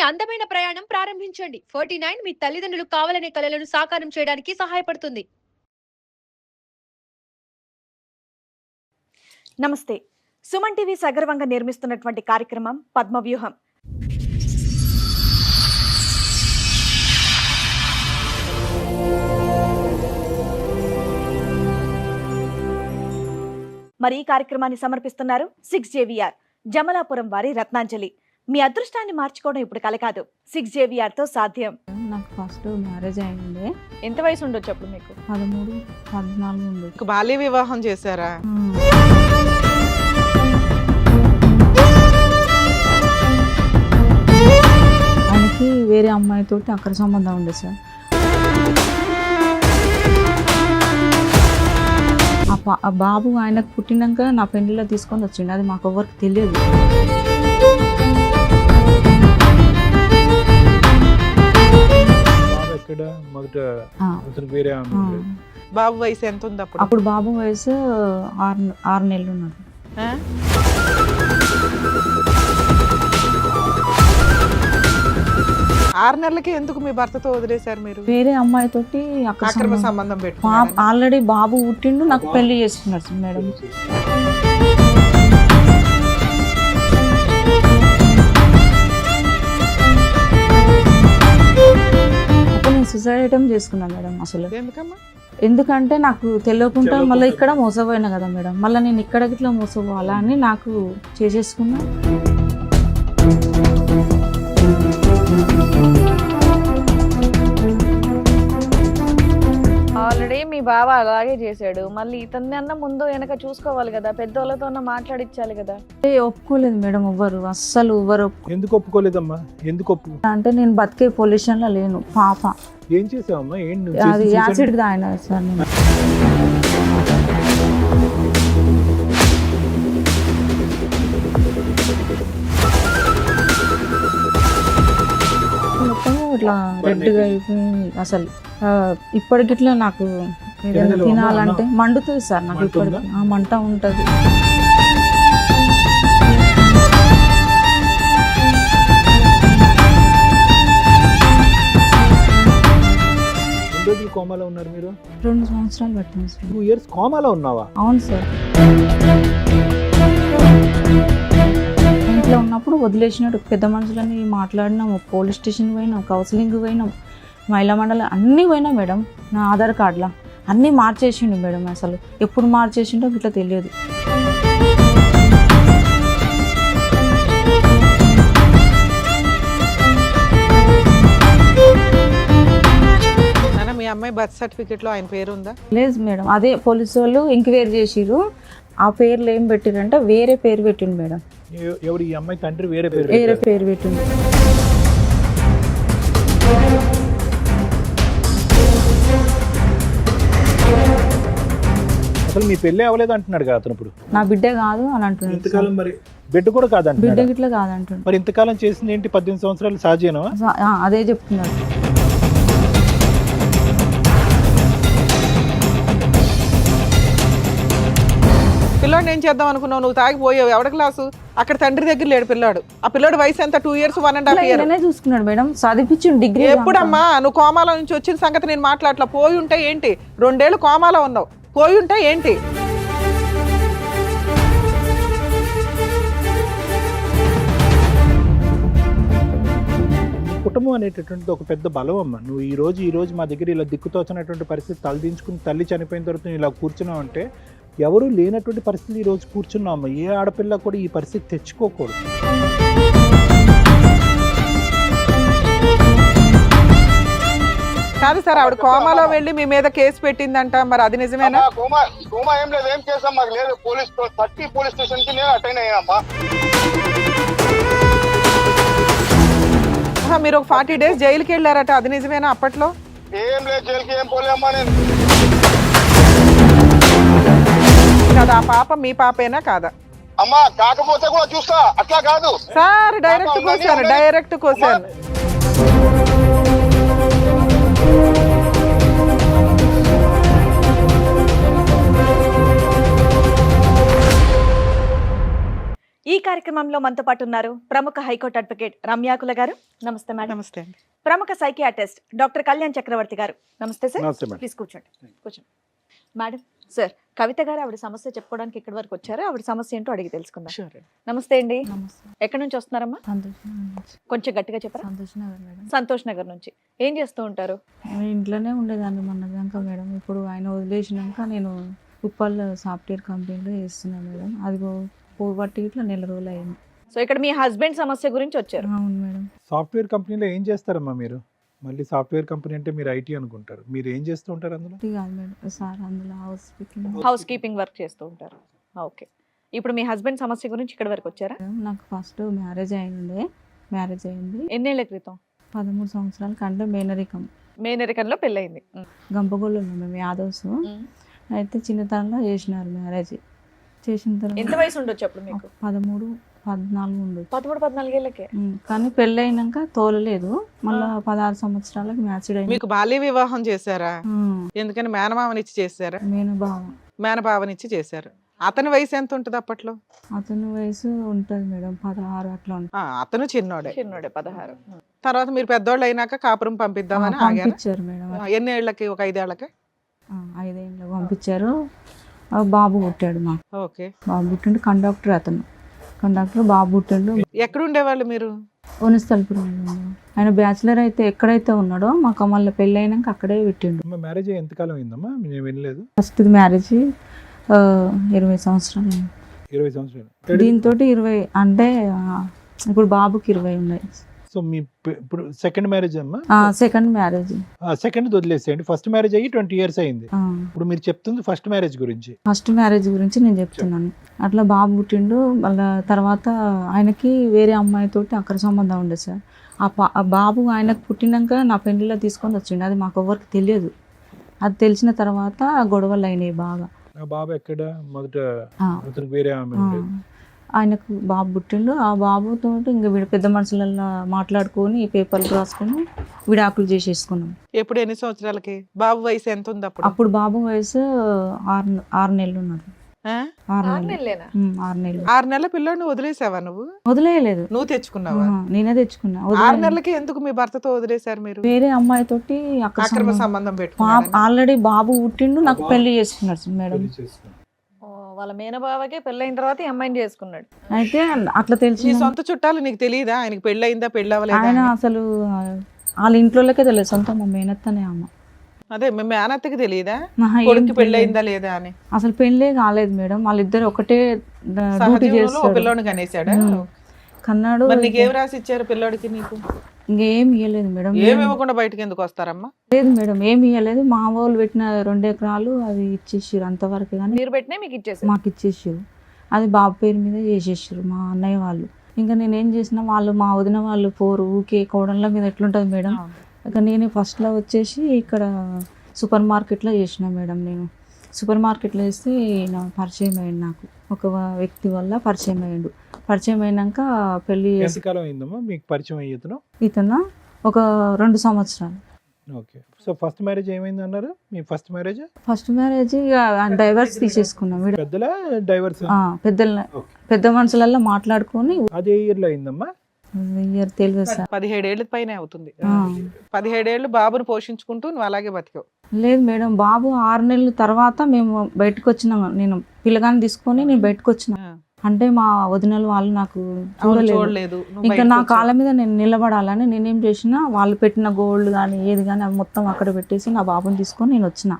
అందమైన ప్రయాణం ప్రారంభించండి. 49 మీ తల్లిదండ్రులు కావాలనే కలలను సాకారం చేయడానికి సహాయపడుతుంది. నమస్తే. సుమన్ టీవీ సగర్వంగా నిర్మిస్తున్నటువంటి కార్యక్రమం పద్మవ్యూహం. మరి ఈ కార్యక్రమాన్ని సమర్పిస్తున్నారు 6JVR జమలాపురం వారి రత్నాంజలి. మీ అదృష్టాన్ని మార్చుకోవడం ఇప్పుడు కల కాదు, 6JVR తో సాధ్యం. నాకు ఫస్ట్ మ్యారేజ్ అయింది. ఎంత వయసు ఉండొచ్చు అప్పుడు మీకు? 13, 14 ఉంది. బాల్య వివాహం చేశారా? ఆయనకి వేరే అమ్మాయితోటి అక్కడ సంబంధం ఉండే సార్. ఆ బాబు ఆయనకు పుట్టినాక నా పెళ్లిలో తీసుకొని వచ్చిండు. అది మాకు ఎవరికి తెలియదు. బాబు వయసు ఎంత ఉంది అప్పుడు? అప్పుడు బాబు వయసు 6 నెలలు ఉన్నాడు. 6 నెలలకి ఎందుకు మీ భర్తతో వదిలేశారు మీరు? వేరే అమ్మాయితోటి అక్రమ సంబంధం పెట్టుకున్నారు. ఆల్రెడీ బాబు పుట్టిండు, నాకు పెళ్లి చేసుకున్నారు మేడం. అప్పుడు నేను సూసైడ్ అటెంప్ట్ చేసుకున్నాను మేడం. అసలు ఎందుకంటే నాకు తెలియకుండా మళ్ళీ ఇక్కడ మోసపోయినా కదా మేడం, మళ్ళీ నేను ఇక్కడ ఇట్లా మోసపోవాలా అని నాకు చేసేసుకున్నా. ఆల్రెడీ మీ బావ అలాగే చేశాడు, మళ్ళీ ఇతన్ని అన్న ముందు వెనక చూసుకోవాలి కదా, పెద్దోళ్ళతో మాట్లాడించాలి కదా. ఒప్పుకోలేదు మేడం ఎవ్వరు, అస్సలు ఎవ్వరు. ఎందుకు ఒప్పుకోలేదమ్మా? ఎందుకు అంటే నేను బతికే పొజిషన్ లో లేను. పాప ఏం చేసావమ్మా? అది యాసిడ్ తాగినా సార్. నేను మొత్తం ఇట్లా రెడ్గా అయిపోయింది. అసలు ఇప్పటికిట్లా నాకు ఏదైనా తినాలంటే మండుతుంది సార్. నాకు ఇప్పటికి మంట ఉంటుంది. కోమాలో ఉన్నారు మీరు? 2 సంవత్సరాలు పట్టింది సార్. 2 years కోమాలో ఉన్నావా? అవును సార్. ఇంట్లో ఉన్నప్పుడు వదిలేసినట్టు పెద్ద మనుషులని మాట్లాడినాము, పోలీస్ స్టేషన్ పోయినాం, కౌన్సిలింగ్ పోయినాం, మహిళా మండలి అన్నీ పోయినా మేడం. నా ఆధార్ కార్డులో అన్నీ మార్చేసిండు మేడం. అసలు ఎప్పుడు మార్చేసిండో ఇట్లా తెలియదు. మీ అమ్మాయి బర్త్ సర్టిఫికెట్ లో ఆయన పేరు ఉందా? లేదు మేడం, అదే పోలీసు వాళ్ళు ఎంక్వైరీ చేసిరు. ఆ పేర్లు ఏం పెట్టిరంటే వేరే పేరు పెట్టిండు మేడం. ఎవరు? ఈ అమ్మాయి తండ్రి వేరే పేరు పెట్టిండు. అసలు మీ పెళ్ళి అవ్వలేదు అంటున్నాడు కదా అతను. ఇప్పుడు నా బిడ్డ కాదు అని అంటున్నాడు. ఇంతకాలం మరి బిడ్డ కూడా కాదంట. బిడ్డ గిట్లా కాదంటున్నాడు. మరి ఇంతకాలం చేసింది ఏంటి? 18 సంవత్సరాలు సహజీవనం. అదే చెప్తున్నాడు. పిల్లాడు ఏం చేద్దాం అనుకున్నావు? నువ్వు తాగిపోయావు. ఎవడ క్లాసు? అక్కడ తండ్రి దగ్గర లేడు పిల్లాడు. ఆ పిల్లాడు వయసు ఎంత? 2 years 1.5 years చూసుకున్నాడు మేడం. చదివించిండు డిగ్రీ. ఎప్పుడమ్మా నువ్వు కోమాలో నుంచి వచ్చిన సంగతి నేను మాట్లాడలా. పోయి ఉంటే ఏంటి? 2 ఏళ్ళు కోమాలో ఉన్నావు. పోయి ఉంటే ఏంటి? కుటుంబం అనేటటువంటిది ఒక పెద్ద బలం అమ్మ. నువ్వు ఈ రోజు మా దగ్గర ఇలా దిక్కుతోచినటువంటి పరిస్థితి తలదించుకుని తల్లి చనిపోయిన తర్వాత ఇలా కూర్చున్నావు అంటే ఎవరు లేనటువంటి పరిస్థితి ఈ రోజు కూర్చున్నావు అమ్మ. ఏ ఆడపిల్ల కూడా ఈ పరిస్థితి తెచ్చుకోకూడదు. కాదు సార్, ఆవిడ కోమాలో వెళ్ళి మీ మీద కేసు పెట్టిందంట, మరి అది నిజమేనా? కోమా ఏం లేదు, ఏం కేసు మాకు లేదు. పోలీస్ 30 పోలీస్ స్టేషన్ కి నేను అటెండ్ అయ్యానమ్మా. మీరు ఒక 40 days జైలుకి వెళ్ళారట, అది నిజమేనా? అప్పట్లో ఏం లేదు, జైలుకి ఏం పోలేమ్మా నేను. కదా ఆ పాప మీ పాపేనా కాదా? అమ్మా కాకపోతే కూడా చూస్తా, అట్లా కాదు సార్. Direct question. ఈ కార్యక్రమంలో మనతో పాటు ఉన్నారు ప్రముఖ హైకోర్టు అడ్వకేట్ రమ్యాకుల గారు. నమస్తే మేడం. నమస్తే అండి. ప్రముఖ సైకియాట్రిస్ట్ డాక్టర్ కళ్యాణ్ చక్రవర్తి గారు. నమస్తే సార్. నమస్తే మేడం. ప్లీజ్ కూర్చోండి. కూర్చోండి మేడం. సార్, కవిత గారు ఆవిడ సమస్య చెప్పుకోవడానికి ఇక్కడి వరకు వచ్చారు. ఆవిడ సమస్య ఏంటో అడిగి తెలుసుకుందాం. షూర్. నమస్తే అండి. నమస్తే. ఎక్కడి నుంచి వస్తున్నారమ్మా? సంతోష్ నగర్ నుంచి. కొంచెం గట్టిగా చెప్పరా. సంతోష్ నగర్ మేడం. సంతోష్ నగర్ నుంచి. ఏం చేస్తూ ఉంటారు? నేను ఇంట్లోనే ఉండేదాన్ని మొన్నదాకా మేడం. ఇప్పుడు ఆయన వదిలేసినాక నేను ఉప్పల్ సాఫ్ట్వేర్ కంపెనీలో చేస్తున్నాను మేడం. అది పోబట్టి ఇట్లా నెల రోజులు అయింది. సో ఇక్కడ మీ హస్బెండ్ సమస్య గురించి వచ్చారు. అవును మేడం. సాఫ్ట్వేర్ కంపెనీలో ఏం చేస్తారమ్మా మీరు? మళ్ళీ సాఫ్ట్వేర్ కంపెనీ అంటే మీరు ఐటీ అనుకుంటారు. మీరు ఏం చేస్తూ ఉంటారు అందులో? ఇది కాదు మేడం సార్, అందులో హౌస్ కీపింగ్ వర్క్ చేస్తూ ఉంటారు. ఓకే. ఇప్పుడు మీ హస్బెండ్ సమస్య గురించి ఇక్కడ వరకు వచ్చారా? నాకు ఫస్ట్ మ్యారేజ్ అయింది ఎన్నేళ్ల క్రితం? 13 సంవత్సరాల కంటే మేనరికం. మేనరికంలో పెళ్ళయింది. గంపగోళ్ళు మేము యాదవ్స్. అయితే చిన్నతనంలో చేసినారు మ్యారేజ్. చేసిన ఎంత తర్వాత వయసు ఉండొచ్చు అప్పుడు మీకు? 13-14 ఉండదు. 13-14 ఏళ్ళకే. కానీ పెళ్ళి అయినాక తోలలేదు. మళ్ళా 16 సంవత్సరాలకు మ్యాచ్డ్ అయింది. మీకు బాల్య వివాహం చేశారా? ఎందుకని మేనమామనిచ్చి చేశారా? నేను బావ. మేనబావనిచ్చి చేశారు. అతని వయసు ఎంత ఉంటుంది అప్పట్లో? అతని వయసు ఉంటుంది మేడం 16 అట్లా ఉంటుంది. అతను చిన్నోడే. 16. తర్వాత మీరు పెద్దోళ్ళు అయినాక కాపురం పంపిద్దామని ఆగారు. పంపించారు మేడం. ఎన్ని ఏళ్ళకి? ఒక 5 ఏళ్ళకి. 5 ఏళ్ళు పంపించారు. బాబు పుట్టాడు మాకు. ఓకే. బాబు పుట్టిండు. కండక్టర్ బాబు పుట్టిండు. ఎక్కడ ఉండేవాళ్ళు మీరు? ఓనిస్తల్పురం. ఆయన బ్యాచిలర్ అయితే ఎక్కడైతే ఉన్నాడో మాకు మళ్ళీ పెళ్ళి అయినాక అక్కడే పెట్టిండు. మ్యారేజ్ ఎంతకాలం అయిందమ్మా? నేను వినలేదు. ఫస్ట్ మ్యారేజ్ 20 సంవత్సరాలు అయింది. 20 సంవత్సరాలు. దీంతో 20 అంటే ఇప్పుడు బాబుకి 20 ఉన్నాయి. సో మీ ఇప్పుడు సెకండ్ మ్యారేజ్ అమ్మా? Second marriage. సెకండ్ వదిలేసేయండి. ఫస్ట్ మ్యారేజ్ అయ్యి 20 years అయింది. ఇప్పుడు మీరు చెప్తుంది ఫస్ట్ మ్యారేజ్ గురించి. ఫస్ట్ మ్యారేజ్ గురించి నేను చెప్తున్నాను. అట్లా బాబు పుట్టిండు. మళ్ళీ తర్వాత ఆయనకి వేరే అమ్మాయితోటి అక్కడ సంబంధం ఉండేది సార్. ఆ బాబు ఆయనకు పుట్టినాక నా పెళ్లిలో తీసుకొని వచ్చిండు. అది మాకు ఎవరికి తెలియదు. అది తెలిసిన తర్వాత గొడవలు అయినాయి బాగా. ఆ బాబు ఎక్కడ? మొదట అతనికి వేరే ఆమె ఉండేది. ఆయనకు బాబు పుట్టిండు. ఆ బాబుతో ఇంకా వీడు పెద్ద మనుషులలో మాట్లాడుకొని ఈ పేపర్లు రాసుకొని విడాకులు చేసేసుకున్నాం. ఎప్పుడు? ఎన్ని సంవత్సరాలకి? బాబు వయసు ఎంత ఉంది అప్పుడు? అప్పుడు బాబు వయసు 6 నెలలు ఉన్నాడు. 6 నెలలు. 6 నెలలు. 6 నెలల పిల్లోడిని వదిలేసావా నువ్వు? వదిలేయలేదు. నువ్వు తెచ్చుకున్నావా? నేనే తెచ్చుకున్నా. 6 నెలలకి ఎందుకు మీ భర్తతో వదిలేశారు మీరు? వేరే అమ్మాయితోటి అక్కడ అక్రమ సంబంధం పెట్టుకున్నారా? ఆల్రెడీ బాబు పుట్టిండు. నాకు పెళ్లి చేసుకున్నాడు మేడం. వాళ్ళ మేనబావకే పెళ్ళైన తర్వాత ఈ అమ్మాయిని చేసుకున్నాడు. అయితే అట్లా నీ తెలిసి సొంత చుట్టాలు నీకు తెలియదా ఆయనకి పెళ్ళయిందా పెళ్ళి అవ్వలేదా ఆయన అని? అసలు వాళ్ళ ఇంట్లోకే తెలియదు. సొంత మా మేనత్తనే అమ్మ. అదే మీ మేనత్తకి తెలియదా ఆహా, ఏం కొడుకు తెలియదు. పెళ్ళయిందా లేదా అని? అసలు పెళ్ళే కాలేదు మేడం. వాళ్ళిద్దరు ఒకటే డ్యూటీ సహజీవనంలో ఓ చేస్తారు. పిల్లోడిని కనేసాడా? కన్నాడు. మరి నీకేం రాసి ఇచ్చారు పిల్లోడికి? నీకు ఇంకేం ఇవ్వలేదు మేడం. ఏమి ఇవ్వకుండా బయటకి ఎందుకు వస్తారమ్మా? లేదు మేడం, ఏమి ఇవ్వలేదు. మా వాళ్ళు పెట్టిన 2 ఎకరాలు అవి ఇచ్చేసారు అంతవరకు. కానీ మీరు పెట్టినా మీకు ఇచ్చేసారు. మాకు ఇచ్చేసారు. అది బాబు పేరు మీద చేసేసారు మా అన్నయ్య వాళ్ళు. ఇంకా నేనేం చేసినా వాళ్ళు మా వదిన వాళ్ళు ఊకే కోడళ్ళ మీద ఎట్లుంటుంది మేడం. ఇక నేను ఫస్ట్లో వచ్చేసి ఇక్కడ సూపర్ మార్కెట్లో చేసిన మేడం. నేను సూపర్ మార్కెట్లో చేస్తే నా పరిచయం అయ్యింది. నాకు ఒక వ్యక్తి వల్ల పరిచయం అయ్యాడు. పరిచయం అయినాక పెళ్లి ఎంతకాలం అయిందమ్మా మీకు పరిచయం అయ్యేతను? ఇతను ఒక 2 సంవత్సరాలు. ఓకే. సో ఫస్ట్ మ్యారేజ్ ఏమైంది అన్నారు? మీ first marriage? First marriage divorce తీసేసుకున్నాం. పెద్దల డైవర్స్? పెద్ద మనుషులలో మాట్లాడుకొని. అది ఏ ఇయర్ లో అయిందమ్మా? ఇయర్ తెలియదు సార్. 17 ఏళ్ళ పైన అవుతుంది. 17 ఏళ్ళు బాబుని పోషించుకుంటూ నువ్వు అలాగే బతికావు. లేదు మేడం, బాబు 6 నెలల తర్వాత మేము బయటకు వచ్చినాం. నేను పిల్లగాని తీసుకొని నేను బయటకు వచ్చిన. అంటే మా వదినలు వాళ్ళు నాకు చూడలేదు. ఇంకా నా కాళ్ళ మీద నేను నిలబడాలని నేనేం చేసిన, వాళ్ళు పెట్టిన గోల్డ్ కానీ ఏది కానీ అవి మొత్తం అక్కడ పెట్టేసి నా బాబుని తీసుకొని నేను వచ్చిన.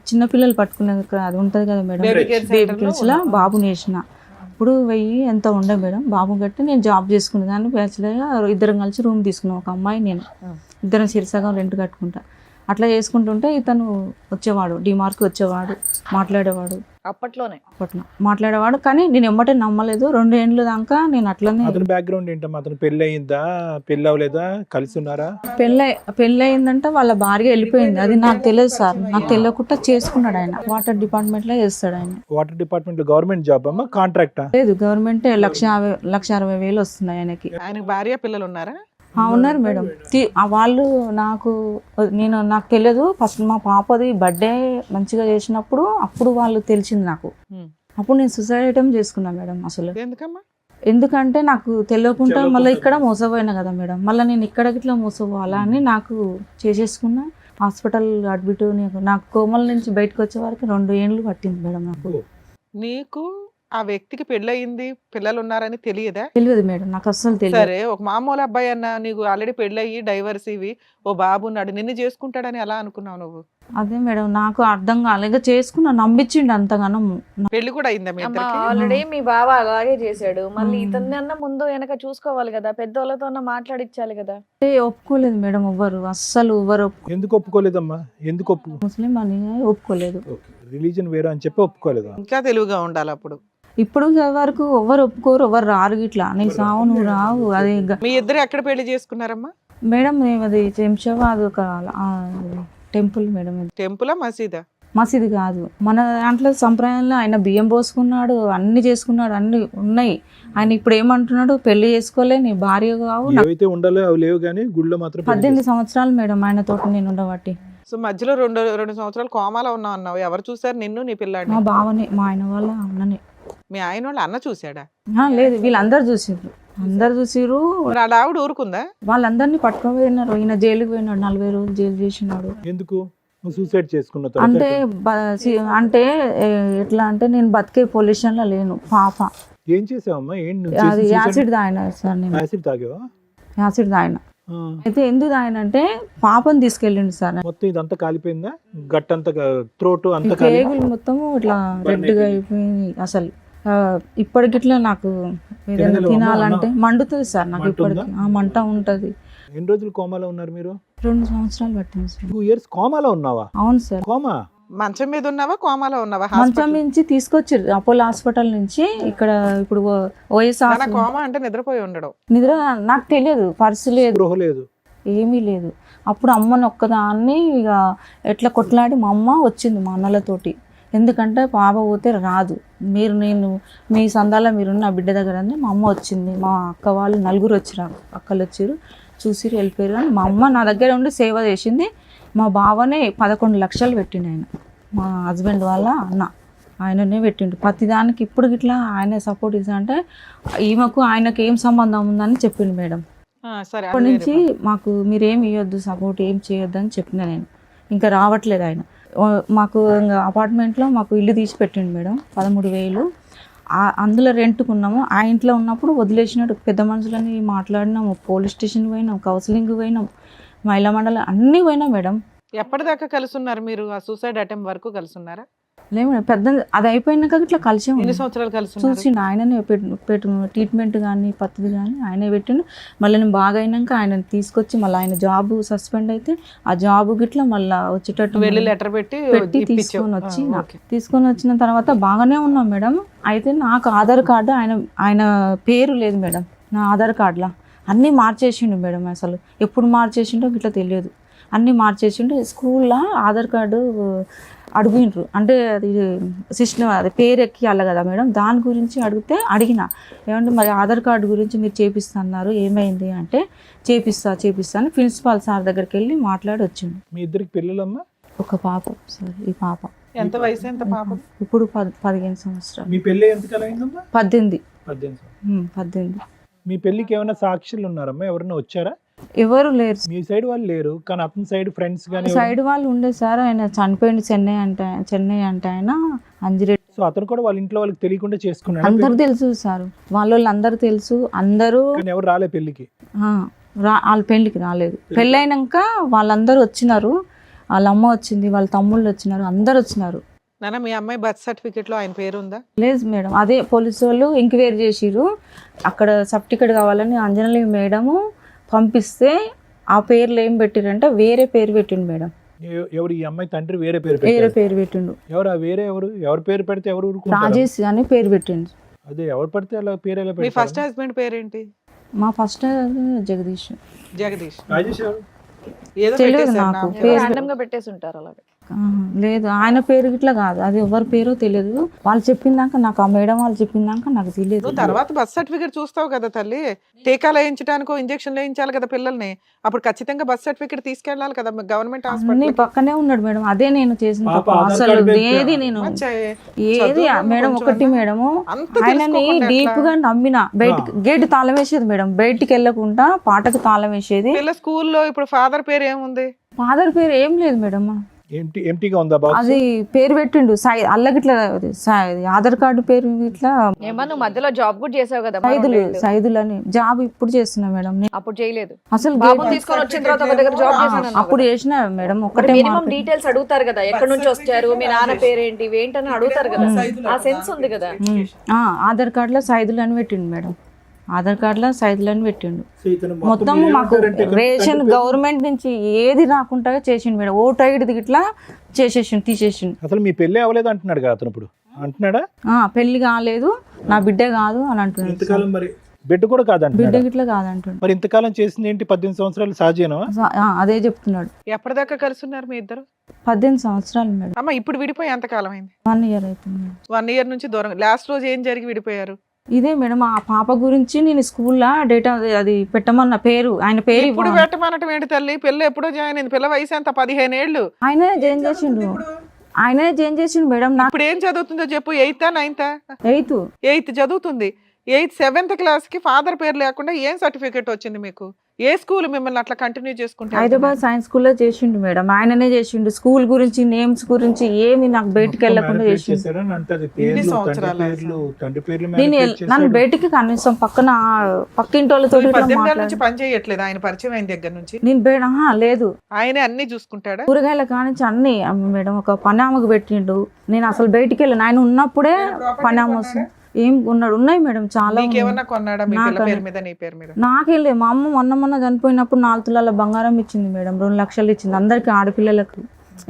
చిన్నపిల్లలు పట్టుకునే అది ఉంటుంది కదా మేడం, బేబీ కేర్స్ లా బాబుని వేసిన. ఇప్పుడు 1000 ఎంత ఉండే మేడం. బాబు గట్టి నేను జాబ్ చేసుకునే దాన్ని బ్యాచిలర్గా ఇద్దరం కలిసి రూమ్ తీసుకున్నాం. ఒక అమ్మాయి నేను ఇద్దరం సిరిసగం రెంట్ కట్టుకుంటా. అట్లా చేసుకుంటుంటే ఇతను వచ్చేవాడు, డిమార్క్ వచ్చేవాడు, మాట్లాడేవాడు. అప్పట్లో మాట్లాడేవాడు. కానీ నేను ఎమ్మటే నమ్మలేదు. 2 ఏళ్ళ దాకా నేను అట్లనే. అతని బ్యాక్గ్రౌండ్ ఏంటమ్మా? అతను పెళ్లి అయిందా, పెళ్లి అవ్వలేదా, కలిసి ఉన్నారా? పెళ్ళి అయిందంటే వాళ్ళ భార్య వెళ్ళిపోయింది. అది నాకు తెలియదు సార్. నాకు తెలియకుండా చేసుకున్నాడు. ఆయన వాటర్ డిపార్ట్మెంట్ లో చేస్తాడు. ఆయన వాటర్ డిపార్ట్మెంట్ లో గవర్నమెంట్ జాబ్ అమ్మా, కాంట్రాక్టా? లేదు, గవర్నమెంట్ 1,60,000 వస్తున్నాయి ఆయనకి. ఆయనకి భార్య పిల్లలు ఉన్నారా? ఉన్నారు మేడం. వాళ్ళు నాకు తెలియదు. ఫస్ట్ మా పాపది బర్త్డే మంచిగా చేసినప్పుడు అప్పుడు వాళ్ళు తెలిసింది నాకు. అప్పుడు నేను సూసైడ్ అటెంప్ట్ చేసుకున్నా మేడం. అసలు ఎందుకమ్మా? ఎందుకంటే నాకు తెలియకుండా మళ్ళీ ఇక్కడ మోసపోయినా కదా మేడం, మళ్ళీ నేను ఇక్కడ ఇట్లా మోసపోవాలా అని నాకు చేసేసుకున్నా. హాస్పిటల్ అడ్మిట్ నాకు కోమల నుంచి బయటకు వచ్చే వరకు 2 ఏళ్ళు పట్టింది మేడం. నాకు నీకు ఆ వ్యక్తికి పెళ్ళయింది, పిల్లలు ఉన్నారని తెలియదా? తెలియదు మేడం, నాకు అస్సలు తెలియదు. సరే, ఒక మామూలు అబ్బాయి అన్న నీకు ఆల్రెడీ పెళ్ళయి డైవర్స్ ఇవి ఓ బాబు ఉన్నాడు, నిన్ను చేసుకుంటాడని ఎలా అనుకున్నావు నువ్వు? అదే మేడం నాకు అర్థం కాలేదు, చేసుకున్నా, నమ్మించిండు అంతగానో. పెళ్లి కూడా అయిందా మీ ఇద్దరికి? ఆల్రెడీ మీ బావ అలాగే చేశాడు, మళ్ళీ మ్మ్. ఇతన్ని అన్న ముందు వెనక చూసుకోవాలి కదా, పెద్దోళ్ళతో మాట్లాడించాలి కదా. ఒప్పుకోలేదు మేడం, ఎవ్వరు అస్సలు ఎవ్వరు ఎందుకు ఒప్పుకోలేదమ్మా? ఎందుకు ఒప్పు ముస్లిం అని ఒప్పుకోలేదు. రిలీజన్ వేరే అని చెప్పి ఒప్పుకోలేదా? ఇంకా తెలుగుగా ఉండాలి అప్పుడు. ఇప్పుడు వరకు ఎవ్వరు ఒప్పుకోరు, ఎవ్వరు రారు ఇట్లా. నీ సావు నువ్వు రావు. అది మీ ఇద్దరు ఎక్కడ పెళ్లి చేసుకున్నారమ్మా? మేడం మేము అది శంషాబాద్ ఒక టెంపుల్ మేడం. అది టెంపులా మసీదా? మసీదు కాదు, మన దాంట్లో సంప్రదాయంలో ఆయన బియ్యం పోసుకున్నాడు, అన్ని చేసుకున్నాడు, అన్ని ఉన్నాయి. ఆయన ఇప్పుడు ఏమంటున్నాడు, పెళ్లి చేసుకోలే, నీ భార్య కావు. ఏవైతే ఉండాలో అవి లేవు కానీ గుళ్ళో మాత్రం 18 సంవత్సరాలు మేడం ఆయన తోటి నేను ఉండబట్టి. సో మధ్యలో రెండు సంవత్సరాలు కోమాలో ఉన్నావు అన్నావు. ఎవరు చూసారు నిన్ను, నీ పిల్లాడిని? మా బావనే, మా ఆయన వాళ్ళ అన్ననే. మీ ఆయన వాళ్ళ అన్న చూసాడా? లేదు, వీళ్ళందరూ చూసిర్రు, అందరు చూసిర్రు. మరి వాళ్ళ ఆవిడ ఊరుకుందా? వాళ్ళందరినీ పట్టుకోపోయినారు. ఈయన జైలుకి పోయినాడు, 40 రోజులు జైలు చేసినాడు. ఎందుకు? నువ్వు సూసైడ్ చేసుకున్న తర్వాత అంటే అంటే ఎట్లా అంటే నేను బతికే పొజిషన్ లో లేను. పాప ఏం చేసావమ్మా? అది యాసిడ్ తాగిన సార్, నేను యాసిడ్ తాగావా? యాసిడ్ తాగిన. ఆ. అయితే ఎందుకు తాగినంటే పాపని తీసుకెళ్ళిండు సార్. మొత్తం ఇదంతా కాలిపోయిందా? గట్టంతా త్రోట్ అంతా కాలి పేగులు మొత్తం ఇట్లా రెడ్గా అయిపోయింది. అసలు ఇప్పటికిట్లా నాకు ఏదైనా తినగలవా? తినాలంటే మండుతుంది సార్ నాకు. మంట ఇప్పటికి ఉందా? మంట ఉంటది. ఎన్ని రోజులు కోమాలో ఉన్నారు మీరు? 2 సంవత్సరాలు పట్టింది సార్. 2 years కోమాలో ఉన్నావా? అవును సార్. కోమా? మంచం మీద ఉన్నావా, కోమాలో ఉన్నావా? మంచం నుంచి తీసుకొచ్చారు అపోలో హాస్పిటల్ నుంచి. ఇక్కడ ఇప్పుడు ఓఎస్ఆర్ మన కోమా అంటే నిద్రపోయి ఉండడం. నిద్ర నాకు తెలియదు, పర్సు లేదు, గృహ లేదు, ఏమీ లేదు. అప్పుడు అమ్మని ఒక్కదాన్ని ఇక ఎట్లా కొట్లాడి మా అమ్మ వచ్చింది మా అన్నలతోటి. ఎందుకంటే పాప పోతే రాదు, నేను మీ సందాల మీరున్న నా బిడ్డ దగ్గర అని మా అమ్మ వచ్చింది. మా అక్క వాళ్ళు 4 వచ్చినారు, అక్కలు వచ్చారు, చూసిరు, వెళ్ళిపోయారు. కానీ మా అమ్మ నా దగ్గర ఉండి సేవ చేసింది. మా బావనే 11 లక్షలు పెట్టిండు ఆయన, మా హస్బెండ్ వాళ్ళ అన్న, ఆయననే పెట్టిండు ప్రతిదానికి. ఇప్పుడు ఇట్లా ఆయన సపోర్ట్ ఇస్తా అంటే ఈమెకు ఆయనకు ఏం సంబంధం ఉందని చెప్పిండు మేడం. సరే, అప్పటి నుంచి మాకు మీరేం ఇవ్వద్దు, సపోర్ట్ ఏం చేయొద్దు అని చెప్పిన నేను. ఇంకా రావట్లేదు ఆయన. మాకు ఇంకా అపార్ట్మెంట్లో మాకు ఇల్లు తీసి పెట్టిండు మేడం, 13,000. అందులో రెంట్కున్నాము. ఆ ఇంట్లో ఉన్నప్పుడు వదిలేసినట్టు పెద్ద మనుషులని మాట్లాడినాము, పోలీస్ స్టేషన్ పోయినాం, కౌన్సిలింగ్ పోయినాం, మహిళా మండలి అన్నీ పోయినాం మేడం. ఎప్పటిదాకా కలిసి ఉన్నారు మీరు? ఆ సూసైడ్ అటెంప్ట్ వరకు కలిసి ఉన్నారా? లేదు మేడం, పెద్ద అది అయిపోయినాక ఇట్లా కలిసే ఎన్ని ఉంది. సంవత్సరాలు కలిసి ఉన్నారు? చూసిండు ఆయననే పెట్టు ట్రీట్మెంట్ కానీ పద్ధతి కానీ ఆయనే పెట్టిండు. మళ్ళీ నేను బాగా అయినాక ఆయన తీసుకొచ్చి మళ్ళీ ఆయన జాబ్ సస్పెండ్ అయితే ఆ జాబ్ గిట్లా మళ్ళీ వచ్చేటట్టు వెళ్ళి లెటర్ పెట్టి తీసుకొని వచ్చి తీసుకొని వచ్చిన తర్వాత బాగానే ఉన్నాం మేడం. అయితే నాకు ఆధార్ కార్డు ఆయన పేరు లేదు మేడం నా ఆధార్ కార్డులో. అన్నీ మార్చేసిండు మేడం, అసలు ఎప్పుడు మార్చేసిండో గిట్లా తెలియదు. అన్నీ మార్చేసిండు. స్కూల్లో ఆధార్ కార్డు అడిగిండ్రు, అంటే అది సిస్టమ్, అది పేరు ఎక్కియాలి కదా మేడం, దాని గురించి అడిగిన ఏమంటే మరి ఆధార్ కార్డు గురించి మీరు చేపిస్తున్నారు, ఏమైంది అంటే చేపిస్తా అని ప్రిన్సిపాల్ సార్ దగ్గరికి వెళ్ళి మాట్లాడి వచ్చిండు. మీ ఇద్దరికి పిల్లలమ్మా? ఒక పాప సార్. ఈ పాప ఎంత వయసు, ఎంత పాప? ఇప్పుడు 15 సంవత్సరాలు. మీ పెళ్ళి ఎంతకాలం అయిందమ్మా? 18. 18. మీ పెళ్ళికి ఏమైనా సాక్షులు ఉన్నారమ్మా? ఎవరైనా వచ్చారా? ఎవరు లేరు. మీ సైడ్ వాళ్ళు లేరు, కానీ అతని సైడ్ ఫ్రెండ్స్ కానీ సైడ్ వాళ్ళు ఉండే సార్. ఆయన చనిపోయింది చెన్నై అంటే ఆయన అంజిరెడ్డి. సో అతను కూడా వాళ్ళ ఇంట్లో వాళ్ళకి తెలియకుండా చేసుకున్నాడు. అందరు తెలుసు సార్, వాళ్ళందరూ తెలుసు, అందరూ. కానీ ఎవరు రాలే పెళ్ళికి? వాళ్ళ పెళ్ళికి రాలేదు. పెళ్ళైనాక వాళ్ళందరూ వచ్చినారు, వాళ్ళ అమ్మ వచ్చింది, వాళ్ళ తమ్ముళ్ళు వచ్చినారు, అందరు వచ్చినారు. నాన్న, మీ అమ్మాయి బర్త్ సర్టిఫికేట్ లో ఆయన పేరు ఉందా? లేదు మేడం, అదే పోలీసు వాళ్ళు ఎంక్వైరీ చేసిరు. అక్కడ సర్టిఫికేట్ కావాలని అంజనలి మేడము పంపిస్తే ఆ పేర్లు ఏం పెట్టిరంటే వేరే పేరు పెట్టిండు మేడం. ఎవరు? ఈ అమ్మాయి తండ్రి వేరే పేరు పెట్టిండు. ఎవరు ఆ వేరే? ఎవరు పేరు పెడితే ఎవరు ఊరుకుంటారు? రాజేష్ అని పేరు పెట్టిండు. అదే ఎవరు పడితే అలా పేరు ఎలా మీ పెడతారు? ఫస్ట్ హస్బెండ్ పేరేంటి? మా ఫస్ట్ జగదీష్. జగదీష్. రాజేష్ ఎవరు? ఏదో తెలియదు పెట్టేశారు నాకు. నాకు. పేరు ర్యాండమ్ గా పెట్టేసి ఉంటారు అలాగే. లేదు ఆయన పేరు ఇట్లా కాదు, అది ఎవరి పేరో తెలియదు. వాళ్ళు చెప్పిందాక నాకు, ఆ మేడం వాళ్ళు చెప్పిందాక నాకు తెలియదు. నువ్వు తర్వాత బర్త్ సర్టిఫికేట్ చూస్తావు కదా తల్లి, టీకాలు వేయించడానికో ఇంజక్షన్ వేయించాలి కదా పిల్లల్ని, అప్పుడు ఖచ్చితంగా బర్త్ సర్టిఫికేట్ తీసుకెళ్ళాలి కదా గవర్నమెంట్ అన్ని హాస్పిటల్. పక్కనే ఉన్నాడు మేడం, అదే నేను చేసిన పాప తప్పు. ఆధార్ అసలు కార్డు ఏది నేను ఏది మేడం ఒకటి మేడము, ఆయనని డీప్ గా నమ్మిన. బయటికి గేట్ తాళం వేసేది మేడం, బయటికి వెళ్ళకుండా పాటకు తాళం వేసేది. పిల్ల స్కూల్లో ఇప్పుడు ఫాదర్ పేరు ఏముంది? ఫాదర్ పేరు ఏం లేదు మేడం, ఎంటీగా ఉందా బాక్స్? అది పేరు పెట్టిండు అల్లగిట్లా ఆధార్ కార్డు పేరు ఇట్లా ఏమన్నా మధ్యలో జాబ్ కూడా చేసావు కదా సైదులు అని. జాబ్ ఇప్పుడు చేస్తున్నా మేడం నేను. అప్పుడు చేయలేదు. అసలు బాబుని తీసుకొని వచ్చిన తర్వాత ఒక దగ్గర జాబ్ చేశాను అప్పుడు చేసిన మేడం. ఒకటే మినిమం డీటెయిల్స్ అడుగుతారు కదా, ఎక్కడి నుంచి వచ్చారు, మీ నాన్న పేరేంటి, ఏంటని అడుగుతారు కదా, ఆ సెన్స్ ఉంది కదా. ఆధార్ కార్డులో సైదులు అని పెట్టిండు మేడం, ఆధార్ కార్డులో సైదులు అని పెట్టిండు. సో ఇతను మొత్తం మాకు రేషన్ గవర్నమెంట్ నుంచి ఏది రాకుండా చేసిండు మేడం. ఓటు ఐడిది ఇట్లా చేసేసిండు, తీసేసిండు. అసలు మీ పెళ్లి అవ్వలేదు అంటున్నాడు కదా అతను, ఇప్పుడు అంటున్నాడా? పెళ్లి కాలేదు, నా బిడ్డ కాదు అని అంటున్నాడు. ఇంతకాలం మరి బిడ్డ కూడా కాదంటున్నాడు. బిడ్డ గిట్లా కాదంటుండు. మరి ఇంతకాలం చేసింది ఏంటి? 18 సంవత్సరాలు సహజీవనమా? అదే చెప్తున్నాడు. ఎప్పటిదాకా కలుసున్నారు మీ ఇద్దరు? 18 సంవత్సరాలు మేడం. అమ్మ ఇప్పుడు విడిపోయి ఎంత కాలం అయింది? 1 year అవుతుంది మేడం. 1 year నుంచి దూరం. లాస్ట్ రోజు ఏం జరిగి విడిపోయారు? ఇదే మేడం, ఆ పాప గురించి నేను స్కూల్లో డేటా అది పెట్టమన్న పేరు, ఆయన పేరు ఇప్పుడు పెట్టమనటం ఏంటి తల్లి? పిల్ల ఎప్పుడో జాయిన్ అయింది, పిల్ల వయసు ఎంత? 15 ఏళ్ళు. ఆయనే జాయిన్ చేసిండు, ఆయనే జాయిన్ చేసిండు మేడం. నాకు ఇప్పుడు ఏం చదువుతుందో చెప్పు. 8th 9th? 8th. 8th చదువుతుంది. 7th క్లాస్ కి ఫాదర్ పేరు లేకుండా ఏం సర్టిఫికేట్ వచ్చింది మీకు? ఏ స్కూల్ మిమ్మల్ని అట్లా కంటిన్యూ చేసుకుంటే? హైదరాబాద్ సైన్స్ స్కూల్లో చేసిండు మేడం, ఆయననే చేసిండు. స్కూల్ గురించి, నేమ్స్ గురించి ఏమి నాకు బయటికి వెళ్లకుండా చేసిండు. నన్ను బయటికి కనీసం పక్కింటి వాళ్ళతో 18 ఏళ్ళ నుంచి పని చేయట్లేదు ఆయన పరిచయం అయిన దగ్గర నుంచి? నేను లేదు, ఆయనే అన్ని చూసుకుంటాడా? కూరగాయల కానించి అన్ని మేడం. ఒక పనామకు పెట్టిండు, నేను అసలు బయటికి వెళ్ళాను. ఆయన ఉన్నప్పుడే పనామ ఏం ఉన్నాయి మేడం చాలా. నీకేమన్నా కొన్నాడా మీ పిల్ల పేరు మీద, నీ పేరు మీద? నాకెళ్ళి మా అమ్మ మొన్న చనిపోయినప్పుడు 4 తులాల బంగారం ఇచ్చింది మేడం, 2 లక్షలు ఇచ్చింది, అందరికి ఆడపిల్లలకు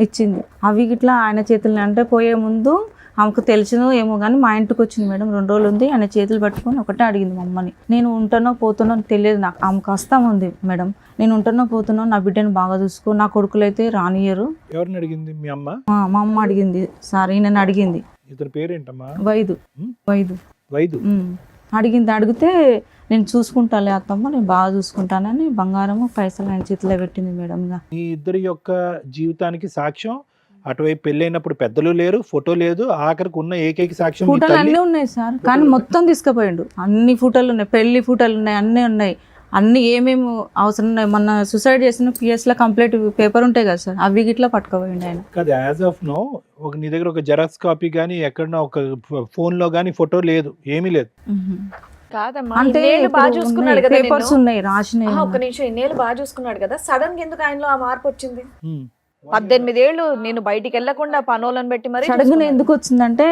ఇచ్చింది. అవి ఇట్లా ఆయన చేతులు అంటే పోయే ముందు ఆమెకు తెలిసిందో ఏమో కానీ మా ఇంటికి వచ్చింది మేడం. 2 రోజులు ఉంది, ఆయన చేతులు పట్టుకొని ఒకటే అడిగింది మా అమ్మని. నేను ఉంటానో పోతానో తెలియదు నాకు, ఆమెకు కష్టం ఉంది మేడం. నేను ఉంటానో పోతానో, నా బిడ్డను బాగా చూసుకో, నా కొడుకులు అయితే రానియరు. ఎవరిని అడిగింది? మీ అమ్మ? మా అమ్మ అడిగింది సార్, ఈయనని అడిగింది. ఇతని పేరేంటమ్మా? వైదు. అడిగితే నేను చూసుకుంటాలే అత్తమ్మ, నేను బాగా చూసుకుంటానని బంగారము పైసలు ఆయన చేతిలో పెట్టింది మేడం. మీ ఇద్దరి యొక్క జీవితానికి సాక్ష్యం అటువైపు పెళ్ళైనప్పుడు పెద్దలు లేరు, ఫోటో లేదు, ఆఖరికి ఉన్న ఏకైక సాక్ష్యం ఫోటోలు అన్నీ ఉన్నాయి సార్, కానీ మొత్తం తీసుకుపోయిండు. అన్ని ఫోటోలు ఉన్నాయి, పెళ్లి ఫోటోలు ఉన్నాయి, అన్నీ ఉన్నాయి. అన్ని ఏమేమి అవసరం ఉన్నాయి, మొన్న సూసైడ్ చేసిన PS లో కంప్లీట్ పేపర్ ఉంటాయి కదా సార్, అవి గిట్లా పట్టుకోపోయింది ఆయన. కాదు, యాజ్ ఆఫ్ నో నీ దగ్గర ఒక జెరాక్స్ కాపీ కానీ ఎక్కడన్నా ఒక ఫోన్ లో కానీ ఫోటో లేదు, ఏమీ లేదు. కాదమ్మా, అంటే బాగా చూసుకున్నాడు కదా, పేపర్స్ ఉన్నాయి రాసినాయి. ఒక్క నిమిషం, ఇన్నేళ్ళు బాగా చూసుకున్నాడు కదా, సడన్ గా ఎందుకు ఆయనలో ఆ మార్పు వచ్చింది? 18 ఏళ్ళు నేను బయటికి వెళ్లకుండా పనోళ్ళని పెట్టి మరి సడన్గా ఎందుకు వచ్చిందంటే,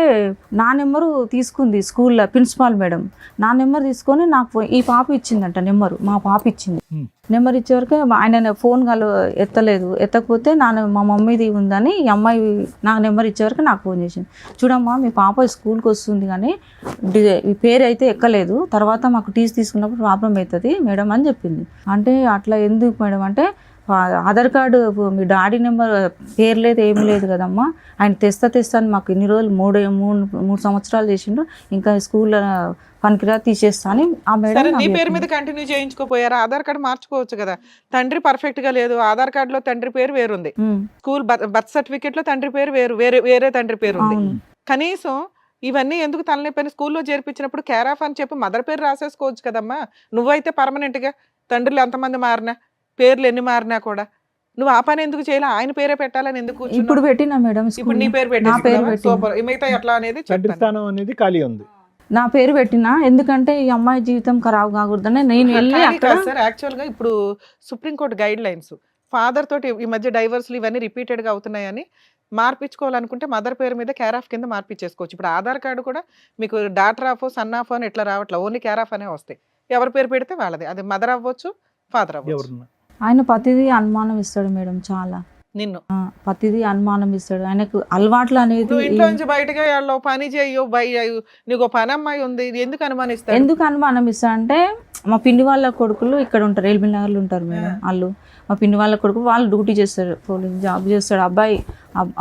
నా నెంబరు తీసుకుంది స్కూల్లో ప్రిన్సిపాల్ మేడం. నా నెంబర్ తీసుకొని నాకు ఈ పాప ఇచ్చిందంట నెంబరు, మా పాప ఇచ్చింది. నెంబర్ ఇచ్చే వరకు ఆయన ఫోన్ ఎత్తలేదు. ఎత్తకపోతే మా మమ్మీది ఉందని ఈ అమ్మాయి నాకు నెంబర్ ఇచ్చే వరకు నాకు ఫోన్ చేసింది. చూడమ్మా, మీ పాప స్కూల్కి వస్తుంది కానీ ఈ పేరు అయితే ఎక్కలేదు, తర్వాత మాకు టీసీ తీసుకున్నప్పుడు ప్రాబ్లం అవుతుంది మేడం అని చెప్పింది. అంటే అట్లా ఎందుకు మేడం అంటే, ఆధార్ కార్డు మీ డాడీ నెంబర్ పేరు లేదు, ఏమీ లేదు కదమ్మా, ఆయన తెస్తాను మాకు ఇన్ని రోజులు 3 సంవత్సరాలు చేసిండు, ఇంకా స్కూల్లో పనికిరా తీసేస్తాను ఆ మేడం. నీ పేరు మీద కంటిన్యూ చేయించుకోపోయారా? ఆధార్ కార్డు మార్చుకోవచ్చు కదా. తండ్రి పర్ఫెక్ట్ గా లేదు, ఆధార్ కార్డు లో తండ్రి పేరు వేరుంది, స్కూల్ బర్త్ సర్టిఫికేట్ లో తండ్రి పేరు వేరే తండ్రి పేరు ఉంది. కనీసం ఇవన్నీ ఎందుకు తలనొప్పని స్కూల్లో చేర్పించినప్పుడు కేర్ ఆఫ్ అని చెప్పి మదర్ పేరు రాసేసుకోవచ్చు కదమ్మా. నువ్వైతే పర్మనెంట్ గా తండ్రులు ఎంతమంది మారినా, పేర్లు ఎన్ని మారినా కూడా నువ్వు ఆ పని ఎందుకు చేయాలి? ఆయన పేరే పెట్టాలని ఎందుకు? ఇప్పుడు పెట్టినా మేడం, ఇప్పుడు నీ పేరు పెట్టి మిగతా ఎట్లా అనేది తండ్రి స్థానం అనేది ఖాళీ ఉంది. నా పేరు పెట్టినా ఎందుకంటే ఈ అమ్మాయి జీవితం ఖరాబ్ కాకూడదని నేను వెళ్ళి అక్కడ. సార్ యాక్చువల్ గా ఇప్పుడు సుప్రీంకోర్టు గైడ్ లైన్స్ ఫాదర్ తోటి ఈ మధ్య డైవర్స్లు ఇవన్నీ రిపీటెడ్ గా అవుతున్నాయని మార్పించుకోవాలనుకుంటే మదర్ పేరు మీద కేర్ ఆఫ్ కింద మార్పించేసుకోవచ్చు. ఇప్పుడు ఆధార్ కార్డు కూడా మీకు డాటర్ ఆఫ్, సన్ ఆఫ్ అని ఎట్లా రావట్లేదు, ఓన్లీ కేర్ ఆఫ్ అనే వస్తాయి. ఎవరి పేరు పెడితే వాళ్ళది, అది మదర్ అవ్వచ్చు, ఫాదర్ అవ్వచ్చు. ఆయన ప్రతిదీ అనుమానం ఇస్తాడు మేడం, చాలా. నిన్ను ప్రతిదీ అనుమానం ఇస్తాడు. ఆయనకు అలవాట్లు అనేది. ఇంట్లో నుంచి బయటగా వెళ్ళవు, పని చేయవు, నీకు పని అమ్మాయి ఉంది, ఎందుకు అనుమానిస్తాడు? ఎందుకు అనుమానం ఇస్తా అంటే, మా పిన్ని వాళ్ళ కొడుకులు ఇక్కడ ఉంటారు, ఎల్బీ నగర్లో ఉంటారు మేడం. వాళ్ళు మా పిన్ని వాళ్ళ కొడుకు, వాళ్ళు డ్యూటీ చేస్తారు, పోలీస్ జాబ్ చేస్తాడు అబ్బాయి.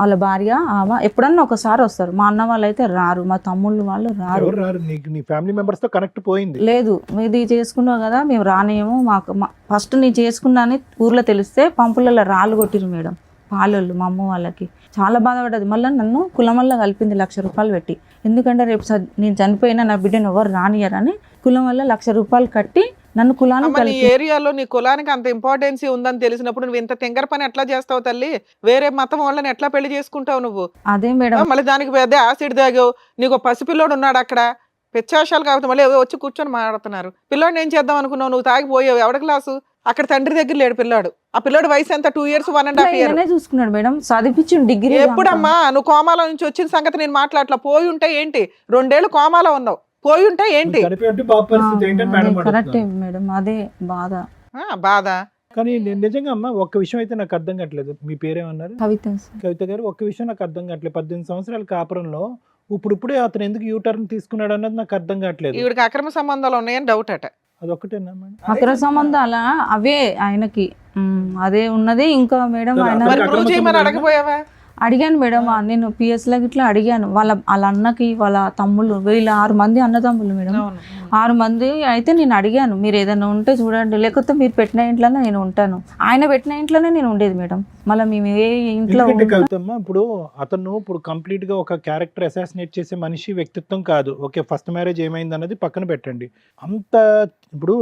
వాళ్ళ భార్య ఆమె ఎప్పుడన్నా ఒకసారి వస్తారు. మా అన్న వాళ్ళు అయితే రారు, మా తమ్ముళ్ళు వాళ్ళు రారు. ఎవరు రారు? నీకు నీ ఫ్యామిలీ మెంబర్స్ తో కనెక్ట్ పోయింది. లేదు, ఇది చేసుకున్నావు కదా మేము రానేమో, మాకు ఫస్ట్ నేను చేసుకున్నా అని ఊర్లో తెలిస్తే పంపులలో రాళ్ళు కొట్టిరు మేడం పాలోళ్ళు. మా అమ్మ వాళ్ళకి చాలా బాధపడ్డది. మళ్ళీ నన్ను కులం కలిపింది 1,00,000 రూపాయలు పెట్టి. ఎందుకంటే రేపు నేను చనిపోయినా నా బిడ్డను ఎవరు రానియరని కులం వల్ల 1,00,000 రూపాయలు కట్టి నన్ను కులాన్ని నీ కలిపి. ఏరియాలో నీ కులానికి అంత ఇంపార్టెన్సీ ఉందని తెలిసినప్పుడు నువ్వు ఇంత తెంగర పని ఎట్లా చేస్తావు తల్లి? వేరే మతం వాళ్ళని ఎట్లా పెళ్లి చేసుకుంటావు నువ్వు? అదే మేడం, మళ్ళీ దానికి పెద్ద యాసిడ్ తాగావు. నీకు పసిపిల్లోడు ఉన్నాడు అక్కడ, పెచ్చాశాలు కాబట్టి మళ్ళీ వచ్చి కూర్చొని మాట్లాడుతున్నారు. పిల్లోడిని ఏం చేద్దాం అనుకున్నావు? నువ్వు తాగిపోయావు. ఎవడ క్లాసు? అక్కడ తండ్రి దగ్గర లేడు పిల్లాడు. ఆ పిల్లాడు వయసు ఎంత? 2 years 1.5 years చూసుకున్నాడు మేడం, చదివించిండు డిగ్రీ. ఎప్పుడమ్మా నువ్వు కోమాలో నుంచి వచ్చిన సంగతి నేను మాట్లాడలా. పోయి ఉంటే ఏంటి? 2 ఏళ్ళు కోమాలో ఉన్నావు. పోయి ఉంటే ఏంటి? కరెక్టే మేడం, అదే బాధ. బాధ. కానీ నిజంగా అమ్మా ఒక్క విషయం అయితే నాకు అర్థం కావట్లేదు. మీ పేరేమన్నారు? కవిత గారు. ఒక్క విషయం నాకు అర్థం కావట్లేదు. 18 సంవత్సరాల కాపురంలో ఇప్పుడే అతను ఎందుకు యూటర్న్ తీసుకున్నాడు అన్నది నాకు అర్థం కావట్లేదు. ఈవిడికి అక్రమ సంబంధాలు ఉన్నాయని డౌట్ అట. అదొక్కటేనా మేడం? అక్రమ సంబంధాల అవే ఆయనకి అదే ఉన్నది. ఇంకా మేడం ఆయన అడగపోయావా? అడిగాను మేడం, నేను PS లో ఇట్లా అడిగాను. వాళ్ళ అన్నకి వాళ్ళ తమ్ముళ్ళు వీళ్ళ 6 మంది అన్నదమ్ములు మేడం. 6 మంది అయితే నేను అడిగాను, మీరు ఏదైనా ఉంటే చూడండి, లేకపోతే మీరు పెట్టిన ఇంట్లోనే నేను ఉంటాను. ఆయన పెట్టిన ఇంట్లోనే నేను ఉండేది మేడం. మళ్ళీ మేము ఏ ఇంట్లో కవితమ్మా ఇప్పుడు కంప్లీట్ గా ఒక క్యారెక్టర్ అసాసినేట్ చేసే మనిషి వ్యక్తిత్వం కాదు. ఓకే, ఫస్ట్ మ్యారేజ్ ఏమైంది అన్నది పక్కన పెట్టండి. అంత ఇప్పుడు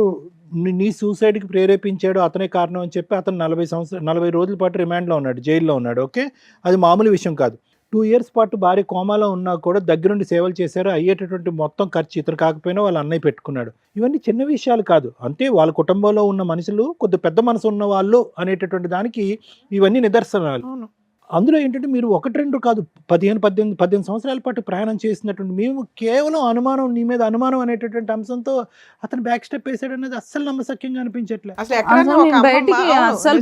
నీ సూసైడ్కి ప్రేరేపించాడు అతనే కారణం అని చెప్పి అతను 40 రోజుల పాటు రిమాండ్లో ఉన్నాడు, జైల్లో ఉన్నాడు. ఓకే, అది మామూలు విషయం కాదు. 2 years పాటు భార్య కోమాలో ఉన్నా కూడా దగ్గరుండి సేవలు చేశారు. అయ్యేటటువంటి మొత్తం ఖర్చు ఇతను కాకపోయినా వాళ్ళ అన్నయ్య పెట్టుకున్నాడు. ఇవన్నీ చిన్న విషయాలు కాదు. అంటే వాళ్ళ కుటుంబంలో ఉన్న మనుషులు కొద్ది పెద్ద మనసు ఉన్న వాళ్ళు అనేటటువంటి దానికి ఇవన్నీ నిదర్శనాలు. అందులో ఏంటంటే మీరు 1-2 కాదు, 18 సంవత్సరాల పాటు ప్రయాణం చేసినటువంటి మేము కేవలం అనుమానం, నీ మీద అనుమానం అనేటటువంటి అంశంతో అతను బ్యాక్ స్టెప్ వేసాడు అనేది అస్సలు నమ్మశక్యంగా అనిపించట్లేదు.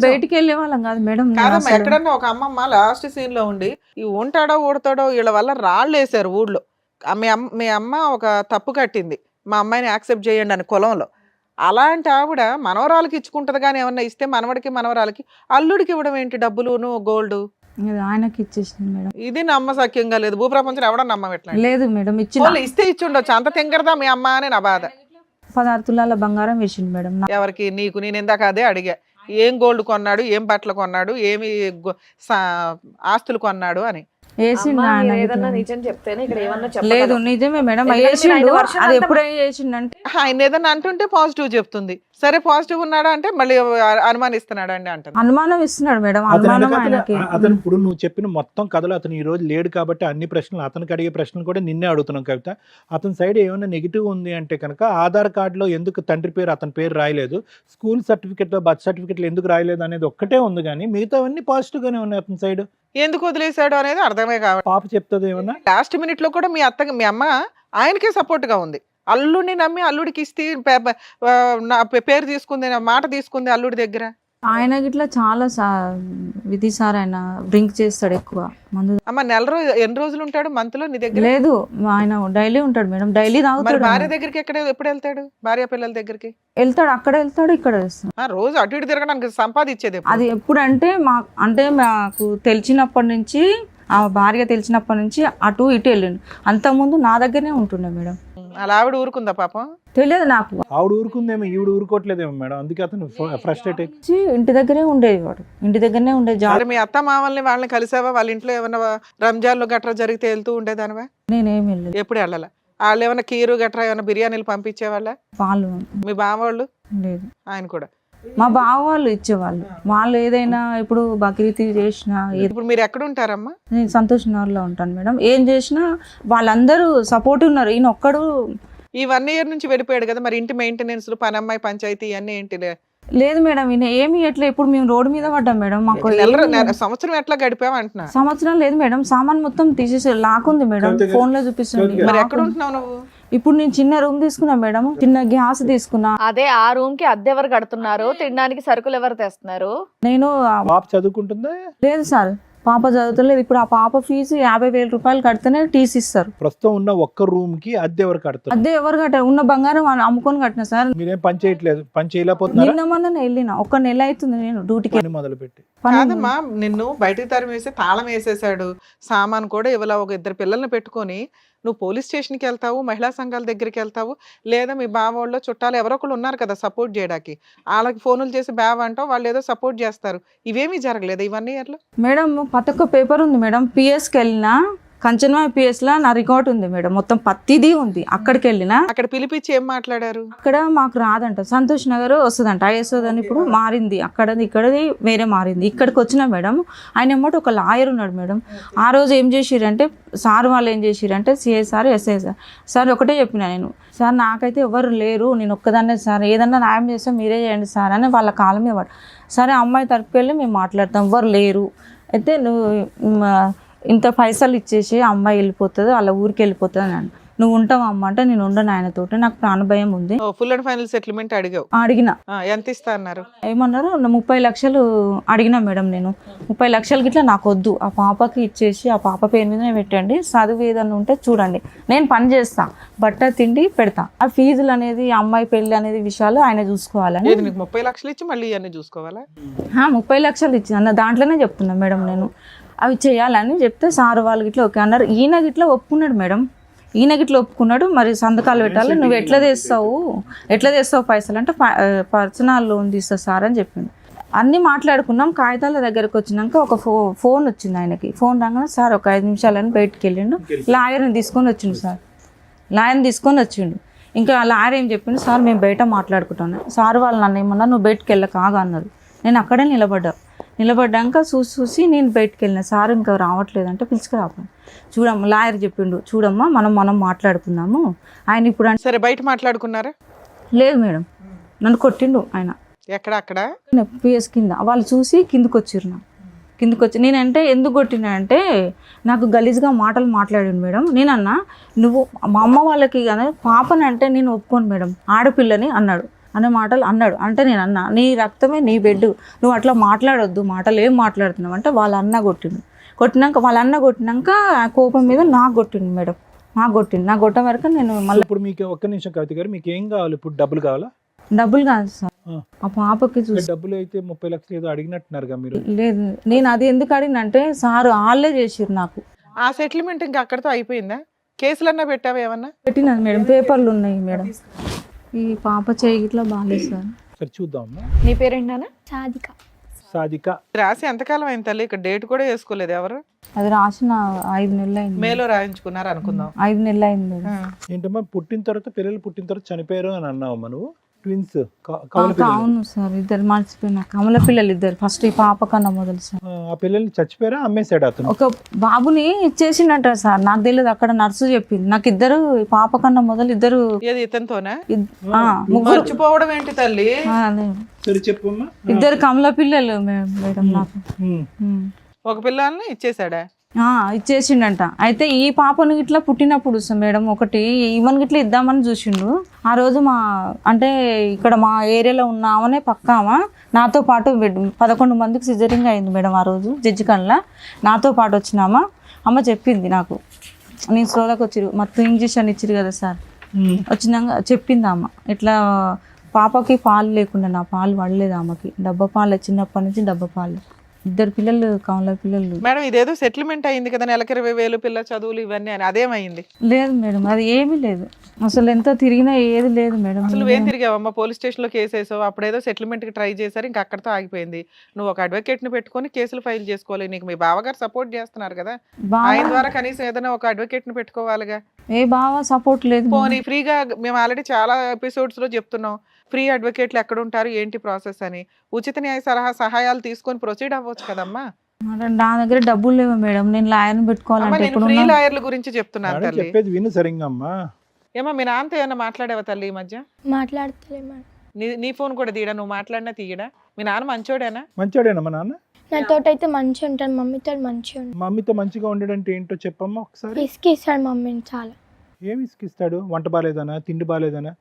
బయటికి వెళ్ళే వాళ్ళం కాదు మేడం. ఎక్కడన్నా ఒక అమ్మమ్మ లాస్ట్ సీన్ లో ఉండి ఈ ఉంటాడో ఊడతాడో వీళ్ళ వల్ల రాళ్ళు వేసారు ఊళ్ళో. మీ అమ్మ ఒక తప్పు కట్టింది, మా అమ్మాయిని యాక్సెప్ట్ చేయండి అని కులంలో. అలాంటి ఆవిడ మనవరాలకి ఇచ్చుకుంటది కానీ ఏమన్నా ఇస్తే మనవడికి మనవరాలకి అల్లుడికి ఇవ్వడం ఏంటి? డబ్బులును గోల్డ్ ఆయనకి ఇచ్చేసింది మేడం. ఇది నమ్మసక్యంగా లేదు. భూప్రపంచంలో ఎవడో నమ్మట్లేదు. లేదు మేడం, ఇస్తే ఇచ్చి ఉండొచ్చు. అంత తెంగరదా మీ అమ్మ అని నా బాధ. 16 తులాల బంగారం వేసింది మేడం. ఎవరికి? నీకు. నేను ఇందాక అదే అడిగా, ఏం గోల్డ్ కొన్నాడు, ఏం బట్టలు కొన్నాడు, ఏమి ఆస్తులు కొన్నాడు అని. లేదు నిజమే మేడం, అది ఎప్పుడే చేసిండంటే ఆయన ఏదన్నా అంటుంటే పాజిటివ్ చెప్తుంది. సరే పాజిటివ్ ఉన్నాడా అంటే మళ్ళీ అనుమానిస్తున్నాడు అండి అంటారు. అనుమానం ఇస్తున్నాడు మేడం. అతను ఇప్పుడు నువ్వు చెప్పిన మొత్తం కథలో అతను ఈ రోజు లేడు కాబట్టి అన్ని ప్రశ్నలు అతనికి అడిగే ప్రశ్నలు కూడా నిన్నే అడుగుతున్నాం కవిత. అతని సైడ్ ఏమైనా నెగిటివ్ ఉంది అంటే కనుక ఆధార్ కార్డులో ఎందుకు తండ్రి పేరు అతని పేరు రాయలేదు, స్కూల్ సర్టిఫికెట్లో బర్త్ సర్టిఫికెట్లో ఎందుకు రాయలేదు అనేది ఒక్కటే ఉంది. కానీ మిగతావన్నీ పాజిటివ్ గానే ఉన్నాయి అతని సైడ్. ఎందుకు వదిలేశాడు అనేది అర్థమే కావాలి. పాప చెప్తుంది ఏమన్నా లాస్ట్ మినిట్ లో కూడా మీ అమ్మ ఆయనకే సపోర్ట్ గా ఉంది. అల్లుడిని నమ్మి అల్లుడికి ఇస్తే పేరు తీసుకుంది, మాట తీసుకుంది అల్లుడి దగ్గర. ఆయన గిట్లా చాలా విధి సార్, ఆయన డ్రింక్ చేస్తాడు ఎక్కువ మందు. అమ్మ ఎన్ని రోజులు ఉంటాడు మంత్ లో నీ దగ్గర? లేదు, ఆయన డైలీ ఉంటాడు మేడం, డైలీ తాగుతాడు. భార్య దగ్గరికి ఎప్పుడు వెళ్తాడు? భార్య పిల్లల దగ్గరికి వెళ్తాడు, అక్కడ వెళ్తాడు, ఇక్కడ వెళ్తాడు. రోజు అటు ఇటు తిరగడానికి సంపాదించేది అది ఎప్పుడంటే మాకు తెలిసినప్పటి నుంచి, ఆ భార్య తెలిసినప్పటి నుంచి అటు ఇటు వెళ్ళిండు. అంతకుముందు నా దగ్గరనే ఉంటుండే మేడం. అలా ఆవిడ ఊరుకుందా పాపం? తెలియదు నాకు. ఆవిడ ఊరుకుందేమో, ఈవిడ ఊరుకోవట్లేదేమో మేడం. అందుకే అతను ఫ్రస్ట్రేట్ ఇంటి దగ్గరే ఉండేది, వాడు ఇంటి దగ్గరనే ఉండేది. మీ అత్త మామల్ని వాళ్ళని కలిసావా? వాళ్ళ ఇంట్లో ఏమైనా రంజాన్ లో గట్రా జరిగితే వెళ్తూ ఉండేదానివా? నేనేమి వెళ్ళలేదు. ఎప్పుడు వెళ్ళాలా? వాళ్ళు ఏమైనా కీరు గట్రా ఏమైనా బిర్యానీలు పంపించేవాళ్ళ? వాళ్ళు మీ బావ వాళ్ళు? లేదు. ఆయన కూడా మా బావ వాళ్ళు ఇచ్చేవాళ్ళు. వాళ్ళు ఏదైనా ఇప్పుడు బక్రీద్ చేసినా. ఇప్పుడు మీరు ఎక్కడ ఉంటారమ్మా? నేను సంతోష్ నగర్లో ఉంటాను మేడం. ఏం చేసినా వాళ్ళందరూ సపోర్ట్ ఉన్నారు. ఈయన ఒక్కడు ఈ 1 year నుంచి వెళ్ళిపోయాడు కదా, మరి ఇంటి మెయింటెనెన్స్, పనమ్మాయి, పంచాయతీ ఇవన్నీ ఏంటి? లేదు మేడం, ఈయన ఏమి ఎట్లా. ఇప్పుడు మేము రోడ్డు మీద పడ్డాం మేడం. మాకు సంవత్సరం ఎట్లా గడిపావు అంటున్నా? సంవత్సరం లేదు మేడం, సామాన్ మొత్తం తీసేసి లాక్కుంది మేడం. ఫోన్ లో చూపిస్తుంది. మరి ఎక్కడ ఉంటున్నావు నువ్వు? ఇప్పుడు నేను చిన్న రూమ్ తీసుకున్నా మేడం, చిన్న గ్యాస్ తీసుకున్నా. అదే ఆ రూమ్ కి అద్దె ఎవరు కడుతున్నారు? తినడానికి సరుకులు ఎవరు తెస్తున్నారు? నేను పాప చదువుకుంటుందా? లేదు సార్, పాప చదువుతలేదు. ఇప్పుడు ఆ పాప ఫీజు 50,000 రూపాయలు కడితేనే టీసీ ఇస్తారు. ప్రస్తుతం ఉన్న ఒక్క రూమ్ కి అద్దె ఎవరు కడతారు? అదే ఎవరు కట్టారు? ఉన్న బంగారం వాళ్ళు అమ్ముకొని కట్టిన సార్. మీరేం పని చేయట్లేదు, పని చేయలేకపోతున్నారా? నిన్న మొన్న వెళ్ళిన 1 నెల అవుతుంది నేను డ్యూటీకి. పని మొదలు పెట్టి కాదమ్మా, నిన్ను బయటికి తరిమేసి తాళం వేసేసాడు, సామాన్ కూడా ఇవ్వలా, ఒక 2 పిల్లల్ని పెట్టుకొని నువ్వు పోలీస్ స్టేషన్కి వెళ్తావు, మహిళా సంఘాల దగ్గరికి వెళ్తావు, లేదా మీ బావోళ్ళు చుట్టాలు ఎవరో ఒకళ్ళు ఉన్నారు కదా సపోర్ట్ చేయడానికి, వాళ్ళకి ఫోనులు చేసి బావ అంటావు, వాళ్ళు ఏదో సపోర్ట్ చేస్తారు. ఇవేమీ జరగలేదు ఈ 1 year లో? మేడం ప్రతి ఒక్క పేపర్ ఉంది మేడం. పిఎస్కి వెళ్ళినా కంచన్వాయి పిఎస్లో నా రికార్డ్ ఉంది మేడం, మొత్తం పత్తిది ఉంది. అక్కడికి వెళ్ళినా అక్కడ పిలిపించి ఏం మాట్లాడారు? అక్కడ మాకు రాదంట, సంతోష్ నగర్ వస్తుందంట, ఐఎస్ఓ అని ఇప్పుడు మారింది, అక్కడది ఇక్కడది వేరే మారింది. ఇక్కడికి వచ్చిన మేడం ఆయన ఏమంటే ఒక లాయర్ ఉన్నాడు మేడం. ఆ రోజు ఏం చేసిరంటే సార్ వాళ్ళు ఏం చేసిరంటే సిఐ సార్ ఎస్ఐ సార్ ఒకటే చెప్పిన నేను, సార్ నాకైతే ఎవరు లేరు, నేను ఒక్కదాన్నే సార్, ఏదన్నా న్యాయం చేస్తే మీరే చేయండి సార్ అని వాళ్ళ కాలం మీద పడు. సరే అమ్మాయి తరపుకి వెళ్ళి మేము మాట్లాడతాం, ఎవరు లేరు అయితే నువ్వు ఇంత పైసలు ఇచ్చేసి అమ్మాయి వెళ్ళిపోతుంది, వాళ్ళ ఊరికి వెళ్ళిపోతుంది అని. నువ్వు ఉంటావు అమ్మ అంటే నేను ఉండను ఆయనతోటి, నాకు ప్రాణభయం ఉంది. ఫుల్ అండ్ ఫైనల్ సెటిల్మెంట్ అడిగావు? అడిగిన. ఎంత ఇస్తా అన్నారు? ఏమన్నారు 30 లక్షలు అడిగినా మేడం. నేను 30 లక్షలకి ఇట్లా నాకు వద్దు, ఆ పాపకి ఇచ్చేసి ఆ పాప పేరు మీదనే పెట్టండి, చదువు ఏదన్నా ఉంటే చూడండి, నేను పని చేస్తా, బట్ట తిండి పెడతా, ఆ ఫీజులు అనేది అమ్మాయి పెళ్లి అనేది విషయాలు ఆయన చూసుకోవాలని. నీకు 30 లక్షలు ఇచ్చి మళ్ళీ ఇవన్నీ చూసుకోవాలా? 30 లక్షలు ఇచ్చి అన్న దాంట్లోనే చెప్తున్నా మేడం నేను, అవి చేయాలని చెప్తే సార్ వాళ్ళకి ఇట్లా ఓకే అన్నారు. ఈయన గిట్లా ఒప్పుకున్నాడు మేడం, ఈయన గిట్లా ఒప్పుకున్నాడు. మరి సంతకాలు పెట్టాలి, నువ్వు ఎట్లా తెస్తావు పైసలు అంటే పర్సనల్ లోన్ తీస్తా సార్ అని చెప్పిండు. అన్నీ మాట్లాడుకున్నాం. కాగితాల దగ్గరకు వచ్చినాక ఒక ఫోన్ వచ్చింది ఆయనకి. ఫోన్ రాగానే సార్ ఒక 5 నిమిషాలని బయటికి వెళ్ళిండు, లాయర్ని తీసుకొని వచ్చిండు సార్. లాయర్ని తీసుకొని వచ్చిండు. ఇంకా లాయర్ ఏం చెప్పిండు, సార్ మేము బయట మాట్లాడుకుంటాను. సార్ వాళ్ళు నన్ను ఏమన్నా నువ్వు బయటకు వెళ్ళక ఆగా అన్నారు. నేను అక్కడే నిలబడ్డాక చూసి నేను బయటకు వెళ్ళిన. సార్ ఇంకా రావట్లేదంటే పిలుచుకురాపోయాను. చూడమ్మా లాయర్ చెప్పిండు, చూడమ్మా మనం మాట్లాడుకుందాము ఆయన ఇప్పుడు అంటే. సరే బయట మాట్లాడుకున్నారా? లేదు మేడం, నన్ను కొట్టిండు ఆయన. ఎక్కడ? అక్కడ పిఎస్ కింద. వాళ్ళు చూసి కిందకు వచ్చి నేనంటే ఎందుకు కొట్టినా అంటే నాకు గలీజ్గా మాటలు మాట్లాడాను మేడం. నేనన్నా నువ్వు మా అమ్మ వాళ్ళకి కానీ పాపని అంటే నేను ఒప్పుకోను మేడం, ఆడపిల్లని అన్నాడు. అనే మాటలు అన్నాడు. అంటే నేను అన్నా నీ రక్తమే నీ బెడ్, నువ్వు అట్లా మాట్లాడొద్దు, మాటలు ఏం మాట్లాడుతున్నావు అంటే వాళ్ళ అన్న కొట్టినాక ఆ కోపం మీద నాకు కొట్టిండు మేడం, నాకు కొట్ట వరకు నేను మళ్ళీ. ఇప్పుడు మీకు ఒక్క నిమిషం కవిత గారు, మీకు ఏం కావాలి ఇప్పుడు? డబ్బులు కావాలా? డబ్బులు కాదు సార్, ఆ పాపకి చూసి. డబ్బులు అయితే 30 లక్షలు ఏదో అడిగినట్టున్నారుగా మీరు? లేదు, నేను అది ఎందుకు అడిగినంటే సార్ వాళ్ళే చేసిరు నాకు. ఆ సెటిల్మెంట్ ఇంకా అక్కడితో అయిపోయిందా? కేసులన్నా పెట్టావా ఏమన్నా? పెట్టినది మేడం, పేపర్లు ఉన్నాయి మేడం. ఈ పాప చేయి ఇట్లా బాగాలేదు సార్. సరే చూద్దాం. నీ పేరేంటన్నా? సాధిక. రాసి ఎంతకాలం అయింది తల్లి? ఇక్కడ డేట్ కూడా వేసుకోలేదు ఎవరు? అది రాసిన 5 నెలలు అయింది. మేలో రాయించుకున్నారు అనుకుందాం. 5 నెలలు అయింది మేడం. ఏంటమ్మా పిల్లలు పుట్టిన తర్వాత చనిపోయారు అని అన్నావమ్మా నువ్వు? ట్విన్స్? అవును సార్, ఇద్దరు మర్చిపోయినా, కమల పిల్లలు ఇద్దరు. ఫస్ట్ ఈ పాప కన్నా మొదలు సార్. ఆ పిల్లల్ని చచ్చిపోయారా, అమ్మేశాడు అతను? ఒక బాబుని ఇచ్చేసిండట సార్, నాకు తెలియదు, అక్కడ నర్సు చెప్పింది నాకు. ఇద్దరు పాప కన్నా మొదలు ఇద్దరు. ఏది ఇతనితోనా? ముగ్గురు. మర్చిపోవడం ఏంటి తల్లి? సరే చెప్పమ్మా. ఇద్దరు కమల పిల్లలు మేడం నాకు. ఒక పిల్లల్ని ఇచ్చేసాడా? ఇచ్చేసిండంట. అయితే ఈ పాపను ఇట్లా పుట్టినప్పుడు మేడం ఒకటి ఈవెన్ ఇట్లా ఇద్దామని చూసిండు. ఆ రోజు అంటే ఇక్కడ మా ఏరియాలో ఉన్నామనే పక్కామా నాతో పాటు 11 మందికి సిజరింగ్ అయింది మేడం. ఆ రోజు జడ్జి కల్లా నాతో పాటు వచ్చినామా అమ్మ చెప్పింది నాకు. నేను స్లోలోకి వచ్చిరు మొత్తం ఇంజక్షన్ ఇచ్చిరు కదా సార్. వచ్చినాక చెప్పింది అమ్మ ఇట్లా పాపకి పాలు లేకుండా, నా పాలు పడలేదు ఆమెకి, డబ్బా పాలు చిన్నప్పటి నుంచి డబ్బా పాలు. ఇద్దరు పిల్లలు కమల పిల్లలు. మేడం ఇదేదో సెటిల్మెంట్ అయింది కదా, నెలకి 20,000 పిల్ల చదువులు ఇవన్నీ అని, అదేమైంది? లేదు మేడం, అది ఏమీ లేదు అసలు, ఎంత తిరిగినా ఏది లేదు మేడం. అసలు ఏం తిరిగావమ్మా? పోలీస్ స్టేషన్ లో కేసు వేసావు, అప్పుడేదో సెటిల్మెంట్ కి ట్రై చేశారు, ఇంకా అక్కడితో ఆగిపోయింది. నువ్వు ఒక అడ్వకేట్ ని పెట్టుకొని కేసులు ఫైల్ చేసుకోవాలి. నీకు మీ బావగారు సపోర్ట్ చేస్తున్నారు కదా, ఆయన ద్వారా కనీసం ఏదైనా ఒక అడ్వకేట్ ని పెట్టుకోవాలిగా. ఏ బావ సపోర్ట్ లేదు. పోనీ ఫ్రీగా, మేము ఆల్రెడీ చాలా ఎపిసోడ్స్ లో చెప్తున్నాం, ఫ్రీ అడ్వకేట్లు ఎక్కడ ఉంటారు ఏంటి ప్రాసెస్ అని, ఉచిత న్యాయ సహాయాలు తీసుకొని ప్రొసీడ్ అవ్వచ్చు కదమ్మా. నా దగ్గర డబ్బులు లేవు మేడం, నేను లాయర్ని పెట్టుకోవాలంటే. ఫ్రీ లాయర్ల గురించి చెప్తున్నాను తల్లి, చెప్పేది విను సరిగ్గా. ఏమో మీ నాన్నతో ఏమన్నా మాట్లాడేవా తల్లి ఈ మధ్య? మాట్లాడతలే. నీ ఫోన్ కూడా తీయడా? నువ్వు మాట్లాడినా తీయడా? మీ నాన్న మంచోడేనా? మంచోడేనా మా నాన్న? నాతోటైతే మంచిగా ఉంటాను, మమ్మీతో మంచిగా ఉంటాను. మమ్మీతో మంచిగా ఉండడంటే ఏంటో చెప్పమ్మా ఒకసారి. ఇసుకిస్తాడు మమ్మీని చాలా. ఏమి ఇసుకిస్తాడు? వంట బాలేదనా, తిండి బాలేదనా?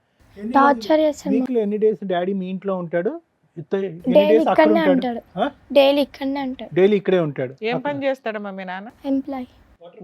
టార్చర్ చేస్తాడు. వీక్లో ఎన్ని డేస్ డాడీ మీ ఇంట్లో ఉంటాడు? ఎన్ని డైలీ డేస్ అక్కడ ఇక్కడనే ఉంటాడు? ఉంటాడు డైలీ ఇక్కడనే ఉంటాడు డైలీ ఇక్కడే ఉంటాడు. ఏం పని చేస్తాడమ్మా మీ నాన్న? ఎంప్లాయ్.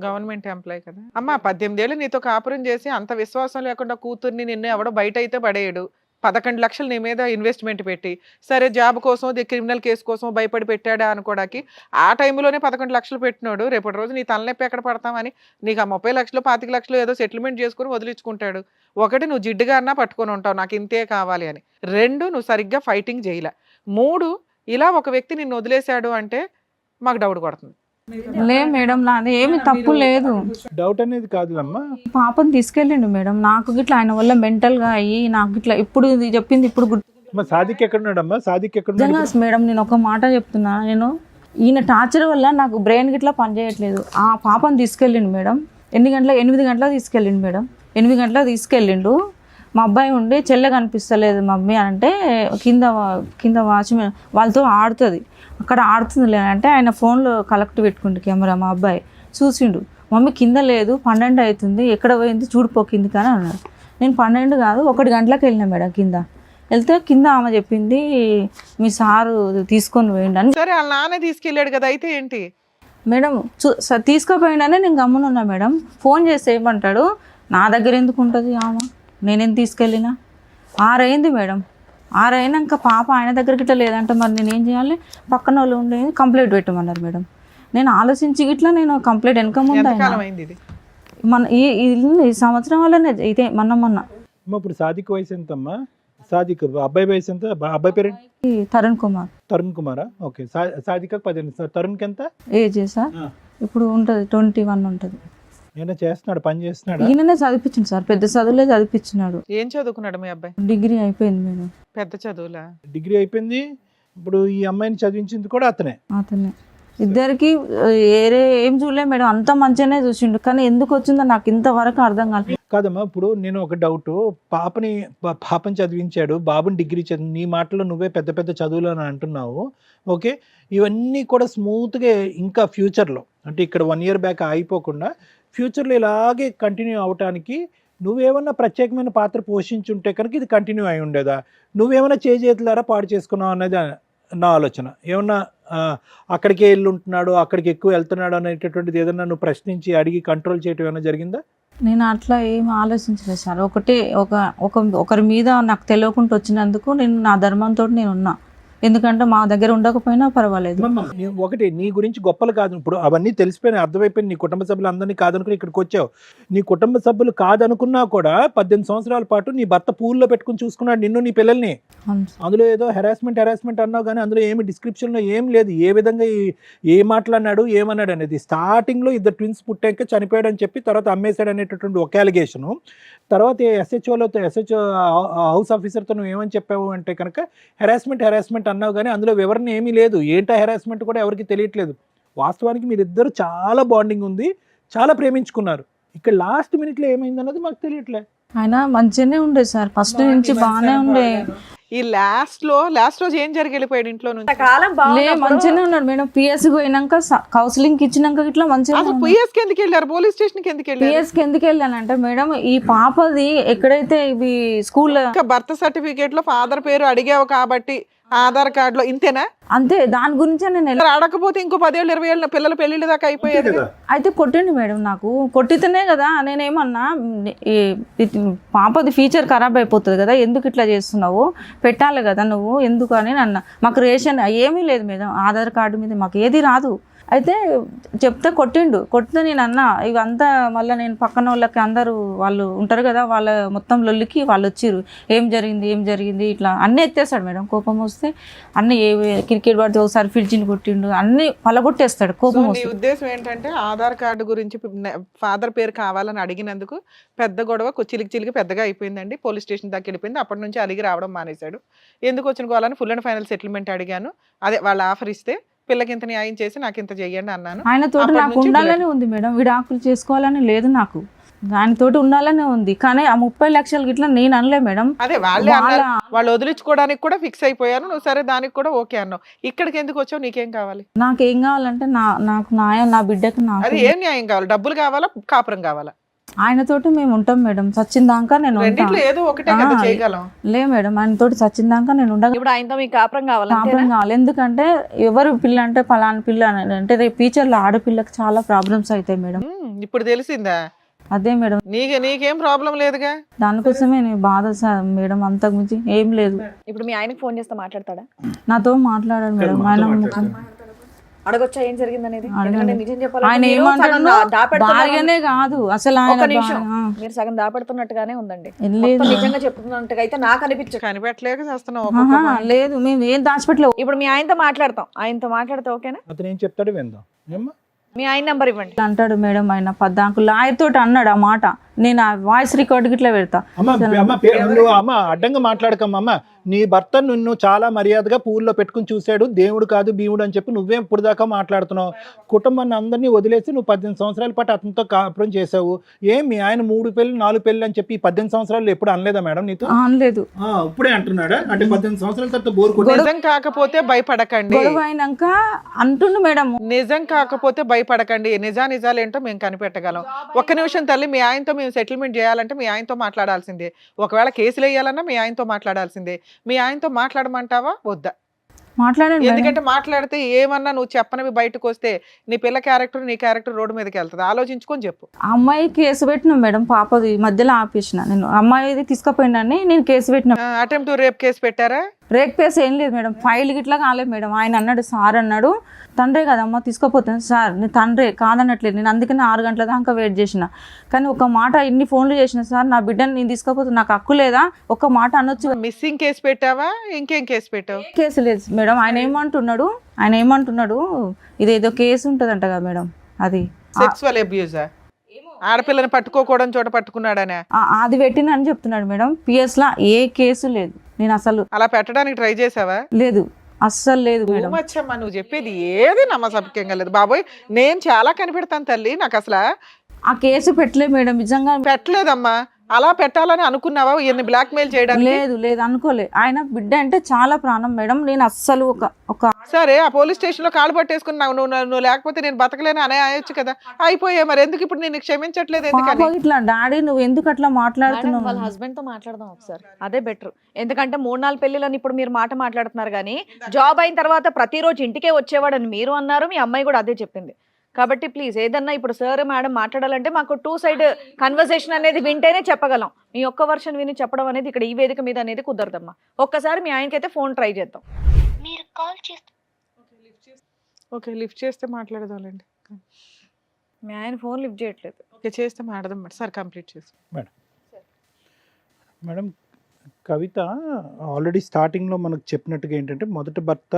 గవర్నమెంట్ ఎంప్లాయ్ కదా. అమ్మా 18 ఏళ్ళు నీతో కాపురం చేసి అంత విశ్వాసం లేకుండా కూతుర్ని నిన్ను ఎవడో బయట అయితే పడేయడు. 11 లక్షలు నీ మీద ఇన్వెస్ట్మెంట్ పెట్టి, సరే జాబ్ కోసం క్రిమినల్ కేసు కోసం భయపడి పెట్టాడా అనుకోడానికి ఆ టైంలోనే 11 లక్షలు పెట్టినాడు. రేపటి రోజు నీ తలనొప్పి ఎక్కడ పడతామని నీకు ఆ 30 లక్షలు 25 లక్షలు ఏదో సెటిల్మెంట్ చేసుకుని వదిలించుకుంటాడు. ఒకటి, నువ్వు జిడ్డుగా అన్నా పట్టుకొని ఉంటావు నాకు ఇంతే కావాలి అని. 2, నువ్వు సరిగ్గా ఫైటింగ్ చేయలే. 3, ఇలా ఒక వ్యక్తి నిన్ను వదిలేశాడు అంటే మాకు డౌట్ కొడుతుంది. లే మేడం, నాది ఏమి తప్పు లేదు. డౌట్ అనేది కాదులమ్మా. పాపని తీసుకెళ్ళిండు మేడం. నాకు గిట్లా ఆయన వల్ల మెంటల్ గా అయ్యి నాకు ఇట్లా ఇప్పుడు ఇది చెప్పింది ఇప్పుడు అమ్మా సాదిక్ ఎక్కడున్నాడమ్మా? సాదిక్ నిజంగా ఎక్కడున్నాడు? మేడం నేను ఒక మాట చెప్తున్నా, నేను ఈయన టార్చర్ వల్ల నాకు బ్రెయిన్ గిట్లా పనిచేయట్లేదు. ఆ పాపని తీసుకెళ్ళిండు మేడం. 8 గంటలకు తీసుకెళ్ళిండు మేడం. 8 గంటలకు తీసుకెళ్ళిండు. మా అబ్బాయి ఉండి చెల్లె కనిపిస్తలేదు మమ్మీ అంటే కింద వాచ్మెన్ వాళ్ళతో ఆడుతుంది, అక్కడ ఆడుతుంది అంటే ఆయన ఫోన్లో కలెక్ట్ పెట్టుకుంటు కెమెరా. మా అబ్బాయి చూసిండు, మమ్మీ కింద లేదు 12 అవుతుంది ఎక్కడ పోయింది చూడిపో కిందికి అని అన్నాడు. నేను 12 కాదు 1 గంటలకు వెళ్ళినా మేడం. వెళ్తే కింద ఆమె చెప్పింది మీ సారు తీసుకొని పోయిండు అని. సరే వాళ్ళ నాన్న తీసుకెళ్ళాడు కదా, అయితే ఏంటి మేడం తీసుకుపోయిండనే నేను గమ్మునున్నా మేడం. ఫోన్ చేసి ఏమంటాడు, నా దగ్గర ఎందుకు ఉంటుంది ఆమె, నేనేం తీసుకెళ్ళినా. 6 అయింది మేడం. 6 అయినాక పాప ఆయన దగ్గరికి ఇట్లా లేదంటే మరి నేనేం చేయాలి? పక్కన వాళ్ళు ఉండే కంప్లైంట్ పెట్టమన్నారు మేడం. నేను ఆలోచించి ఇట్లా నేను కంప్లైంట్ వెనక ముందు ఎంతకాలం అయింది ఇది? మన ఈ సంవత్సరం వల్లనే ఇదే మొన్న అమ్మా ఇప్పుడు సాదిక్ వయసు ఎంతమ్మా? సాదిక్ అబ్బాయి వయసు ఎంత? అబ్బాయి పేరు తరుణ్ కుమార్. తరుణ్ కుమారా? ఓకే. సాదిక్ 18. తరుణ్కి ఎంత ఏజ్ సార్? ఇప్పుడు ఉంటుంది 21 ఉంటుంది. ఏమైనా చేస్తున్నాడు, పని చేస్తున్నాడు? ఈయననే చదివించింది సార్, పెద్ద చదువులే చదివించినాడు. ఏం చదువుకున్నాడు మీ అబ్బాయి? డిగ్రీ అయిపోయింది మేడం. పెద్ద చదువులా? డిగ్రీ అయిపోయింది. ఇప్పుడు ఈ అమ్మాయిని చదివించింది కూడా అతనే. ఇద్దరికి ఏం చూడలే మేడం, అంత మంచిగానే చూసిండు. కానీ ఎందుకు వచ్చిందో నాకు ఇంతవరకు అర్థం కాలేదు. కాదమ్మా, ఇప్పుడు నేను ఒక డౌట్, పాపని చదివించాడు, బాబుని డిగ్రీ చదివి, నీ మాటలో నువ్వే పెద్ద పెద్ద చదువులు అని అంటున్నావు. ఓకే, ఇవన్నీ కూడా స్మూత్గా ఇంకా ఫ్యూచర్లో అంటే ఇక్కడ 1 year బ్యాక్ అయిపోకుండా ఫ్యూచర్లో ఇలాగే కంటిన్యూ అవటానికి నువ్వేమన్నా ప్రత్యేకమైన పాత్ర పోషించుంటే కనుక ఇది కంటిన్యూ అయి ఉండేదా? నువ్వేమన్నా చేతులారా పాడు చేసుకున్నావు అన్నది నా ఆలోచన. ఏమన్నా అక్కడికే వెళ్ళి ఉంటున్నాడు, అక్కడికి ఎక్కువ వెళ్తున్నాడు అనేటటువంటిది ఏదన్నా నువ్వు ప్రశ్నించి అడిగి కంట్రోల్ చేయటం ఏమైనా జరిగిందా? నేను అట్లా ఏం ఆలోచించలేదు సార్. ఒకరి మీద నాకు తెలియకుండా వచ్చినందుకు నేను నా ధర్మంతో నేను ఉన్నా. ఎందుకంటే మా దగ్గర ఉండకపోయినా పర్వాలేదు. ఒకటి నీ గురించి గొప్పలు కాదు, ఇప్పుడు అవన్నీ తెలిసిపోయినాయి, అర్థమైపోయింది. నీ కుటుంబ సభ్యులు అందరినీ కాదనుకుని ఇక్కడికి వచ్చావు. నీ కుటుంబ సభ్యులు కాదనుకున్నా కూడా 18 సంవత్సరాల పాటు నీ భర్త పూల్లో పెట్టుకుని చూసుకున్నాడు నిన్ను, నీ పిల్లల్ని. అందులో ఏదో హెరాస్మెంట్ అన్నావు, కానీ అందులో ఏమి డిస్క్రిప్షన్లో ఏం లేదు, ఏ విధంగా ఏ మాట్లాడినాడు ఏమన్నాడు అనేది. స్టార్టింగ్లో 2 twins పుట్టాక చనిపోయాడు అని చెప్పి తర్వాత అమ్మేశాడు అనేటటువంటి ఒక అలిగేషను. తర్వాత SHO హౌస్ ఆఫీసర్తో నువ్వు ఏమని చెప్పావు అంటే కనుక హెరాస్మెంట్ అన్నావు, కానీ అందులో వివరణ ఏమీ లేదు. ఏంటా హెరాస్మెంట్ కూడా ఎవరికి తెలియట్లేదు. వాస్తవానికి మీరిద్దరు చాలా బాండింగ్ ఉంది, చాలా ప్రేమించుకున్నారు. ఇక్కడ లాస్ట్ మినిట్లో ఏమైంది అన్నది మాకు తెలియట్లే. ఆయన మంచిగానే ఉండే సార్, ఫస్ట్ నుంచి బాగానే ఉండే. ఈ లాస్ట్ రోజు ఏం జరిగి వెళ్ళిపోయాడు ఇంట్లో నుంచి? మంచిగానే ఉన్నాడు మేడం. పిఎస్ పోయినాక కౌన్సిలింగ్ ఇచ్చినాక ఇట్లా మంచిగా. పిఎస్ కి ఎందుకు వెళ్ళారు? పోలీస్ స్టేషన్ కి ఎందుకు వెళ్ళారు? పిఎస్ కి ఎందుకు వెళ్ళానంటే మేడం, ఈ పాపది ఎక్కడైతే ఇవి స్కూల్లో బర్త్ సర్టిఫికేట్ లో ఫాదర్ పేరు అడిగావు కాబట్టి ఆధార్ కార్డు లో ఇంతేనా? అంతే, దాని గురించే నేను అడగకపోతే ఇంకో 10 ఏళ్ళు 20 ఏళ్ళు పిల్లల పెళ్లిళ్ళ దాకా అయిపోయేది. అయితే కొట్టిండు మేడం, నాకు కొట్టితేనే కదా నేనేమన్నా పాపది ఫ్యూచర్ ఖరాబ్ అయిపోతుంది కదా, ఎందుకు ఇట్లా చేస్తున్నావు, పెట్టాలి కదా నువ్వు ఎందుకు అని అన్న. మాకు రేషన్ ఏమీ లేదు మేడం, ఆధార్ కార్డు మీద మాకు ఏది రాదు. అయితే చెప్తే కొట్టితే నేను అన్నా ఇవంతా మళ్ళీ నేను పక్కన వాళ్ళకి అందరూ వాళ్ళు ఉంటారు కదా, వాళ్ళ మొత్తం లొల్లికి వాళ్ళు వచ్చిర్రు. ఏం జరిగింది ఇట్లా అన్నీ ఎత్తేస్తాడు మేడం. కోపం వస్తే అన్నీ క్రికెట్ పడితే ఒకసారి ఫ్రిడ్జ్ని కొట్టిండు, అన్నీ పలగొట్టేస్తాడు కోపం వస్తే. ఉద్దేశం ఏంటంటే ఆధార్ కార్డు గురించి ఫాదర్ పేరు కావాలని అడిగినందుకు పెద్ద గొడవ చిలికి పెద్దగా అయిపోయిందండి. పోలీస్ స్టేషన్ దాకా వెళ్ళిపోయింది. అప్పటి నుంచి అలిగి రావడం మానేశాడు. ఎందుకు వచ్చిన గోవాలని ఫుల్ అండ్ ఫైనల్ సెటిల్మెంట్ అడిగాను. అదే వాళ్ళ ఆఫర్ ఇస్తే పిల్లకి ఇంత న్యాయం చేసి నాకు ఇంత చెయ్యండి అన్నాను. ఆయనతోటి నాకు ఉండాలని ఉంది మేడం, విడాకులు చేసుకోవాలని లేదు నాకు, ఆయనతోటి ఉండాలనే ఉంది. కానీ ఆ 30 లక్షలు గిట్లా నేను అనలే మేడం. అదే వాళ్ళు వదిలించుకోవడానికి కూడా ఫిక్స్ అయిపోయారు. నువ్వు సరే దానికి కూడా ఓకే అన్నావు. ఇక్కడికి ఎందుకు వచ్చావు? నీకేం కావాలి? నాకేం కావాలంటే నాకు న్యాయం, నా బిడ్డకు. అది ఏం న్యాయం కావాలి? డబ్బులు కావాలా, కాపురం కావాలా? ఆయనతోటి మేము ఉంటాం మేడం, సచిన్ దాకా నేను ఉంటా. రెండిట్లో ఏదో ఒకటే కదా ఆ, చేయగలం. లే మేడం, ఆయనతోటి సచిన్ దాకా నేను ఉండగా ఇప్పుడు ఆయనతో మీకు కాపురం కావాలి ప్రాబ్లం కావాలి. ఎందుకంటే ఎవరు పిల్ల అంటే పలానా పిల్ల అని అంటే రేపు ఫ్యూచర్లో ఆడపిల్లకి చాలా ప్రాబ్లమ్స్ అవుతాయి మేడం. ఇప్పుడు తెలిసిందా? అదే మేడం, నీకేం ప్రాబ్లం లేదుగా. దానికోసమే నేను బాధ మేడం, అంతకు మించి ఏం లేదు. ఇప్పుడు మీ ఆయనకి ఫోన్ చేస్తే మాట్లాడతాడా? నాతో మాట్లాడాడు మేడం. మాతో ఆయన మాట్లాడతాడు. అడగొచ్చా ఏం జరిగింది అనేది? అడగండి. ఎందుకంటే నిజం చెప్పాలంటే ఆయన మీరు ఏమంటాడు, సగం దాపెడుతున్నారు. భార్యనే కాదు అసలు ఒక్క ఆయన నిమిషం, మీరు సగం దాపెడుతున్నట్టుగానే ఉందండి. లేదు. మొత్తం నిజంగా చెప్తున్నట్టుగా అయితే నాకు అనిపించదు. కనిపెట్టలేక చేస్తున్నావు. ఆహా, లేదు, మేము ఏం దాచిపెట్టలేవు. ఇప్పుడు మీ ఆయనతో మాట్లాడతాం, ఆయనతో మాట్లాడితే ఓకేనా? అతను ఏం చెప్తాడు విందాం. ఏమ్మా మీ ఆయన నంబర్ ఇవ్వండి. అంటాడు మేడం, ఆయన పద్దాకు లాయర్ తోటి అన్నాడు ఆ మాట. నేను ఆ వాయిస్ రికార్డ్ గిట్లా పెడతా. అమ్మ అడ్డంగా మాట్లాడకమ్మా. అమ్మ, నీ భర్త నిన్ను చాలా మర్యాదగా పూల్లో పెట్టుకుని చూశాడు, దేవుడు కాదు భీముడు అని చెప్పి నువ్వేం ఇప్పుడు దాకా మాట్లాడుతున్నావు. కుటుంబాన్ని అందరినీ వదిలేసి నువ్వు 18 సంవత్సరాల పాటు అతనితో కాపురం చేసావు. ఏం మీ ఆయన 3 పెళ్ళి 4 పెళ్ళి అని చెప్పి 18 సంవత్సరాలు ఎప్పుడు అనలేదా మేడం నీతో? అనలేదు. ఇప్పుడే అంటున్నాడా? అంటే 18 సంవత్సరాల తర్వాత బోర్ కొట్టి నిజం కాకపోతే భయపడకండి. గొడవ అయినాక అంటుండు మేడం. నిజం కాకపోతే భయపడకండి. నిజాలేంటో మేము కనిపెట్టగలం. ఒక్క నిమిషం తల్లి, మీ ఆయనతో మేము సెటిల్మెంట్ చేయాలంటే మీ ఆయనతో మాట్లాడాల్సిందే. ఒకవేళ కేసులు వేయాలన్నా మీ ఆయనతో మాట్లాడాల్సిందే. మీ ఆయనతో మాట్లాడమంటావా వద్దా? మాట్లాడండి. ఎందుకంటే మాట్లాడితే ఏమన్నా నువ్వు చెప్పనవి బయటకు వస్తే నీ పిల్ల క్యారెక్టర్ నీ క్యారెక్టర్ రోడ్డు మీదకి వెళ్తుంది. ఆలోచించుకొని చెప్పు. అమ్మాయి కేసు పెట్టినా మేడం, పాపది మధ్యలో ఆపేసిన. నేను అమ్మాయిది తీసుకుపోయినని నేను కేసు పెట్టిన. అటెంప్ట్ రేప్ కేసు పెట్టారా? రేప్ కేసు ఏం లేదు మేడం, ఫైల్ గిట్లా కాలేదు మేడం. ఆయన అన్నాడు, సార్ అన్నాడు, తండ్రే కదమ్మా తీసుకుపోతాను. సార్ నేను తండ్రే కాదనట్లేదు, నేను అందుకని 6 గంటల దాకా వెయిట్ చేసిన. కానీ ఒక మాట ఇన్ని ఫోన్లు చేసిన, సార్ నా బిడ్డని నేను తీసుకుపోతాను, నాకు హక్కు లేదా, ఒక మాట అనొచ్చు. మిస్సింగ్ కేసు పెట్టావా? ఇంకేం కేసు పెట్టావు? కేసు లేదు మేడం. ఆయన ఏమంటున్నాడు ఇదేదో కేసు ఉంటుందంట కదా మేడం, అది సెక్సువల్ అబ్యూజా? ఆడపిల్లని పట్టుకోకూడని చోట పట్టుకున్నాడనే అది పెట్టిన అని చెప్తున్నాడు మేడం. PS లా ఏ కేసు లేదు. నేను అసలు అలా పెట్టడానికి ట్రై చేసావా? లేదు, అస్సలు లేదు మేడం. మచ్చమ్మా, నువ్వు చెప్పేది ఏది నమ్మసభ్యంగా లేదు బాబోయ్. నేను చాలా కనిపెడతాను తల్లి. నాకు అసలు ఆ కేసు పెట్టలేదు మేడం, నిజంగా పెట్టలేదమ్మా. అలా పెట్టాలని అనుకున్నావా ఈయన్ని బ్లాక్ మెయిల్ చేయడానికి? లేదు అనుకోలే. ఆయన బిడ్డ అంటే చాలా ప్రాణం మేడం. నేను అస్సలు ఒక సరే, ఆ పోలీస్ స్టేషన్ లో కాలు పట్టేసుకున్నావు. నువ్వు లేకపోతే నేను బతకలేను అనే అయ్యొచ్చు కదా. అయిపోయా, మరి ఎందుకు ఇప్పుడు నేను క్షమించట్లేదు? ఎందుకని ఇట్లా డాడీ నువ్వు ఎందుకు అట్లా మాట్లాడుతున్నావు? వాళ్ళ హస్బెండ్ తో మాట్లాడదాం ఒకసారి, అదే బెటర్. ఎందుకంటే 3-4 పెళ్లిలని ఇప్పుడు మీరు మాట మాట్లాడుతున్నారు, కానీ జాబ్ అయిన తర్వాత ప్రతిరోజు ఇంటికే వచ్చేవాడని మీరు అన్నారు, మీ అమ్మాయి కూడా అదే చెప్పింది. కాబట్టి ప్లీజ్ ఏదన్నా ఇప్పుడు సార్ మేడం మాట్లాడాలంటే మాకు 2 సైడ్ కన్వర్సేషన్ అనేది వింటేనే చెప్పగలం. మీ ఒక్క వర్షన్ విని చెప్పడం అనేది ఇక్కడ ఈ వేదిక మీద అనేది కుదరదమ్మా. ఒక్కసారి మీ ఆయనకైతే ఫోన్ ట్రై చేద్దాం. మీరు కాల్ చేస్తే ఓకే, లిఫ్ట్ చేస్తే మాట్లాడదాంలేండి. మీ ఆయన ఫోన్ లిఫ్ట్ చేయట్లేదు. ఓకే, చేస్తే మాట్లాడదాం మేడం. సార్ కంప్లీట్ చేసి మేడం, కవిత ఆల్రెడీ స్టార్టింగ్లో మనకు చెప్పినట్టుగా ఏంటంటే మొదటి భర్త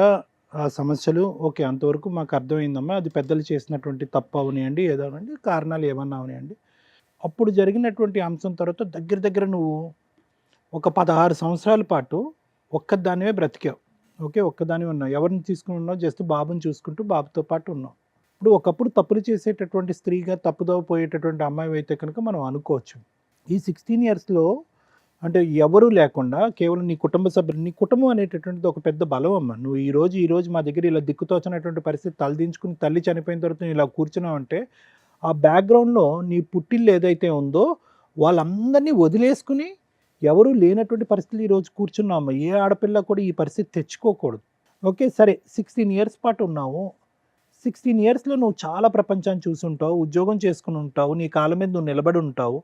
ఆ సమస్యలు ఓకే, అంతవరకు మాకు అర్థమైందమ్మా. అది పెద్దలు చేసినటువంటి తప్పు అవనివ్వండి, ఏదో అనండి, కారణాలు ఏమన్నా అవనివ్వండి. అప్పుడు జరిగినటువంటి అంశం తర్వాత దగ్గర నువ్వు ఒక 16 సంవత్సరాల పాటు ఒక్కదానివే బ్రతికావు. ఓకే, ఒక్కదాని ఉన్నావు. ఎవరిని తీసుకుని ఉన్నావు? జస్ట్ బాబుని చూసుకుంటూ బాబుతో పాటు ఉన్నావు. ఇప్పుడు ఒకప్పుడు తప్పులు చేసేటటువంటి స్త్రీగా తప్పుదోవ పోయేటటువంటి అమ్మాయి అయితే కనుక మనం అనుకోవచ్చు. ఈ 16 ఇయర్స్లో అంటే ఎవరు లేకుండా కేవలం నీ కుటుంబ సభ్యులు, నీ కుటుంబం అనేటటువంటిది ఒక పెద్ద బలం అమ్మ. నువ్వు ఈ రోజు మా దగ్గర ఇలా దిక్కుతోచినటువంటి పరిస్థితి తలదించుకుని తల్లి చనిపోయిన తర్వాత నువ్వు ఇలా కూర్చున్నావు అంటే ఆ బ్యాక్గ్రౌండ్లో నీ పుట్టిల్లు ఏదైతే ఉందో వాళ్ళందరినీ వదిలేసుకుని ఎవరు లేనటువంటి పరిస్థితులు ఈరోజు కూర్చున్నావు. ఏ ఆడపిల్ల కూడా ఈ పరిస్థితి తెచ్చుకోకూడదు. ఓకే, సరే 16 ఇయర్స్ పాటు ఉన్నావు. 16 ఇయర్స్లో నువ్వు చాలా ప్రపంచాన్ని చూసి ఉంటావు, ఉద్యోగం చేసుకుని ఉంటావు, నీ కాళ్ళ మీద నువ్వు నిలబడి ఉంటావు.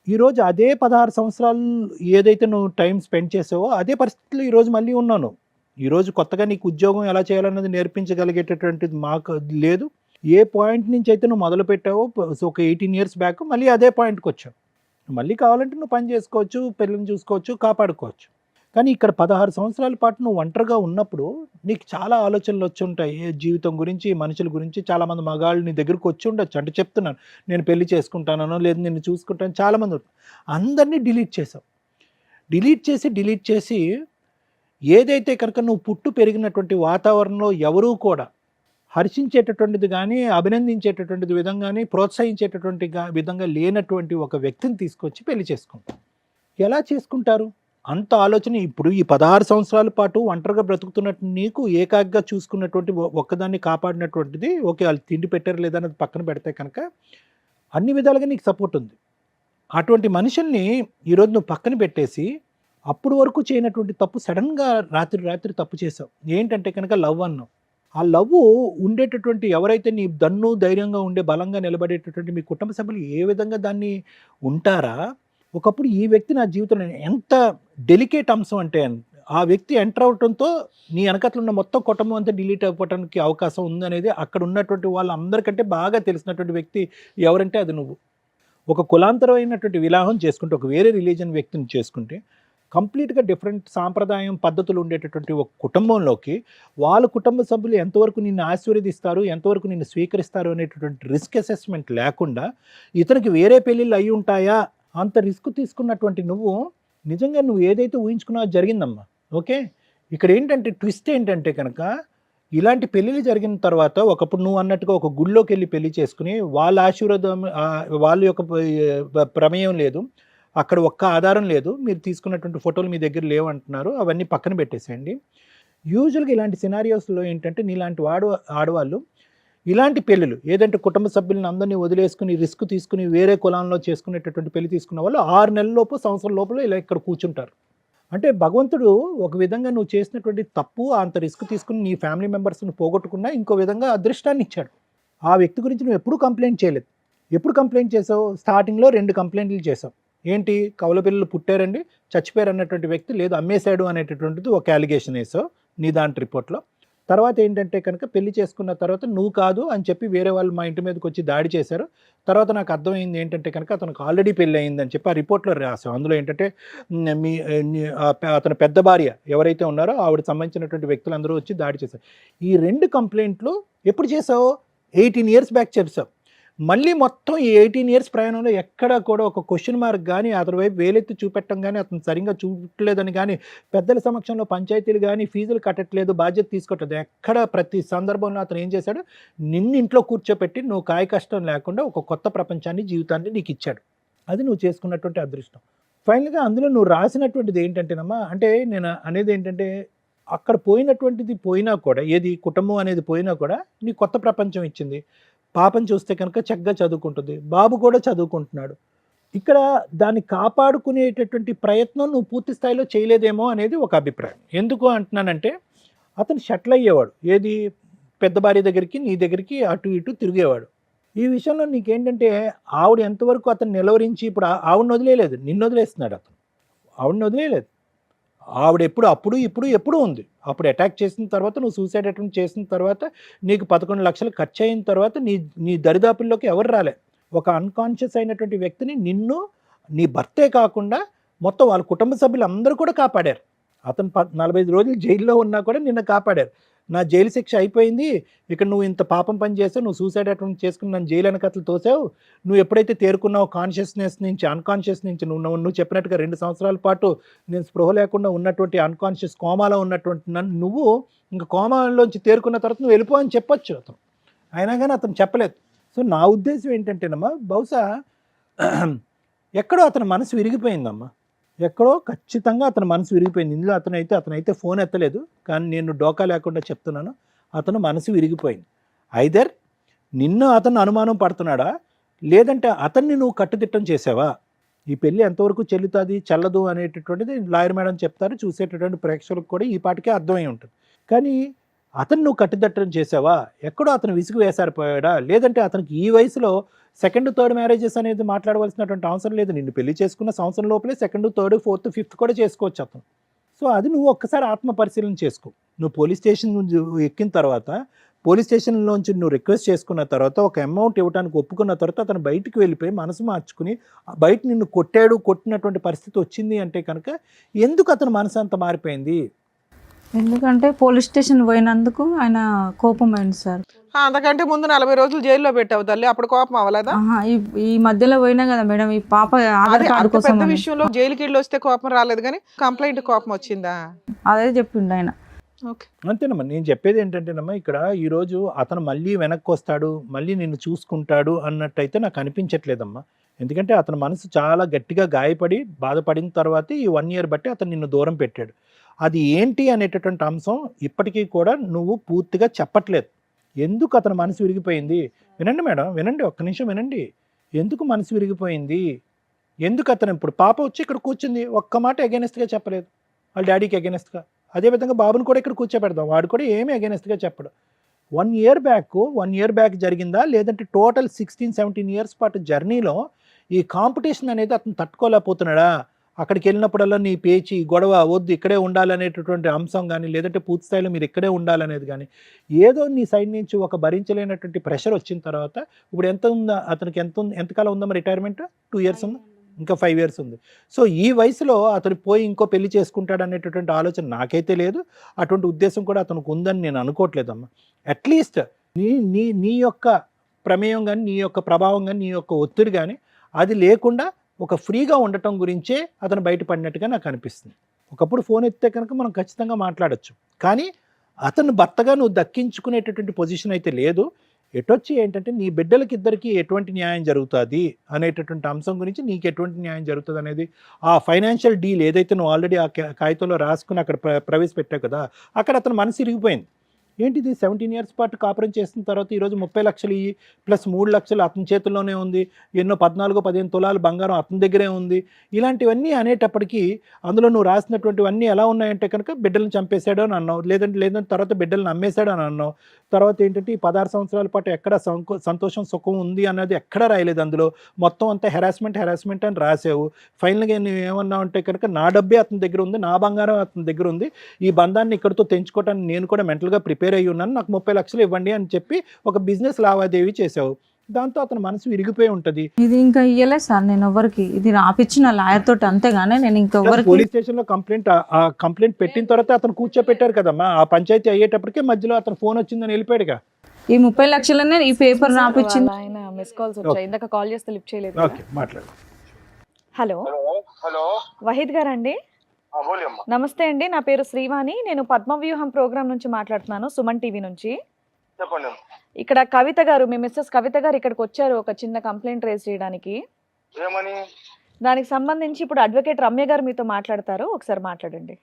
ఈరోజు అదే 16 సంవత్సరాలు ఏదైతే నువ్వు టైం స్పెండ్ చేసావో అదే పరిస్థితుల్లో ఈరోజు మళ్ళీ ఉన్నాను. ఈరోజు కొత్తగా నీకు ఉద్యోగం ఎలా చేయాలన్నది నేర్పించగలిగేటటువంటిది మాకు లేదు. ఏ పాయింట్ నుంచి అయితే నువ్వు మొదలు పెట్టావో ఒక 18 ఇయర్స్ బ్యాక్ మళ్ళీ అదే పాయింట్కి వచ్చావు. మళ్ళీ కావాలంటే నువ్వు పని చేసుకోవచ్చు, పిల్లల్ని చూసుకోవచ్చు, కాపాడుకోవచ్చు. కానీ ఇక్కడ 16 సంవత్సరాల పాటు నువ్వు ఒంటరిగా ఉన్నప్పుడు నీకు చాలా ఆలోచనలు వచ్చి ఉంటాయి. జీవితం గురించి, మనుషుల గురించి. చాలామంది మగాళ్ళు నీ దగ్గరకు వచ్చి ఉండొచ్చు. అంటే చెప్తున్నాను, నేను పెళ్లి చేసుకుంటానో లేదు నిన్ను చూసుకుంటాను, చాలామంది అందరినీ డిలీట్ చేసావు. డిలీట్ చేసి ఏదైతే కనుక నువ్వు పుట్టు పెరిగినటువంటి వాతావరణంలో ఎవరూ కూడా హర్షించేటటువంటిది కానీ, అభినందించేటటువంటిది విధంగా కానీ, ప్రోత్సహించేటటువంటి విధంగా లేనటువంటి ఒక వ్యక్తిని తీసుకొచ్చి పెళ్లి చేసుకుంటారు. ఎలా చేసుకుంటారు? అంత ఆలోచన. ఇప్పుడు ఈ 16 సంవత్సరాల పాటు ఒంటరిగా బ్రతుకుతున్నట్టు నీకు ఏకాగ్గా చూసుకున్నటువంటి ఒక్కదాన్ని కాపాడినటువంటిది ఓకే, వాళ్ళు తిండి పెట్టారు లేదన్నది పక్కన పెడితే కనుక అన్ని విధాలుగా నీకు సపోర్ట్ ఉంది. అటువంటి మనుషుల్ని ఈరోజు నువ్వు పక్కన పెట్టేసి అప్పుడు వరకు చేయనటువంటి తప్పు సడన్గా రాత్రి తప్పు చేసావు. ఏంటంటే కనుక లవ్ అన్నావు. ఆ లవ్ ఉండేటటువంటి ఎవరైతే నీ దన్ను ధైర్యంగా ఉండే బలంగా నిలబడేటటువంటి మీ కుటుంబ సభ్యులు ఏ విధంగా దాన్ని ఉంటారా, ఒకప్పుడు ఈ వ్యక్తి నా జీవితంలో ఎంత డెలికేట్ అంశం అంటే ఆ వ్యక్తి ఎంటర్ అవడంతో నీ వెనకట్లు ఉన్న మొత్తం కుటుంబం అంతా డిలీట్ అయిపోవడానికి అవకాశం ఉందనేది అక్కడ ఉన్నటువంటి వాళ్ళందరికంటే బాగా తెలిసినటువంటి వ్యక్తి ఎవరంటే అది నువ్వు. ఒక కులాంతరమైనటువంటి వివాహం చేసుకుంటే, ఒక వేరే రిలీజన్ వ్యక్తిని చేసుకుంటే కంప్లీట్గా డిఫరెంట్ సాంప్రదాయం పద్ధతులు ఉండేటటువంటి ఒక కుటుంబంలోకి వాళ్ళ కుటుంబ సభ్యులు ఎంతవరకు నిన్ను ఆశీర్వదిస్తారు, ఎంతవరకు నిన్ను స్వీకరిస్తారు అనేటటువంటి రిస్క్ అసెస్మెంట్ లేకుండా ఇతనికి వేరే పెళ్ళిళ్ళు అయి ఉంటాయా అంత రిస్క్ తీసుకున్నటువంటి నువ్వు నిజంగా నువ్వు ఏదైతే ఊహించుకున్నావో జరిగిందమ్మా. ఓకే, ఇక్కడ ఏంటంటే ట్విస్ట్ ఏంటంటే కనుక ఇలాంటి పెళ్ళిళ్ళు జరిగిన తర్వాత ఒకప్పుడు నువ్వు అన్నట్టుగా ఒక గుళ్ళోకి వెళ్ళి పెళ్లి చేసుకుని వాళ్ళ ఆశీర్వాదం వాళ్ళ యొక్క ప్రమేయం లేదు, అక్కడ ఒక్క ఆధారం లేదు, మీరు తీసుకున్నటువంటి ఫోటోలు మీ దగ్గర లేవు అంటున్నారు, అవన్నీ పక్కన పెట్టేసేయండి. యూజువల్గా ఇలాంటి సినారియోస్లో ఏంటంటే నీలాంటి ఆడవాళ్ళు ఇలాంటి పెళ్ళిళ్ళు ఏదంటే కుటుంబ సభ్యులను అందరినీ వదిలేసుకుని రిస్క్ తీసుకుని వేరే కులంలో చేసుకునేటటువంటి పెళ్లి తీసుకున్న వాళ్ళు 6 నెలల లోపు సంవత్సరం లోపల ఇలా ఇక్కడ కూర్చుంటారు. అంటే భగవంతుడు ఒక విధంగా నువ్వు చేసినటువంటి తప్పు అంత రిస్క్ తీసుకుని నీ ఫ్యామిలీ మెంబర్స్ని పోగొట్టుకున్నా ఇంకో విధంగా అదృష్టాన్ని ఇచ్చాడు. ఆ వ్యక్తి గురించి నువ్వు ఎప్పుడు కంప్లైంట్ చేయలేదు. ఎప్పుడు కంప్లైంట్ చేసావు? స్టార్టింగ్లో 2 కంప్లైంట్లు చేసావు. ఏంటి? కవల పిల్లలు పుట్టారండి, చచ్చిపోయారు అన్నటువంటి వ్యక్తి, లేదు అమ్మేశాడు అనేటటువంటిది ఒక అలిగేషన్ వేసావు నీ దాంట్లో రిపోర్ట్లో. తర్వాత ఏంటంటే కనుక పెళ్లి చేసుకున్న తర్వాత నువ్వు కాదు అని చెప్పి వేరే వాళ్ళు మా ఇంటి మీదకి వచ్చి దాడి చేశారు. తర్వాత నాకు అర్థమైంది ఏంటంటే కనుక అతనికి ఆల్రెడీ పెళ్ళి అయిందని చెప్పి ఆ రిపోర్ట్లో రాసాం. అందులో ఏంటంటే అతని పెద్ద భార్య ఎవరైతే ఉన్నారో ఆవిడ సంబంధించినటువంటి వ్యక్తులందరూ వచ్చి దాడి చేశారు. ఈ 2 కంప్లైంట్లు ఎప్పుడు చేసావు? 18 years బ్యాక్ చేసావు. మళ్ళీ మొత్తం ఈ 18 years ప్రయాణంలో ఎక్కడ కూడా ఒక క్వశ్చన్ మార్క్ కానీ అతని వైపు వేలెత్తి చూపెట్టడం కానీ అతను సరిగ్గా చూపట్లేదని కానీ పెద్దల సమక్షంలో పంచాయతీలు కానీ ఫీజులు కట్టట్లేదు, బాధ్యత తీసుకోవట్లేదు, ఎక్కడ ప్రతి సందర్భంలో అతను ఏం చేశాడు? నిన్ను ఇంట్లో కూర్చోపెట్టి నువ్వు కాయ కష్టం లేకుండా ఒక కొత్త ప్రపంచాన్ని జీవితాన్ని నీకు ఇచ్చాడు. అది నువ్వు చేసుకున్నటువంటి అదృష్టం. ఫైనల్గా అందులో నువ్వు రాసినటువంటిది ఏంటంటేనమ్మా, అంటే నేను అనేది ఏంటంటే అక్కడ పోయినటువంటిది పోయినా కూడా, ఏది కుటుంబం అనేది పోయినా కూడా నీ కొత్త ప్రపంచం ఇచ్చింది. పాపం చూస్తే కనుక చక్కగా చదువుకుంటుంది, బాబు కూడా చదువుకుంటున్నాడు. ఇక్కడ దాన్ని కాపాడుకునేటటువంటి ప్రయత్నం నువ్వు పూర్తి స్థాయిలో చేయలేదేమో అనేది ఒక అభిప్రాయం. ఎందుకు అంటున్నానంటే అతను షట్ల్ అయ్యేవాడు, ఏది పెద్ద భార్య దగ్గరికి నీ దగ్గరికి అటు ఇటు తిరిగేవాడు. ఈ విషయంలో నీకేంటంటే ఆవిడ ఎంతవరకు అతను నిలవరించి, ఇప్పుడు ఆవిడని వదిలేయలేదు, నిన్ను వదిలేస్తున్నాడు అతను. ఆవిడని వదిలేయలేదు, ఆవిడ అప్పుడు ఎప్పుడు ఉంది. అప్పుడు అటాక్ చేసిన తర్వాత నువ్వు సూసైడ్ అటెంప్ట్ చేసిన తర్వాత నీకు 11 లక్షలు ఖర్చు అయిన తర్వాత నీ దరిదాపుల్లోకి ఎవరు రాలే. ఒక అన్కాన్షియస్ అయినటువంటి వ్యక్తిని నిన్ను, నీ భర్తే కాకుండా మొత్తం వాళ్ళ కుటుంబ సభ్యులు అందరూ కూడా కాపాడారు. అతను 45 రోజులు జైల్లో ఉన్నా కూడా నిన్ను కాపాడారు. నా జైలు శిక్ష అయిపోయింది, ఇక్కడ నువ్వు ఇంత పాపం పని చేసావు, నువ్వు సూసైడ్ అటెంప్ట్ చేసుకుని నన్ను జైలు వెనకట్లు తోసావు, నువ్వు ఎప్పుడైతే తేరుకున్నావు కాన్షియస్నెస్ నుంచి అన్కాన్షియస్ నుంచి, నువ్వు చెప్పినట్టుగా 2 సంవత్సరాల పాటు నేను స్పృహ లేకుండా ఉన్నటువంటి అన్కాన్షియస్ కోమాలో ఉన్నటువంటి నన్ను నువ్వు ఇంకా కోమాలోంచి తేరుకున్న తర్వాత నువ్వు వెళ్ళిపో అని చెప్పొచ్చు అతను. అయినా కానీ అతను చెప్పలేదు. సో నా ఉద్దేశం ఏంటంటేనమ్మా, బహుశా ఎక్కడో అతని మనసు విరిగిపోయిందమ్మా, ఎక్కడో ఖచ్చితంగా అతని మనసు విరిగిపోయింది. ఇందులో అతనైతే ఫోన్ ఎత్తలేదు, కానీ నేను డోకా లేకుండా చెప్తున్నాను, అతను మనసు విరిగిపోయింది. ఐదర్ నిన్ను అతను అనుమానం పడుతున్నాడా, లేదంటే అతన్ని నువ్వు కట్టుదిట్టం చేసావా? ఈ పెళ్ళి ఎంతవరకు చెల్లుతుంది చెల్లదు అనేటటువంటిది లాయర్ మేడం చెప్తారు, చూసేటటువంటి ప్రేక్షకులకు కూడా ఈ పాటికే అర్థమై ఉంటుంది. కానీ అతను నువ్వు కట్టుదిట్టం చేసావా? ఎక్కడో అతను విసుగు వేసారిపోయాడా, లేదంటే అతనికి ఈ వయసులో 2nd, 3rd మ్యారేజెస్ అనేది మాట్లాడవలసినటువంటి అవసరం లేదు. నిన్ను పెళ్లి చేసుకున్న సంవత్సరం లోపలే 2nd, 3rd, 4th, 5th కూడా చేసుకోవచ్చు అతను. సో అది నువ్వు ఒక్కసారి ఆత్మ పరిశీలన చేసుకో. నువ్వు పోలీస్ స్టేషన్ ఎక్కిన తర్వాత, పోలీస్ స్టేషన్లోంచి నువ్వు రిక్వెస్ట్ చేసుకున్న తర్వాత, ఒక అమౌంట్ ఇవ్వడానికి ఒప్పుకున్న తర్వాత అతను బయటికి వెళ్ళిపోయి మనసు మార్చుకుని బయట నిన్ను కొట్టినటువంటి పరిస్థితి వచ్చింది అంటే కనుక ఎందుకు అతను మనసు అంత మారిపోయింది? ఎందుకంటే పోలీస్ స్టేషన్ పోయినందుకు ఆయన కోపం అయింది సార్. అంతకంటే ముందు 40 రోజులు జైల్లో పెట్టావు తల్లి, అప్పుడు కోపం అవ్వలేదా? ఈ మధ్యలో పోయినా కదా మేడం, ఈ పాప ఆధార్ కార్డు కోసం పెద్ద విషయంలో జైలుకి వెళ్ళి వస్తే కోపం రాలేదు, కానీ కంప్లైంట్ కోపం వచ్చిందా? అదే చెప్పిండు ఆయన. అంతేనమ్మా, నేను చెప్పేది ఏంటంటేనమ్మా, ఇక్కడ ఈరోజు అతను మళ్ళీ వెనక్కి వస్తాడు, మళ్ళీ నిన్ను చూసుకుంటాడు అన్నట్టయితే నాకు అనిపించట్లేదమ్మా. ఎందుకంటే అతని మనసు చాలా గట్టిగా గాయపడి బాధపడిన తర్వాత ఈ 1 year బట్టి అతను నిన్ను దూరం పెట్టాడు. అది ఏంటి అనేటటువంటి అంశం ఇప్పటికీ కూడా నువ్వు పూర్తిగా చెప్పట్లేదు. ఎందుకు అతని మనసు విరిగిపోయింది? వినండి మేడం, వినండి, ఒక్క నిమిషం వినండి. ఎందుకు మనసు విరిగిపోయింది? ఎందుకు అతను ఇప్పుడు పాప వచ్చి ఇక్కడ కూర్చుంది, ఒక్క మాట అగెనిస్ట్గా చెప్పలేదు వాళ్ళ డాడీకి అగెనిస్ట్గా. అదేవిధంగా బాబుని కూడా ఇక్కడ కూర్చోబెడదాం, వాడు కూడా ఏమీ అగెనిస్ట్గా చెప్పడు. 1 ఇయర్ బ్యాక్ జరిగిందా, లేదంటే టోటల్ 16-17 ఇయర్స్ పాటు జర్నీలో ఈ కాంపిటీషన్ అనేది అతను తట్టుకోలేకపోతున్నాడా? అక్కడికి వెళ్ళినప్పుడల్లా నీ పేచి గొడవ వద్దు, ఇక్కడే ఉండాలనేటటువంటి అంశం కానీ, లేదంటే పూర్తి స్థాయిలో మీరు ఇక్కడే ఉండాలనేది కానీ, ఏదో నీ సైడ్ నుంచి ఒక భరించలేనటువంటి ప్రెషర్ వచ్చిన తర్వాత, ఇప్పుడు ఎంత ఉందా అతనికి, ఎంతకాలం ఉందా రిటైర్మెంట్? 2 ఇయర్స్ ఉందా? ఇంకా 5 ఇయర్స్ ఉంది. సో ఈ వయసులో అతను పోయి ఇంకో పెళ్లి చేసుకుంటాడు అనేటటువంటి ఆలోచన నాకైతే లేదు, అటువంటి ఉద్దేశం కూడా అతనికి ఉందని నేను అనుకోవట్లేదమ్మా. అట్లీస్ట్ నీ నీ నీ యొక్క ప్రమేయం కానీ, నీ యొక్క ప్రభావం కానీ, నీ యొక్క ఒత్తిడి కానీ అది లేకుండా ఒక ఫ్రీగా ఉండటం గురించే అతను బయటపడినట్టుగా నాకు అనిపిస్తుంది. ఒకప్పుడు ఫోన్ ఎత్తితే కనుక మనం ఖచ్చితంగా మాట్లాడచ్చు, కానీ అతను భర్తగా నువ్వు దక్కించుకునేటటువంటి పొజిషన్ అయితే లేదు. ఎటొచ్చి ఏంటంటే నీ బిడ్డలకిద్దరికి ఎటువంటి న్యాయం జరుగుతుంది అనేటటువంటి అంశం గురించి, నీకు ఎటువంటి న్యాయం జరుగుతుంది అనేది, ఆ ఫైనాన్షియల్ డీల్ ఏదైతే నువ్వు ఆల్రెడీ ఆ కాగితంలో రాసుకుని అక్కడ ప్రవేశపెట్టావు కదా, అక్కడ అతను మనసు ఇరిగిపోయింది. ఏంటిది 17 ఇయర్స్ పాటు కాపురం చేసిన తర్వాత ఈరోజు 30 లక్షలు ఇయ్యి ప్లస్ 3 లక్షలు అతని చేతుల్లోనే ఉంది, ఎన్నో 14-15 తులాలు బంగారం అతని దగ్గరే ఉంది. ఇలాంటివన్నీ అనేటప్పటికీ అందులో నువ్వు రాసినటువంటివన్నీ ఎలా ఉన్నాయంటే కనుక బిడ్డలను చంపేశాడు అని అన్నావు, లేదంటే తర్వాత బిడ్డలను అమ్మేశాడు అని అన్నావు. తర్వాత ఏంటంటే ఈ 16 సంవత్సరాల పాటు ఎక్కడ సంతోషం సుఖం ఉంది అన్నది ఎక్కడా రాయలేదు. అందులో మొత్తం అంతా హెరాస్మెంట్ అని రాసావు. ఫైనల్గా నువ్వు ఏమన్నావు అంటే కనుక నా డబ్బే అతని దగ్గర ఉంది, నా బంగారం అతని దగ్గర ఉంది, ఈ బంధాన్ని ఇక్కడితో తెంచుకోవటానికి నేను కూడా మెంటల్గా ప్రిపేర్ అయ్యి ఉన్నాను, నాకు 30 లక్షలు ఇవ్వండి అని చెప్పి ఒక బిజినెస్ లావాదేవీ చేసావు. దాంతో అతను మనసు విరిగిపోయి ఉంటుంది. ఇది ఇంకా ఇయ్యలేదు సార్ నేను ఎవరికి, ఇది రాపిచ్చిన లాయర్ తోటి, అంతేగానే నేను ఇంకెవరికి. పోలీస్ స్టేషన్ లో కంప్లైంట్ పెట్టిన తర్వాత అతను కూర్చోపెట్టారు కదమ్మా, ఆ పంచాయతీ అయ్యేటప్పటికే మధ్యలో అతను ఫోన్ వచ్చిందని వెళ్ళిపోయాడుగా. ఈ 30 లక్షలనే ఈ పేపర్ రాపిచ్చింది. ఆయన మిస్ కాల్స్ వచ్చాయి, ఇందాక కాల్ చేస్తే లిఫ్ట్ చేయలేదు. ఓకే, మాట్లాడు. హలో హలో వహీద్ గారండి? బోలి అమ్మా. నమస్తే అండి, నా పేరు శ్రీవాణి, నేను పద్మవ్యూహం ప్రోగ్రామ్ నుంచి మాట్లాడుతున్నాను, సుమన్ టీవీ నుంచి. చెప్పండి. ఇక్కడ కవిత గారు, మీ మిస్సెస్ కవిత గారు ఇక్కడికి వచ్చారు ఒక చిన్న కంప్లైంట్ రేజ్ చేయడానికి. ఏమని? దానికి సంబంధించి ఇప్పుడు అడ్వకేట్ రమ్య గారు మీతో మాట్లాడతారు, ఒకసారి మాట్లాడండి.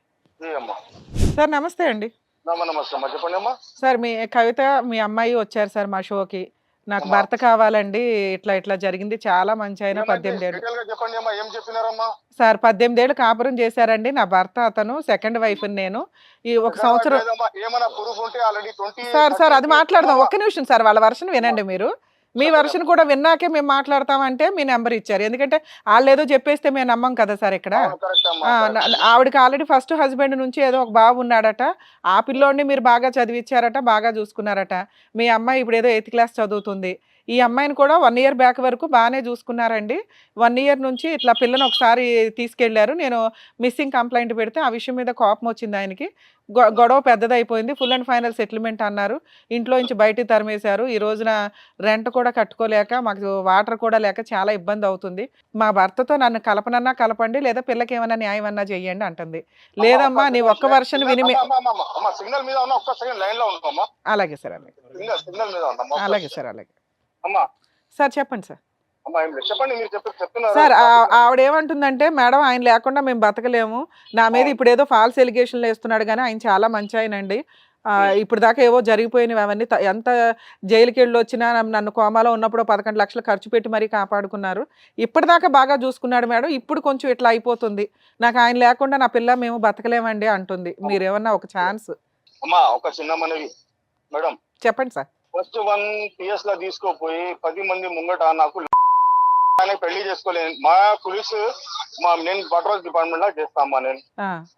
అమ్మా. సార్ నమస్తే అండి. నమస్తే అమ్మా, చెప్పండి అమ్మా. సార్ మీ కవిత మీ అమ్మాయి వచ్చారు సార్ మా షోకి, నాకు భర్త కావాలండి, ఇట్లా జరిగింది, చాలా మంచి ఆయన, 18 ఏళ్ళు. డీటెయిల్ గా చెప్పండి అమ్మా, ఏం చెప్పినారమ్మా? సార్ 18 ఏళ్ళు కాపురం చేశారండి నా భర్త, అతను సెకండ్ వైఫ్ నేను. ఈ ఒక సంవత్సరం. ఏమైనా ప్రూఫ్ ఉంటే ఆల్రెడీ 20. సార్ అది మాట్లాడదాం, ఒక్క నిమిషం సార్, వాళ్ళ వర్షన్ వినండి మీరు. మీ వర్షన్ కూడా విన్నాకే మేము మాట్లాడతామంటే మీ నెంబర్ ఇచ్చారు, ఎందుకంటే వాళ్ళు ఏదో చెప్పేస్తే మేము నమ్మం కదా సార్ ఇక్కడ. ఆవిడకి ఆల్రెడీ ఫస్ట్ హస్బెండ్ నుంచి ఏదో ఒక బాబు ఉన్నాడట, ఆ పిల్లోడిని మీరు బాగా చదివించారట, బాగా చూసుకున్నారట. మీ అమ్మాయి ఇప్పుడు ఏదో 8th క్లాస్ చదువుతుంది. ఈ అమ్మాయిని కూడా 1 ఇయర్ బ్యాక్ వరకు బాగానే చూసుకున్నారండి. 1 ఇయర్ నుంచి ఇట్లా పిల్లని ఒకసారి తీసుకెళ్లారు, నేను మిస్సింగ్ కంప్లైంట్ పెడితే ఆ విషయం మీద కోపం వచ్చింది ఆయనకి, గొడవ పెద్దదైపోయింది, ఫుల్ అండ్ ఫైనల్ సెటిల్మెంట్ అన్నారు, ఇంట్లో నుంచి బయటికి తరిమేశారు. ఈ రోజున రెంట్ కూడా కట్టుకోలేక, మాకు వాటర్ కూడా లేక చాలా ఇబ్బంది అవుతుంది. మా భర్తతో నన్ను కలపనన్నా కలపండి, లేదా పిల్లకి ఏమన్నా న్యాయం అన్నా చెయ్యండి అంటుంది. లేదమ్మా నీ ఒక్క వర్షన్ విని. సిగ్నల్ మీద ఉన్నా, ఒక్క సెకండ్ లైన్ లో ఉందమ్మా. అలాగే సార్, అలాగే. సిగ్నల్ మీద ఉందమ్మా. అలాగే సార్, అలాగే. అమ్మా సార్ చెప్పండి సార్. అమ్మా ఏం లేదు, చెప్పండి, మీరు చెప్తున్నారు సార్. ఆవిడ ఏమంటుందంటే, మేడం ఆయన లేకుండా మేము బతకలేము, నా మీద ఇప్పుడు ఏదో ఫాల్స్ ఎలిగేషన్లు వేస్తున్నాడు, కానీ ఆయన చాలా మంచి ఆయన అండి, ఇప్పుడు దాకా ఏవో జరిగిపోయినవి అవన్నీ, ఎంత జైలుకి వెళ్ళి వచ్చినా నన్ను కోమాలో ఉన్నప్పుడు 11 లక్షలు ఖర్చు పెట్టి మరీ కాపాడుకున్నారు, ఇప్పటిదాకా బాగా చూసుకున్నాడు మేడం, ఇప్పుడు కొంచెం ఇట్లా అయిపోతుంది, నాకు ఆయన లేకుండా నా పిల్ల మేము బతకలేమండి అంటుంది. మీరేమన్నా ఒక ఛాన్స్. అమ్మా ఒక చిన్న మనవి మేడం. చెప్పండి సార్. ఫస్ట్ 1 PS లా తీసుకోపోయి 10 మంది ముంగట నాకు ఆయన పెళ్లి చేసుకోలేదు. మా పోలీసు నేను పట్రోల్ డిపార్ట్మెంట్ లా చేస్తామా నేను.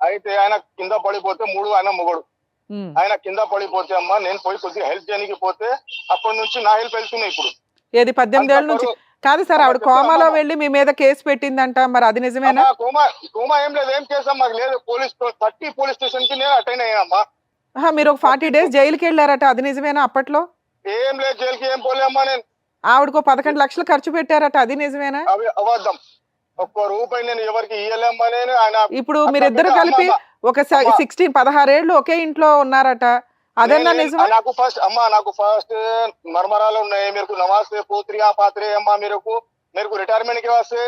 అయితే ఆయన కింద పడిపోతే 3 ఆయన మొగడు, ఆయన కింద పడిపోతే అమ్మా నేను పోయి కొద్దిగా హెల్ప్ చేయడానికి పోతే అప్పటి నుంచి నా హెల్ప్ వెళ్తున్నాయి. ఇప్పుడు ఏది 18 ఏళ్ళ నుంచి కాదు సార్, ఆవిడ కోమాలో వెళ్ళి మీ మీద కేసు పెట్టిందంట, మరి అది నిజమేనా? కోమా ఏం లేదు, ఏం చేసాం మాకు లేదు. 30 పోలీస్ స్టేషన్ కి నేను అటెండ్ అయ్యానమ్మా. మీరు ఒక 40 days జైలుకి వెళ్ళారట, అది నిజమేనా? అప్పట్లో ఏం లేదు, జైలుకి ఏం పోలేమ్మా నేను. ఆవిడకు 11 లక్షలు ఖర్చు పెట్టారట, అది నిజమేనా? అవి అబద్ధం, ఒక్క రూపాయి నేను ఎవరికి ఇయ్యలేమ్మా నేను. ఆయన ఇప్పుడు మీరిద్దరు కలిపి ఒక 16-16 ఏళ్ళు ఒకే ఇంట్లో ఉన్నారట, అదన్నా నిజమా? నాకు ఫస్ట్ మర్మరాలు ఉన్నాయి. మీరు నమాజ్ పోత్రియా పాత్రే అమ్మా, मेरे को रिटायरमेंट के वास्ते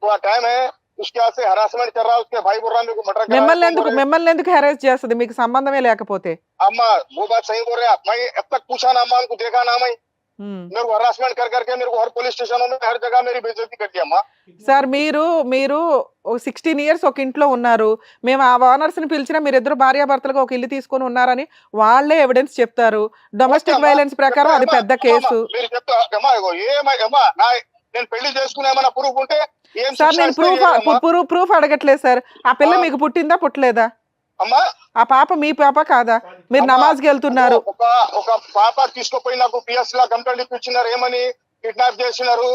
थोड़ा टाइम है, उसके वास्ते हरासमेंट कर रहा है, उसके भाई बोल रहा है मेरे को मर्डर कर रहा है. మిమ్మల్ని ఎందుకు హెరాస్ చేస్తుంది, మీకు సంబంధమే లేకపోతే? अम्मा वो बात सही बोल रहे हैं. मैं अब तक पूछा ना अम्मा, उनको देखा ना मैं. मेरे को हरासमेंट कर करके मेरे को हर पुलिस स्टेशनों में हर जगह मेरी बेइज्जती कर दिया अम्मा। సార్ మీరు 16 ఇయర్స్ ఒక ఇంట్లో ఉన్నారు. మేము ఆ ఓనర్స్ ని పిలిచినా మీరిద్దరు భార్యాభర్తలుగా ఒక ఇల్లు తీసుకొని ఉన్నారని వాళ్ళే ఎవిడెన్స్ చెప్తారు. డొమెస్టిక్ వైలెన్స్ ప్రకారం అది పెద్ద కేసు. మీరు చెప్తా అమ్మా ఇగో ఏమమ్మా నేను పెళ్లి చేసుకునే ఏమైనా ప్రూఫ్ ఉంటే ఏం సార్ నేను ప్రూఫ్ అడగట్లేదు సార్. ఆ పిల్ల మీకు పుట్టిందా పుట్టలేదా? అమ్మా ఆ పాప మీ పాప కాదా? మీరు నమాజ్కి వెళ్తున్నారు. ఒక పాప తీసుకుపోయి నాకు పిఎస్ లా కంప్లైంట్ ఇప్పించినారు. ఏమని కిడ్నాప్ చేసినారు,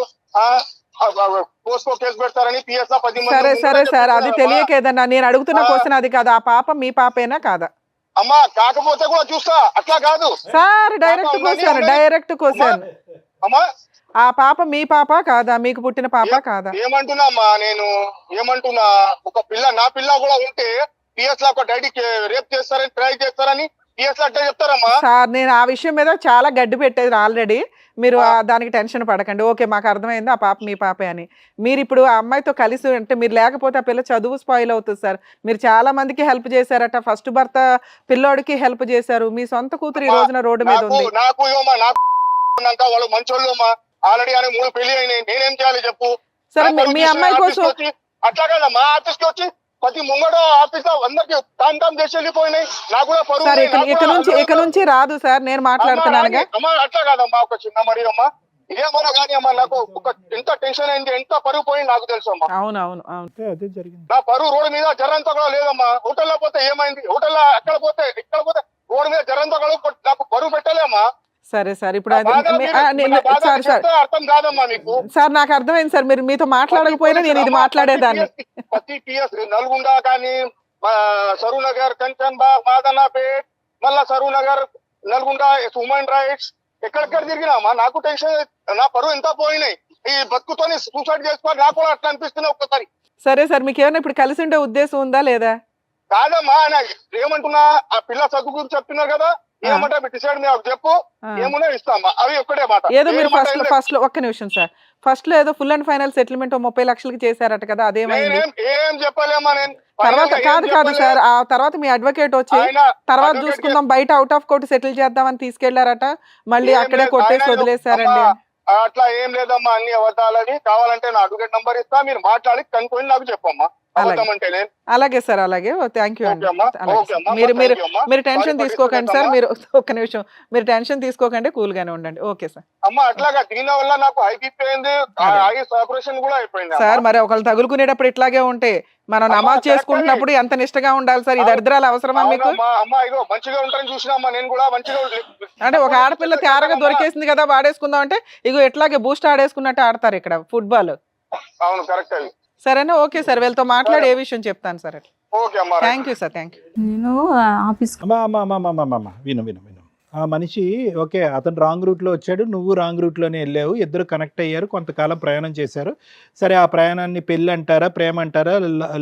పోస్కో కేసు పెడతారని పిఎస్ లా 10 మంది. సరే సార్ అది తెలియక ఏదన్నా నేను అడుగుతున్న క్వశ్చన్ అది కాదు. ఆ పాప మీ పాపేనా కాదా? అమ్మా కాకపోతే కూడా చూస్తా, అట్లా కాదు సార్ డైరెక్ట్ క్వశ్చన్ అమ్మా. ఆ పాప మీ పాప కాదా? మీకు పుట్టిన పాప కాదా? ఏమంటున్నా అమ్మా, నేను ఏమంటున్నా, ఒక పిల్ల నా పిల్ల కూడా ఉంటే పిఎస్ లా ఒక డాడీ రేప్ చేస్తారని ట్రై చేస్తారని పిఎస్ లా అట్లా చెప్తారమ్మా. సార్ నేను ఆ విషయం మీద చాలా గడ్డి పెట్టేది ఆల్రెడీ. మీరు దానికి టెన్షన్ పడకండి. ఓకే మాకు అర్థమైంది ఆ పాప మీ పాపే అని. మీరు ఇప్పుడు ఆ అమ్మాయితో కలిసి అంటే మీరు లేకపోతే ఆ పిల్ల చదువు స్పాయిల్ అవుతుంది సార్. మీరు చాలా మందికి హెల్ప్ చేశారట. ఫస్ట్ భర్త పిల్లోడికి హెల్ప్ చేశారు. మీ సొంత కూతురు ఈ రోజున రోడ్డు మీద ఉంది. నాకు వాళ్ళు మంచోళ్ళు అమ్మా. ఆల్రెడీ అని 3 పెళ్లి అయినాయి. నేనేం చేయాలి చెప్పు? సరే మీ అమ్మాయి కోసం అట్లా కదా మా ఆఫీస్ కి వచ్చి ప్రతి ముంగడో ఆఫీస్ లో అందరికి టామ్ చేసి వెళ్ళిపోయినాయి. నాకు కూడా సార్ ఇక నుంచి రాదు సార్. నేను మాట్లాడుతున్నానుగా అమ్మా. అట్లా కాదమ్మా, ఒక చిన్న మరి అమ్మా ఏమన్నా కానీ అమ్మా నాకు ఒక ఎంత టెన్షన్ అయింది, ఎంత పరుగు పోయింది నాకు తెలుసు అమ్మా. అవును అదే జరిగింది. నా పరువు రోడ్డు మీద జరంతా కూడా లేదమ్మా. హోటల్లో పోతే ఏమైంది, హోటల్లో ఇక్కడ పోతే రోడ్డు మీద జరంతా కూడా నాకు పరువు పెట్టలేమ్మా. సరే సార్ ఇప్పుడు అర్థం కాదమ్మా మీకు. సార్ నాకు అర్థమైంది సార్. మీరు మీతో మాట్లాడకపోయినా నేను ఇది మాట్లాడేదాన్ని. ప్రతి పిఎస్ నల్గొండ కానీ సరూ నగర్, కంచన్ బాగ్, మాదనాపేట్, మళ్ళా సరూ నగర్, నల్గొండ, హ్యూమన్ రైట్స్ ఎక్కడెక్కడ తిరిగినామా. నాకు టెన్షన్, నా పరువు ఎంత పోయినాయి. ఈ బతుకుతోని సూసైడ్ చేసుకోవాలి నాకు కూడా అట్లా అనిపిస్తున్నాయి ఒక్కసారి. సరే సార్ మీకు ఏమైనా ఇప్పుడు కలిసి ఉండే ఉద్దేశం ఉందా లేదా? కాదమ్మా ఏమంటున్నా, ఆ పిల్ల చదువు గురించి చెప్తున్నారు కదా, ఏమంటే డిసైడ్ నాకు చెప్పు, ఏమున్నా ఇస్తామా. అవి ఒక్కటే మాట. ఏదో మీరు ఫస్ట్ లో ఒక్క నిమిషం సార్. ఫస్ట్ లో ఏదో ఫుల్ అండ్ ఫైనల్ సెటిల్మెంట్ 30 లక్షలకి చేశారట కదా, అదేమైంది? ఏం చెప్పలేమా నేను. తర్వాత కాదు సార్. ఆ తర్వాత మీ అడ్వకేట్ వచ్చి తర్వాత చూసుకుందాం బయట అవుట్ ఆఫ్ కోర్టు సెటిల్ చేద్దామని తీసుకెళ్లారట. మళ్ళీ అక్కడే కొట్టేసి వదిలేశారండి. అట్లా ఏం లేదమ్మా, అన్ని అబద్ధాలని. కావాలంటే నా అడ్వకేట్ నంబర్ ఇస్తా, మీరు మాట్లాడి కనుక్కొని నాకు చెప్పమ్మా. అలాగే సార్ అలాగే. థ్యాంక్ యూ అండి. మీరు టెన్షన్ తీసుకోకండి సార్. మీరు ఒక్క నిమిషం మీరు టెన్షన్ తీసుకోకండి, కూల్ గానే ఉండండి. Okay sir. అమ్మా అట్లాగా దీని వల్ల నాకు హై బీపీ అయింది, ఐస్ ఆపరేషన్ కూడా అయిపోయింది సార్. మరి ఒకళ్ళు తగులుకునేటప్పుడు ఇట్లాగే ఉంటే మనం నమాజ్ చేసుకుంటున్నప్పుడు ఎంత నిష్టగా ఉండాలి సార్. ఈ దరిద్రాలు అవసరమా మీకు? అమ్మా ఇగో మంచిగా ఉంటారని చూసినా నేను కూడా మంచిగా అంటే ఒక ఆడపిల్ల తేరగా దొరికేసింది కదా వాడేసుకుందాం అంటే ఇగో ఎట్లాగే బూస్ట్ ఆడేసుకున్నట్టు ఆడతారు ఇక్కడ ఫుట్బాల్. అవును కరెక్ట్. సరేనా? Okay sir. వీళ్ళతో మాట్లాడి ఏ విషయం చెప్తాను sir. Thank you sir. Thank you. నేను ఆఫీస్ విను. ఆ మనిషి ఓకే అతను రాంగ్ రూట్లో వచ్చాడు, నువ్వు రాంగ్ రూట్లోనే వెళ్ళావు, ఇద్దరు కనెక్ట్ అయ్యారు, కొంతకాలం ప్రయాణం చేశారు. సరే ఆ ప్రయాణాన్ని పెళ్ళి అంటారా, ప్రేమ అంటారా,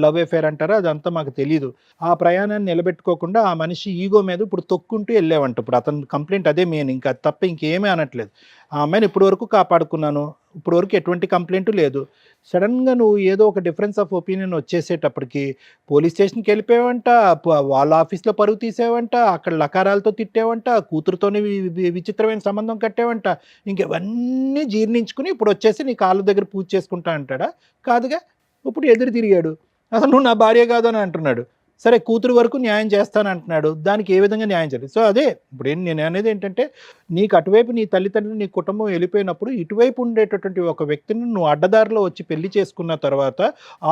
లవ్ అఫేర్ అంటారా, అదంతా మాకు తెలీదు. ఆ ప్రయాణాన్ని నిలబెట్టుకోకుండా ఆ మనిషి ఈగో మీద ఇప్పుడు తొక్కుంటూ వెళ్ళావంట. ఇప్పుడు అతను కంప్లైంట్ అదే మెయిన్, ఇంకా తప్ప ఇంకేమీ అనట్లేదు. ఆ అమ్మాయిని ఇప్పటి వరకు కాపాడుకున్నాను, ఇప్పుడు వరకు ఎటువంటి కంప్లైంట్ లేదు. సడన్గా నువ్వు ఏదో ఒక డిఫరెన్స్ ఆఫ్ ఒపీనియన్ వచ్చేసేటప్పటికి పోలీస్ స్టేషన్కి వెళ్ళిపోయావంట, వాళ్ళ ఆఫీస్లో పరుగు తీసేవంట, అక్కడ లకారాలతో తిట్టేవంట, కూతురుతోనే విచిత్రమైన సంబంధం కట్టేవంట. ఇంకెవన్నీ జీర్ణించుకుని ఇప్పుడు వచ్చేసి నీ కాళ్ళ దగ్గర పూజ చేసుకుంటా అంటాడా? కాదుగా. ఇప్పుడు ఎదురు తిరిగాడు, అసలు నువ్వు నా భార్య కాదు అని అంటున్నాడు. సరే కూతురు వరకు న్యాయం చేస్తానంటున్నాడు, దానికి ఏ విధంగా న్యాయం చేయాలి? సో అదే ఇప్పుడు నేను అనేది ఏంటంటే, నీకు అటువైపు నీ తల్లిదండ్రులు నీ కుటుంబం వెళ్ళిపోయినప్పుడు ఇటువైపు ఉండేటటువంటి ఒక వ్యక్తిని నువ్వు అడ్డదారిలో వచ్చి పెళ్లి చేసుకున్న తర్వాత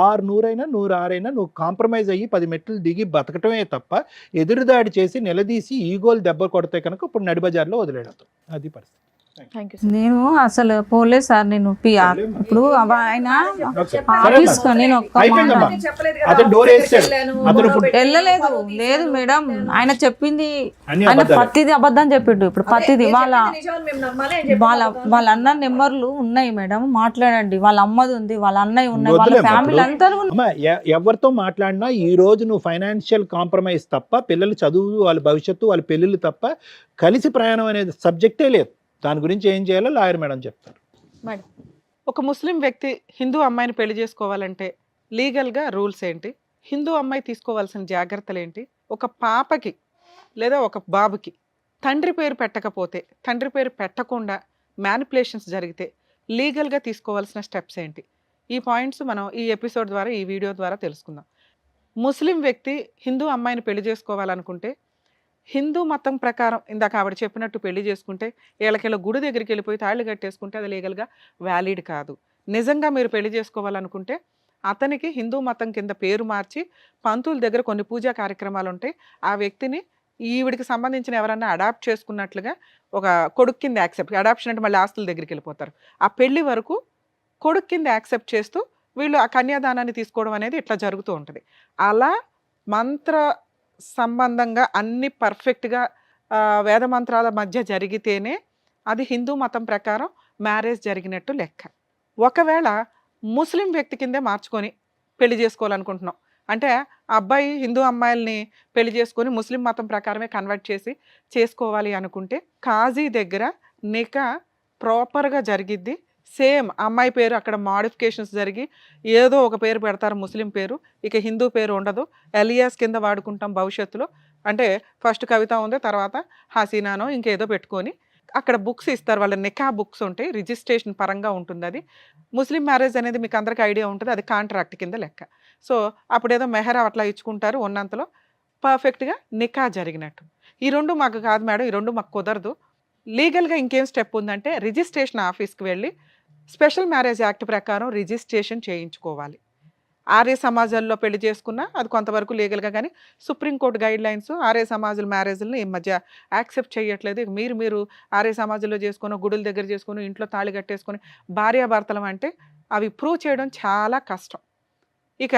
600 106 నువ్వు కాంప్రమైజ్ అయ్యి 10 మెట్లు దిగి బతకటమే తప్ప ఎదురుదాడి చేసి నిలదీసి ఈగోలు దెబ్బ కొడితే కనుక ఇప్పుడు నడిబజార్లో వదిలేయడం అది పరిస్థితి. నేను అసలు పోలేదు సార్. నేను ఇప్పుడు ఆయన ఆఫీస్ నేను వెళ్ళలేదు. లేదు మేడం, ఆయన చెప్పింది ఆయన ప్రతిది అబద్ధం చెప్పిండు. ఇప్పుడు ప్రతిది వాళ్ళ అన్న నెంబర్లు ఉన్నాయి మేడం, మాట్లాడండి. వాళ్ళ అమ్మది ఉంది, వాళ్ళ అన్నయ్య ఉన్నాయి, వాళ్ళ ఫ్యామిలీ అందరూ. ఎవరితో మాట్లాడినా ఈ రోజు నువ్వు ఫైనాన్షియల్ కాంప్రమైజ్ తప్ప, పిల్లలు చదువు, వాళ్ళ భవిష్యత్తు, వాళ్ళ పెళ్ళిళ్ళు తప్ప కలిసి ప్రయాణం అనేది సబ్జెక్టే లేదు. దాని గురించి ఏం చేయాలో లాయర్ మేడం చెప్తారు. మేడం, ఒక ముస్లిం వ్యక్తి హిందూ అమ్మాయిని పెళ్లి చేసుకోవాలంటే లీగల్గా రూల్స్ ఏంటి? హిందూ అమ్మాయి తీసుకోవాల్సిన జాగ్రత్తలు ఏంటి? ఒక పాపకి లేదా ఒక బాబుకి తండ్రి పేరు పెట్టకపోతే, తండ్రి పేరు పెట్టకుండా మ్యానిపులేషన్స్ జరిగితే లీగల్గా తీసుకోవాల్సిన స్టెప్స్ ఏంటి? ఈ పాయింట్స్ మనం ఈ ఎపిసోడ్ ద్వారా, ఈ వీడియో ద్వారా తెలుసుకుందాం. ముస్లిం వ్యక్తి హిందూ అమ్మాయిని పెళ్లి చేసుకోవాలనుకుంటే, హిందూ మతం ప్రకారం ఇందాక ఆవిడ చెప్పినట్టు పెళ్లి చేసుకుంటే, వీళ్ళకిళ్ళ గుడి దగ్గరికి వెళ్ళిపోయి తాళ్ళు కట్టేసుకుంటే అది లీగల్గా వ్యాలిడ్ కాదు. నిజంగా మీరు పెళ్లి చేసుకోవాలనుకుంటే అతనికి హిందూ మతం కింద పేరు మార్చి పంతుల దగ్గర కొన్ని పూజా కార్యక్రమాలు ఉంటాయి. ఆ వ్యక్తిని ఈవిడికి సంబంధించిన ఎవరన్నా అడాప్ట్ చేసుకున్నట్లుగా ఒక కొడుకు కింద యాక్సెప్ట్, అడాప్షన్ అంటే మళ్ళీ ఆస్తుల దగ్గరికి వెళ్ళిపోతారు. ఆ పెళ్లి వరకు కొడుకు కింద యాక్సెప్ట్ చేస్తూ వీళ్ళు ఆ కన్యాదానాన్ని తీసుకోవడం అనేది ఇట్లా జరుగుతూ ఉంటుంది. అలా మంత్ర సంబంధంగా అన్ని పర్ఫెక్ట్గా వేద మంత్రాల మధ్య జరిగితేనే అది హిందూ మతం ప్రకారం మ్యారేజ్ జరిగినట్టు లెక్క. ఒకవేళ ముస్లిం వ్యక్తి కిందే మార్చుకొని పెళ్లి చేసుకోవాలనుకుంటున్నాం అంటే, ఆ అబ్బాయి హిందూ అమ్మాయిల్ని పెళ్లి చేసుకొని ముస్లిం మతం ప్రకారమే కన్వర్ట్ చేసి చేసుకోవాలి అనుకుంటే, కాజీ దగ్గర నికా ప్రాపర్గా జరిగిద్ది. సేమ్ అమ్మాయి పేరు అక్కడ మాడిఫికేషన్స్ జరిగి ఏదో ఒక పేరు పెడతారు ముస్లిం పేరు, ఇక హిందూ పేరు ఉండదు. ఎలియాస్ కింద వాడుకుంటాం భవిష్యత్తులో. అంటే ఫస్ట్ కవిత ఉంది, తర్వాత హసీనానో ఇంకేదో పెట్టుకొని అక్కడ బుక్స్ ఇస్తారు. వాళ్ళ నికా బుక్స్ ఉంటాయి, రిజిస్ట్రేషన్ పరంగా ఉంటుంది. అది ముస్లిం మ్యారేజ్ అనేది మీకు అందరికీ ఐడియా ఉంటుంది, అది కాంట్రాక్ట్ కింద లెక్క. సో అప్పుడేదో మెహరా అట్లా ఇచ్చుకుంటారు, ఉన్నంతలో పర్ఫెక్ట్గా నికా జరిగినట్టు. ఈ రెండు మాకు కాదు మేడం, ఈ రెండు మాకు కుదరదు. లీగల్గా ఇంకేం స్టెప్ ఉందంటే, రిజిస్ట్రేషన్ ఆఫీస్కి వెళ్ళి స్పెషల్ మ్యారేజ్ యాక్ట్ ప్రకారం రిజిస్ట్రేషన్ చేయించుకోవాలి. ఆర్య సమాజాల్లో పెళ్లి చేసుకున్నా అది కొంతవరకు లీగల్గా, కానీ సుప్రీంకోర్టు గైడ్ లైన్స్ ఆర్య సమాజాల మ్యారేజ్ని ఈ మధ్య యాక్సెప్ట్ చేయట్లేదు. ఇక మీరు ఆర్య సమాజంలో చేసుకుని, గుడుల దగ్గర చేసుకుని, ఇంట్లో తాళి కట్టేసుకొని భార్యాభర్తలం అంటే అవి ప్రూవ్ చేయడం చాలా కష్టం. ఇక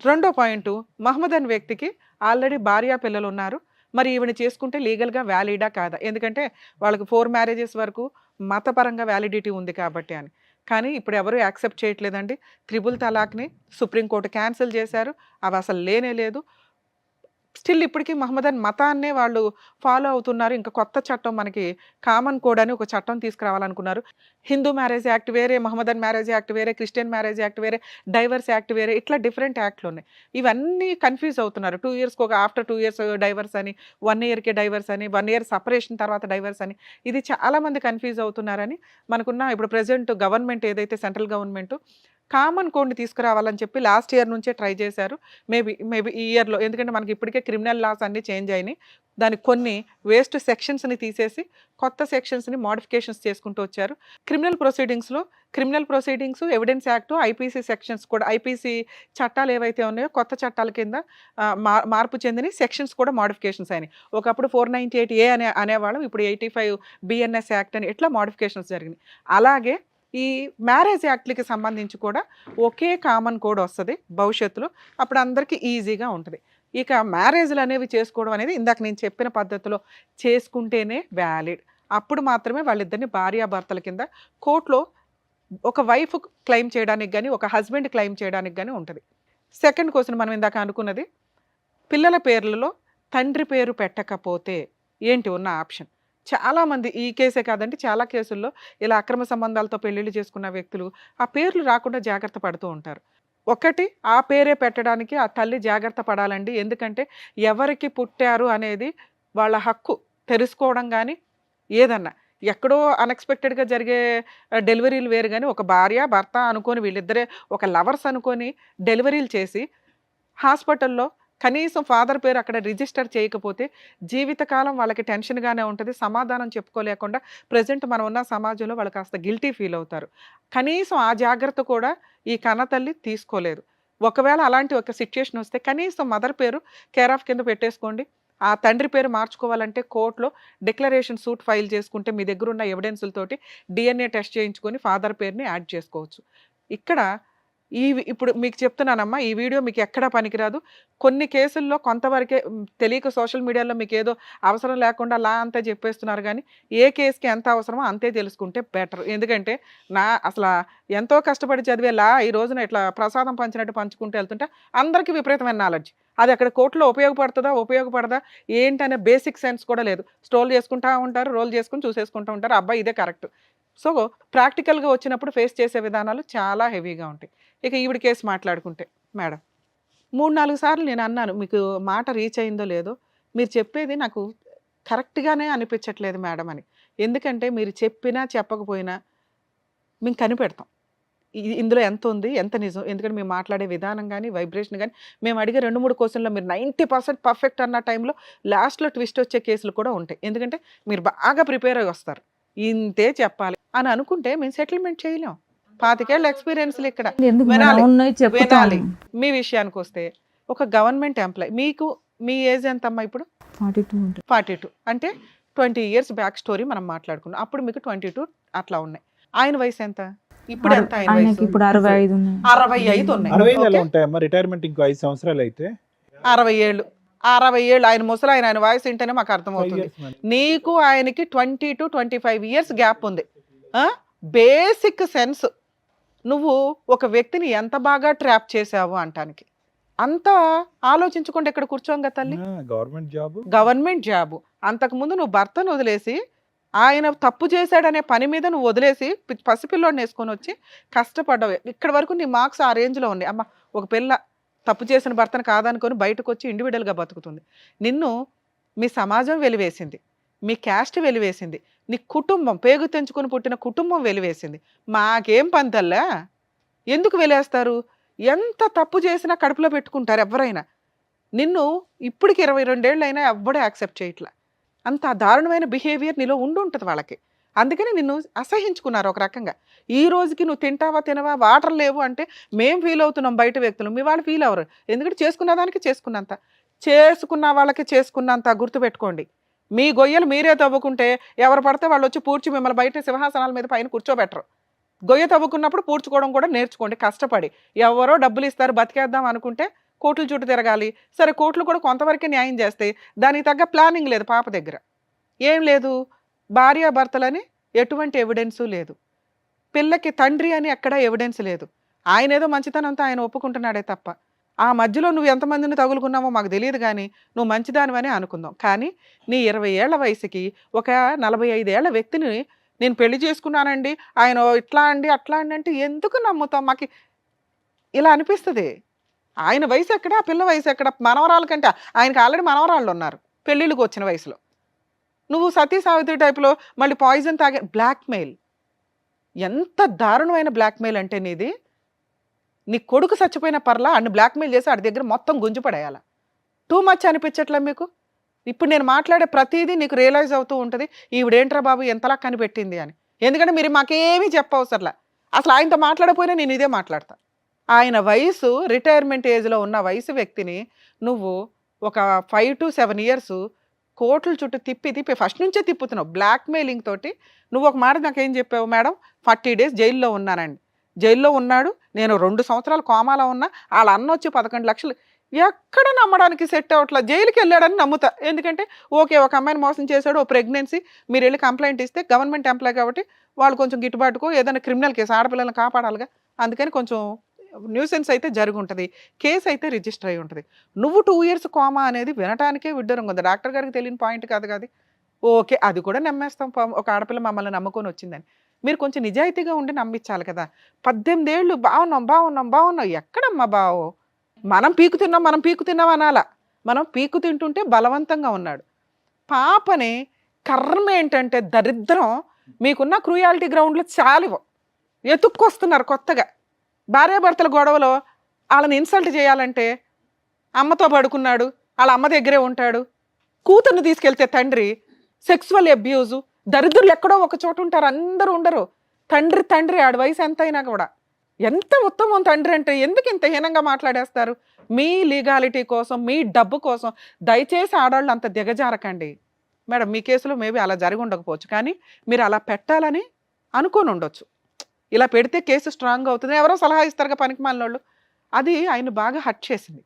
రెండో పాయింట్, మహమ్మద్ అనే వ్యక్తికి ఆల్రెడీ భార్యా పిల్లలు ఉన్నారు. మరి ఈవిని చేసుకుంటే లీగల్గా వ్యాలిడా కాదా? ఎందుకంటే వాళ్ళకి 4 మ్యారేజెస్ వరకు మతపరంగా వ్యాలిడిటీ ఉంది కాబట్టి అని. కానీ ఇప్పుడు ఎవరు యాక్సెప్ట్ చేయట్లేదండి. త్రిబుల్ తలాక్ని సుప్రీంకోర్టు క్యాన్సిల్ చేశారు, అవి అసలు లేనే లేదు. స్టిల్ ఇప్పటికీ మహమ్మదన్ మతాన్నే వాళ్ళు ఫాలో అవుతున్నారు. ఇంకా కొత్త చట్టం మనకి కామన్ కోడ్ అని ఒక చట్టం తీసుకురావాలనుకున్నారు. హిందూ మ్యారేజ్ యాక్ట్ వేరే, మహమ్మదన్ మ్యారేజ్ యాక్ట్ వేరే, క్రిస్టియన్ మ్యారేజ్ యాక్ట్ వేరే, డైవర్స్ యాక్ట్ వేరే, ఇట్లా డిఫరెంట్ యాక్ట్లు ఉన్నాయి. ఇవన్నీ కన్ఫ్యూజ్ అవుతున్నారు. 2 ఇయర్స్కి ఒక, ఆఫ్టర్ 2 ఇయర్స్ డైవర్స్ అని, 1 ఇయర్కే డైవర్స్ అని, 1 ఇయర్ సపరేషన్ తర్వాత డైవర్స్ అని, ఇది చాలామంది కన్ఫ్యూజ్ అవుతున్నారని మనకున్న ఇప్పుడు ప్రెజెంట్ గవర్నమెంట్ ఏదైతే సెంట్రల్ గవర్నమెంట్ కామన్ కోడ్ని తీసుకురావాలని చెప్పి లాస్ట్ ఇయర్ నుంచే ట్రై చేశారు. మేబీ ఈ ఇయర్లో, ఎందుకంటే మనకి ఇప్పటికే క్రిమినల్ లాస్ అన్నీ చేంజ్ అయినాయి. దానికి కొన్ని వేస్ట్ సెక్షన్స్ని తీసేసి కొత్త సెక్షన్స్ని మోడిఫికేషన్స్ చేసుకుంటూ వచ్చారు. Criminal proceedings, evidence act, IPC sections కూడా, ఐపీసీ చట్టాలు ఏవైతే ఉన్నాయో కొత్త చట్టాల కింద మార్పు చెందిన సెక్షన్స్ కూడా మోడిఫికేషన్స్ అయినాయి. ఒకప్పుడు 498A అనేవాళ్ళం, ఇప్పుడు 85 BNS యాక్ట్ అని, ఇట్లా మోడిఫికేషన్స్ జరిగినాయి. అలాగే ఈ మ్యారేజ్ యాక్ట్లకి సంబంధించి కూడా ఒకే కామన్ కోడ్ వస్తుంది భవిష్యత్తులో, అప్పుడు అందరికీ ఈజీగా ఉంటుంది. ఇక మ్యారేజ్లు అనేవి చేసుకోవడం అనేది ఇందాక నేను చెప్పిన పద్ధతిలో చేసుకుంటేనే వ్యాలిడ్. అప్పుడు మాత్రమే వాళ్ళిద్దరిని భార్యాభర్తల కింద కోర్టులో ఒక వైఫ్ క్లెయిమ్ చేయడానికి కానీ, ఒక హస్బెండ్ క్లెయిమ్ చేయడానికి కానీ ఉంటుంది. సెకండ్ క్వశ్చన్ మనం ఇందాక అనుకున్నది, పిల్లల పేర్లలో తండ్రి పేరు పెట్టకపోతే ఏంటి ఉన్న ఆప్షన్? చాలామంది, ఈ కేసే కాదండి చాలా కేసుల్లో ఇలా అక్రమ సంబంధాలతో పెళ్ళిళ్ళు చేసుకున్న వ్యక్తులు ఆ పేర్లు రాకుండా జాగ్రత్త పడుతూ ఉంటారు. ఒకటి, ఆ పేరే పెట్టడానికి ఆ తల్లి జాగ్రత్త పడాలండి. ఎందుకంటే ఎవరికి పుట్టారు అనేది వాళ్ళ హక్కు తెలుసుకోవడం, కానీ ఏదన్నా ఎక్కడో అన్ఎక్స్పెక్టెడ్గా జరిగే డెలివరీలు వేరు, కానీ ఒక భార్య భర్త అనుకొని వీళ్ళిద్దరే ఒక లవర్స్ అనుకొని డెలివరీలు చేసి హాస్పిటల్లో కనీసం ఫాదర్ పేరు అక్కడ రిజిస్టర్ చేయకపోతే జీవితకాలం వాళ్ళకి టెన్షన్గానే ఉంటుంది. సమాధానం చెప్పుకోలేకుండా ప్రజెంట్ మనం ఉన్న సమాజంలో వాళ్ళు కాస్త గిల్టీ ఫీల్ అవుతారు. కనీసం ఆ జాగ్రత్త కూడా ఈ కన్నతల్లి తీసుకోలేదు. ఒకవేళ అలాంటి ఒక సిచ్యుయేషన్ వస్తే కనీసం మదర్ పేరు కేర్ ఆఫ్ కింద పెట్టేసుకోండి. ఆ తండ్రి పేరు మార్చుకోవాలంటే కోర్టులో డిక్లరేషన్ సూట్ ఫైల్ చేసుకుంటే మీ దగ్గర ఉన్న ఎవిడెన్సులతోటి DNA టెస్ట్ చేయించుకొని ఫాదర్ పేరుని యాడ్ చేసుకోవచ్చు. ఇక్కడ ఇప్పుడు మీకు చెప్తున్నానమ్మా, ఈ వీడియో మీకు ఎక్కడా పనికిరాదు. కొన్ని కేసుల్లో కొంతవరకే తెలియక సోషల్ మీడియాలో మీకు ఏదో అవసరం లేకుండా లా అంతా చెప్పేస్తున్నారు, కానీ ఏ కేసుకి ఎంత అవసరమో అంతే తెలుసుకుంటే బెటర్. ఎందుకంటే అసలు ఎంతో కష్టపడి చదివే లా ఈ రోజున ఇట్లా ప్రసాదం పంచినట్టు పంచుకుంటూ వెళ్తుంటే అందరికీ విపరీతమైన నాలెడ్జ్, అది అక్కడ కోర్టులో ఉపయోగపడదా ఏంటనే బేసిక్ సెన్స్ కూడా లేదు. స్ట్రోల్ చేసుకుంటూ ఉంటారు, రోల్ చేసుకుని చూసేసుకుంటూ ఉంటారు, అబ్బాయి ఇదే కరెక్ట్. సో ప్రాక్టికల్గా వచ్చినప్పుడు ఫేస్ చేసే విధానాలు చాలా హెవీగా ఉంటాయి. ఇక ఈవిడ కేసు మాట్లాడుకుంటే, మేడం 3-4 సార్లు నేను అన్నాను, మీకు మాట రీచ్ అయిందో లేదో, మీరు చెప్పేది నాకు కరెక్ట్గానే అనిపించట్లేదు మేడం అని. ఎందుకంటే మీరు చెప్పినా చెప్పకపోయినా మేము కనిపెడతాం. ఇందులో ఎంత ఉంది, ఎంత నిజం. ఎందుకంటే మేము మాట్లాడే విధానం కానీ, వైబ్రేషన్ కానీ, మేము అడిగే 2-3 క్వశ్చన్లో మీరు 90% పర్ఫెక్ట్ అన్న టైంలో లాస్ట్లో ట్విస్ట్ వచ్చే కేసులు కూడా ఉంటాయి. ఎందుకంటే మీరు బాగా ప్రిపేర్ అయ్యి వస్తారు. ఇంతే చెప్పాలి అని అనుకుంటే మేము సెటిల్మెంట్ చేయలేం. 25 ఏళ్ళ ఎక్స్పీరియన్స్లు ఇక్కడ. ఎందుకు మేడం? వినాలి. ఉన్నాయి చెప్తాను. వినాలి. మీ విషయానికి వస్తే ఒక గవర్నమెంట్ ఎంప్లాయ్, మీకు మీ ఏజ్ ఎంతమ్మా ఇప్పుడు? 42 ఉంటుంది. 42 అంటే 20 ఇయర్స్ బ్యాక్ స్టోరీ మనం మాట్లాడుకున్నాం. అప్పుడు మీకు 22 అట్లా ఉన్నాయి. ఆయన వయసు ఎంత? ఇప్పుడు ఎంత ఆయన ఆయనకి వయసు? ఇప్పుడు 65 ఉన్నాయి. 65 ఉన్నాయి. 65 ఎలా ఓకే? ఉంటాయమ్మా? రిటైర్మెంట్ ఇంకో 5 సంవత్సరాలు అయితే 60 ఏళ్ళు. 60 ఏళ్ళు ఆయన ముసలి ఆయన వాయిస్ వింటేనే మాకు అర్థమవుతుంది. నీకు ఆయనకి 20 to 25 ఇయర్స్ గ్యాప్ ఉంది. బేసిక్ సెన్స్ నువ్వు ఒక వ్యక్తిని ఎంత బాగా ట్రాప్ చేసావు అంటానికి. అంత ఆలోచించకుండా ఇక్కడ కూర్చోంగా తల్లి. Government job. అంతకుముందు నువ్వు భర్తను వదిలేసి ఆయన తప్పు చేశాడనే పని మీద నువ్వు వదిలేసి పసిపిల్లోడిని వేసుకొని వచ్చి కష్టపడ్డావు. ఇక్కడ వరకు నీ మార్క్స్ ఆ రేంజ్లో ఉన్నాయి. అమ్మ, ఒక పిల్ల తప్పు చేసిన భర్తను కాదనుకొని బయటకు వచ్చి ఇండివిడువల్గా బతుకుతుంది. నిన్ను మీ సమాజం వెలివేసింది, మీ క్యాస్ట్ వెలివేసింది, నీ కుటుంబం పేగు తెంచుకొని పుట్టిన కుటుంబం వెలివేసింది. మాకేం పంతల్లా? ఎందుకు వెలేస్తారు? ఎంత తప్పు చేసినా కడుపులో పెట్టుకుంటారు ఎవరైనా. నిన్ను ఇప్పటికి 22 ఏళ్ళు అయినా ఎవ్వడూ యాక్సెప్ట్ చేయట్లా. అంత దారుణమైన బిహేవియర్ నీలో ఉంటుంది వాళ్ళకి. అందుకని నిన్ను అసహించుకున్నారు ఒక రకంగా. ఈ రోజుకి నువ్వు తింటావా తినవా, వాటర్ లేవు అంటే మేము ఫీల్ అవుతున్నాం బయట వ్యక్తులు, మీ వాళ్ళు ఫీల్ అవ్వరు. ఎందుకంటే చేసుకున్న దానికి చేసుకున్నంత, చేసుకున్న వాళ్ళకి చేసుకున్నంత గుర్తుపెట్టుకోండి. మీ గొయ్యలు మీరే తవ్వుకుంటే ఎవరు పడితే వాళ్ళు వచ్చి పూడ్చి మిమ్మల్ని బయట సింహాసనాల మీద పైన కూర్చోబెట్టరు. గొయ్య తవ్వుకున్నప్పుడు పూడ్చుకోవడం కూడా నేర్చుకోండి, కష్టపడి. ఎవరో డబ్బులు ఇస్తారు బతికేద్దాం అనుకుంటే కోర్టుల చుట్టూ తిరగాలి. సరే, కోర్టులు కూడా కొంతవరకే న్యాయం చేస్తాయి. దానికి తగ్గ ప్లానింగ్ లేదు పాప దగ్గర. ఏం లేదు, భార్యాభర్తలని ఎటువంటి ఎవిడెన్సు లేదు, పిల్లకి తండ్రి అని ఎక్కడా ఎవిడెన్స్ లేదు. ఆయన ఏదో మంచితనంతో ఆయన ఒప్పుకుంటున్నాడే తప్ప, ఆ మధ్యలో నువ్వు ఎంతమందిని తగులుకున్నావో మాకు తెలియదు, కానీ నువ్వు మంచిదానివని అనుకుందాం. కానీ నీ 20 ఏళ్ల వయసుకి ఒక 45 ఏళ్ల వ్యక్తిని నేను పెళ్లి చేసుకున్నానండి, ఆయన ఇట్లా అండి అట్లా అండి అంటే ఎందుకు నమ్ముతాం? మాకు ఇలా అనిపిస్తుంది. ఆయన వయసు ఎక్కడ, ఆ పిల్ల వయసు ఎక్కడ? మనవరాల కంటే ఆయనకి ఆల్రెడీ మనవరాళ్ళు ఉన్నారు పెళ్ళిళ్ళకి వచ్చిన వయసులో. నువ్వు సతీ సావిత్రి టైప్లో మళ్ళీ పాయిజన్ తాగే బ్లాక్మెయిల్. ఎంత దారుణమైన బ్లాక్మెయిల్ అంటే నీది. నీ కొడుకు చచ్చిపోయిన పర్లా అన్ని బ్లాక్మెయిల్ చేసి ఆడి దగ్గర మొత్తం గుంజుపడేయాల. టూ మచ్ అనిపించట్లే మీకు? ఇప్పుడు నేను మాట్లాడే ప్రతిదీ నీకు రియలైజ్ అవుతూ ఉంటుంది, ఈవిడేంట్రా బాబు ఎంతలా కనిపెట్టింది అని. ఎందుకంటే మీరు మాకేమీ చెప్పవసరలా. అసలు ఆయనతో మాట్లాడకపోయినా నేను ఇదే మాట్లాడతా. ఆయన వయసు రిటైర్మెంట్ ఏజ్లో ఉన్న వయసు వ్యక్తిని నువ్వు ఒక 5 to 7 ఇయర్స్ కోర్టుల చుట్టూ తిప్పి ఫస్ట్ నుంచే తిప్పుతున్నావు బ్లాక్మెయిలింగ్ తోటి. నువ్వు ఒక మాట నాకేం చెప్పావు మేడం? 40 days జైల్లో ఉన్నానండి. జైల్లో ఉన్నాడు, నేను 2 సంవత్సరాలు కోమాలో ఉన్నా, వాళ్ళ అన్న వచ్చి 11 లక్షలు. ఎక్కడ నమ్మడానికి సెట్ అవ్వట్లా. జైలుకి వెళ్ళాడని నమ్ముతా. ఎందుకంటే ఓకే, ఒక అమ్మాయిని మోసం చేశాడు, ఓ ప్రెగ్నెన్సీ, మీరు వెళ్ళి కంప్లైంట్ ఇస్తే గవర్నమెంట్ ఎంప్లాయ్ కాబట్టి వాళ్ళు కొంచెం గిట్టుబాటుకో ఏదైనా క్రిమినల్ కేసు, ఆడపిల్లలను కాపాడాలిగా, అందుకని కొంచెం న్యూసెన్స్ అయితే జరిగి ఉంటుంది, కేసు అయితే రిజిస్టర్ అయి ఉంటుంది. నువ్వు 2 years కోమా అనేది వినటానికే విడ్డూరంగా ఉంది. డాక్టర్ గారికి తెలియని పాయింట్ కాదు కాదు. ఓకే, అది కూడా నమ్మేస్తాం, ఒక ఆడపిల్ల మమ్మల్ని నమ్ముకొని వచ్చిందని. మీరు కొంచెం నిజాయితీగా ఉండి నమ్మించాలి కదా. 18 ఏళ్ళు బాగున్నాం. ఎక్కడమ్మా బావు? మనం పీకు తిన్నాం అనాలా. మనం పీకు తింటుంటే బలవంతంగా ఉన్నాడు. పాపని కర్మ ఏంటంటే దరిద్రం, మీకున్న క్రూయాలిటీ గ్రౌండ్లో చాలు ఎతుక్కొస్తున్నారు కొత్తగా. భార్యాభర్తల గొడవలో వాళ్ళని ఇన్సల్ట్ చేయాలంటే అమ్మతో పడుకున్నాడు, వాళ్ళ అమ్మ దగ్గరే ఉంటాడు. కూతుర్ని తీసుకెళ్తే తండ్రి సెక్సువల్ అబ్యూజు. దరిద్రులు ఎక్కడో ఒక చోట ఉంటారు, అందరూ ఉండరు. తండ్రి ఆడి వయసు ఎంత అయినా కూడా. ఎంత ఉత్తమం తండ్రి అంటే ఎందుకు ఇంత హీనంగా మాట్లాడేస్తారు? మీ లీగాలిటీ కోసం, మీ డబ్బు కోసం దయచేసి ఆడవాళ్ళు అంత దిగజారకండి మేడం. మీ కేసులో మేబీ అలా జరిగి ఉండకపోవచ్చు, కానీ మీరు అలా పెట్టాలని అనుకొని ఉండొచ్చు. ఇలా పెడితే కేసు స్ట్రాంగ్ అవుతుంది, ఎవరో సలహా ఇస్తారుగా పనికి మాలిన వాళ్ళు. అది ఆయన బాగా హర్ట్ చేసింది.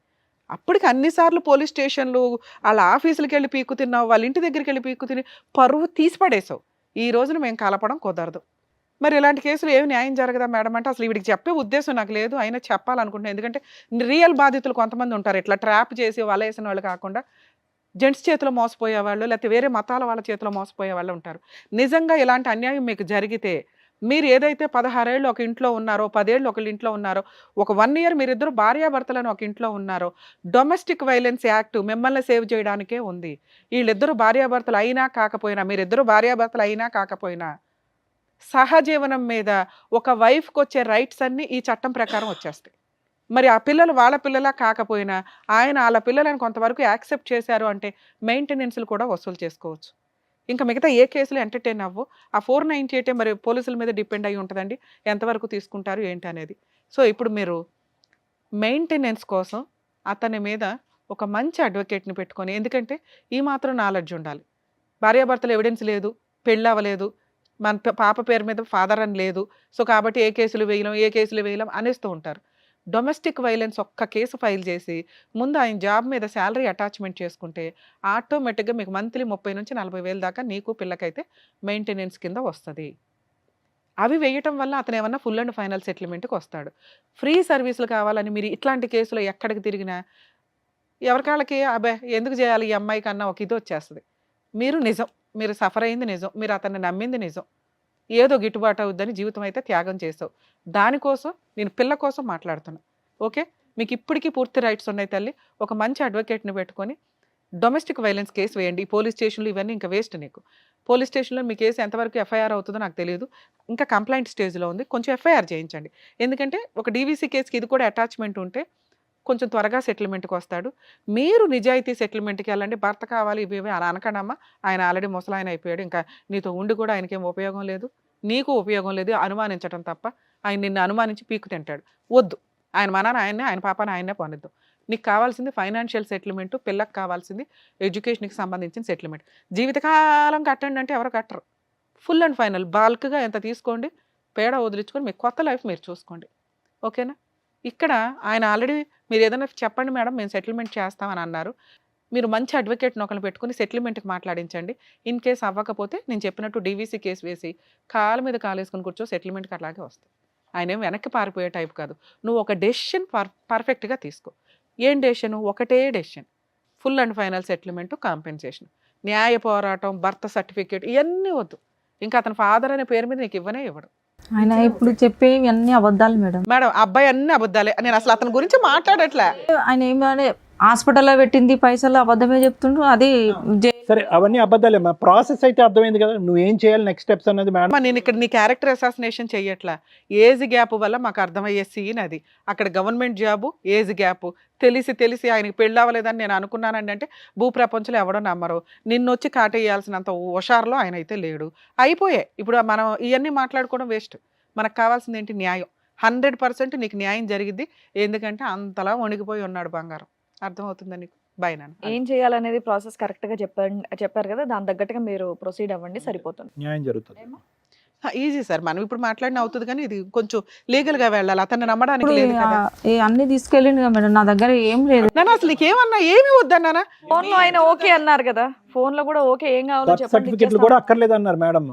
అప్పటికి అన్నిసార్లు పోలీస్ స్టేషన్లు, వాళ్ళ ఆఫీసులకి వెళ్ళి పీక్కు తిన్నావు, వాళ్ళ ఇంటి దగ్గరికి వెళ్ళి పీక్కు తిని పరువు తీసి పడేసావు. ఈ రోజున మేము కలపడం కుదరదు. మరి ఇలాంటి కేసులు ఏమి న్యాయం జరగదా మేడం అంటే అసలు వీడికి చెప్పే ఉద్దేశం నాకు లేదు, అయినా చెప్పాలనుకుంటున్నాను. ఎందుకంటే రియల్ బాధితులు కొంతమంది ఉంటారు, ఇట్లా ట్రాప్ చేసి వలేసిన వాళ్ళు కాకుండా జెంట్స్ చేతిలో మోసపోయే వాళ్ళు, లేకపోతే వేరే మతాల వాళ్ళ చేతిలో మోసపోయే వాళ్ళు ఉంటారు. నిజంగా ఇలాంటి అన్యాయం మీకు జరిగితే మీరు ఏదైతే 16 ఏళ్ళు ఒక ఇంట్లో ఉన్నారో, 10 ఏళ్ళు ఒకళ్ళ ఇంట్లో ఉన్నారో, ఒక 1 ఇయర్ మీరిద్దరు భార్యాభర్తలను ఒక ఇంట్లో ఉన్నారో, డొమెస్టిక్ వైలెన్స్ యాక్ట్ మిమ్మల్ని సేవ్ చేయడానికే ఉంది. వీళ్ళిద్దరూ భార్యాభర్తలు అయినా కాకపోయినా, మీరిద్దరు భార్యాభర్తలు అయినా కాకపోయినా, సహజీవనం మీద ఒక వైఫ్కి వచ్చే రైట్స్ అన్నీ ఈ చట్టం ప్రకారం వచ్చేస్తాయి. మరి ఆ పిల్లలు వాళ్ళ పిల్లలా కాకపోయినా ఆయన వాళ్ళ పిల్లలను కొంతవరకు యాక్సెప్ట్ చేశారు అంటే మెయింటెనెన్స్లు కూడా వసూలు చేసుకోవచ్చు. ఇంకా మిగతా ఏ కేసులు ఎంటర్టైన్ అవ్వు. ఆ 498 మరి పోలీసుల మీద డిపెండ్ అయి ఉంటుందండి, ఎంతవరకు తీసుకుంటారు ఏంటి అనేది. సో ఇప్పుడు మీరు మెయింటెనెన్స్ కోసం అతని మీద ఒక మంచి అడ్వకేట్ని పెట్టుకొని, ఎందుకంటే ఈ మాత్రం నాలెడ్జ్ ఉండాలి. భార్యాభర్తలు ఎవిడెన్స్ లేదు, పెళ్ళి అవ్వలేదు, మన పాప పేరు మీద ఫాదర్ అని లేదు, సో కాబట్టి ఏ కేసులు వేయలేం అనేస్తూ ఉంటారు. డొమెస్టిక్ వైలెన్స్ ఒక్క కేసు ఫైల్ చేసి ముందు ఆయన జాబ్ మీద శాలరీ అటాచ్మెంట్ చేసుకుంటే ఆటోమేటిక్గా మీకు మంత్లీ 30 నుంచి 40 వేలు దాకా నీకు పిల్లకైతే మెయింటెనెన్స్ కింద వస్తుంది. అవి వేయటం వల్ల అతను ఏమన్నా ఫుల్ అండ్ ఫైనల్ సెటిల్మెంట్కి వస్తాడు. ఫ్రీ సర్వీసులు కావాలని మీరు ఇట్లాంటి కేసులో ఎక్కడికి తిరిగినా ఎవరికాళ్ళకి అబ్బాయి ఎందుకు చేయాలి ఈ అమ్మాయి కన్నా ఒక ఇది వచ్చేస్తుంది. మీరు సఫర్ అయింది నిజం, మీరు అతన్ని నమ్మింది నిజం, ఏదో గిట్టుబాటు అవుద్దని జీవితం అయితే త్యాగం చేసావు. దానికోసం నేను పిల్ల కోసం మాట్లాడుతున్నా. ఓకే, మీకు ఇప్పటికీ పూర్తి రైట్స్ ఉన్నాయి తల్లి. ఒక మంచి అడ్వకేట్ని పెట్టుకొని డొమెస్టిక్ వైలెన్స్ కేసు వేయండి. ఈ పోలీస్ స్టేషన్లు ఇవన్నీ ఇంకా వేస్ట్ నీకు. పోలీస్ స్టేషన్లో మీ కేసు ఎంతవరకు ఎఫ్ఐఆర్ అవుతుందో నాకు తెలియదు, ఇంకా కంప్లైంట్ స్టేజ్లో ఉంది. కొంచెం ఎఫ్ఐఆర్ చేయించండి, ఎందుకంటే ఒక డీవీసీ కేసుకి ఇది కూడా అటాచ్మెంట్ ఉంటే కొంచెం త్వరగా సెటిల్మెంట్కి వస్తాడు. మీరు నిజాయితీ సెటిల్మెంట్కి వెళ్ళండి. భర్త కావాలి ఇవి అలా అనకండమ్మా, ఆయన ఆల్రెడీ ముసలాయన అయిపోయాడు, ఇంకా నీతో ఉండి కూడా ఆయనకేం ఉపయోగం లేదు, నీకు ఉపయోగం లేదు, అనుమానించడం తప్ప. ఆయన నిన్ను అనుమానించి పీకు తింటాడు. వద్దు, ఆయన మనాన్ని ఆయన్నే, ఆయన పాపాన్ని ఆయన్నే పొందిద్దాం. నీకు కావాల్సింది ఫైనాన్షియల్ సెటిల్మెంట్, పిల్లకి కావాల్సింది ఎడ్యుకేషన్కి సంబంధించిన సెటిల్మెంట్. జీవితకాలం కట్టండి అంటే ఎవరు కట్టరు. ఫుల్ అండ్ ఫైనల్ బాల్క్గా ఎంత తీసుకోండి, పేడ వదిలించుకొని మీ కొత్త లైఫ్ మీరు చూసుకోండి. ఓకేనా? ఇక్కడ ఆయన ఆల్రెడీ మీరు ఏదైనా చెప్పండి మేడం మేము సెటిల్మెంట్ చేస్తామని అన్నారు. మీరు మంచి అడ్వకేట్ని ఒకరిని పెట్టుకుని సెటిల్మెంట్కి మాట్లాడించండి. ఇన్ కేస్ అవ్వకపోతే నేను చెప్పినట్టు డీవీసీ కేసు వేసి కాలు మీద కాలేసుకుని కూర్చో, సెటిల్మెంట్కి అట్లాగే వస్తాయి. ఆయన ఏం వెనక్కి పారిపోయే టైప్ కాదు. నువ్వు ఒక డెసిషన్ పర్ఫెక్ట్గా తీసుకో. ఏం డెసిషన్? ఒకటే decision, full and final settlement, compensation. న్యాయ పోరాటం, భర్త సర్టిఫికేట్ ఇవన్నీ వద్దు. ఇంకా అతని ఫాదర్ అనే పేరు మీద నీకు ఇవ్వడు. ఆయన ఇప్పుడు చెప్పేవి అన్ని అబద్ధాలు మేడం. మేడం అబ్బాయి అన్ని అబద్ధాలే, నేను అసలు అతని గురించి మాట్లాడట్లే. ఆయన ఏమనే హాస్పిటల్లో పెట్టింది పైసలు అబద్ధమే చెప్తుండ్రు. అది సరే అవన్నీ అబద్ధాలే, ప్రాసెస్ అయితే అర్థమైంది కదా, నువ్వేం చేయాలి నెక్స్ట్ స్టెప్స్ అన్నది. మేడం నేను ఇక్కడ నీ క్యారెక్టర్ అసాసినేషన్ చెయ్యట్లా. ఏజ్ గ్యాప్ వల్ల మాకు అర్థమయ్యే సీన్ అది. అక్కడ గవర్నమెంట్ జాబు, ఏజ్ గ్యాప్, తెలిసి ఆయనకి పెళ్ళి అవ్వలేదని నేను అనుకున్నానండి అంటే భూప్రపంచంలో ఎవడో నమ్మరు. నిన్నొచ్చి కాటేయాల్సినంత హుషారులో ఆయన అయితే లేడు. అయిపోయాయి. ఇప్పుడు మనం ఇవన్నీ మాట్లాడుకోవడం వేస్ట్. మనకు కావాల్సింది ఏంటి? న్యాయం. 100% నీకు న్యాయం జరిగిద్ది. ఎందుకంటే అంతలా వణికిపోయి ఉన్నాడు బంగారం. అర్థమవుతుందా నీకు? బై నాన్న. ఏం చేయాలనేది ప్రాసెస్ కరెక్ట్ గా చెప్పారు కదా, దాని తగ్గట్టుగా మీరు ప్రొసీడ్ అవ్వండి, సరిపోతుంది. న్యాయం జరుగుతుంది. ఈజీ సార్, మనం ఇప్పుడు మాట్లాడిన అవుతుంది, కానీ ఇది కొంచెం లీగల్ గా వెళ్ళాలి. అతన్ని నమ్మడానికి లేదు కదా. అన్ని తీసుకెళ్ళింది కదా మేడం, నా దగ్గర ఏం లేదు. నాన్న అసలు నీకేమన్నా ఏమి వద్దన్నానా? ఫోన్ లో ఆయన ఓకే అన్నారు కదా, ఫోన్ లో కూడా ఓకే, ఏం కావాలో బర్త్ చెప్పండి, సర్టిఫికెట్లు కూడా అక్కర్లేదు అన్నారు మేడం.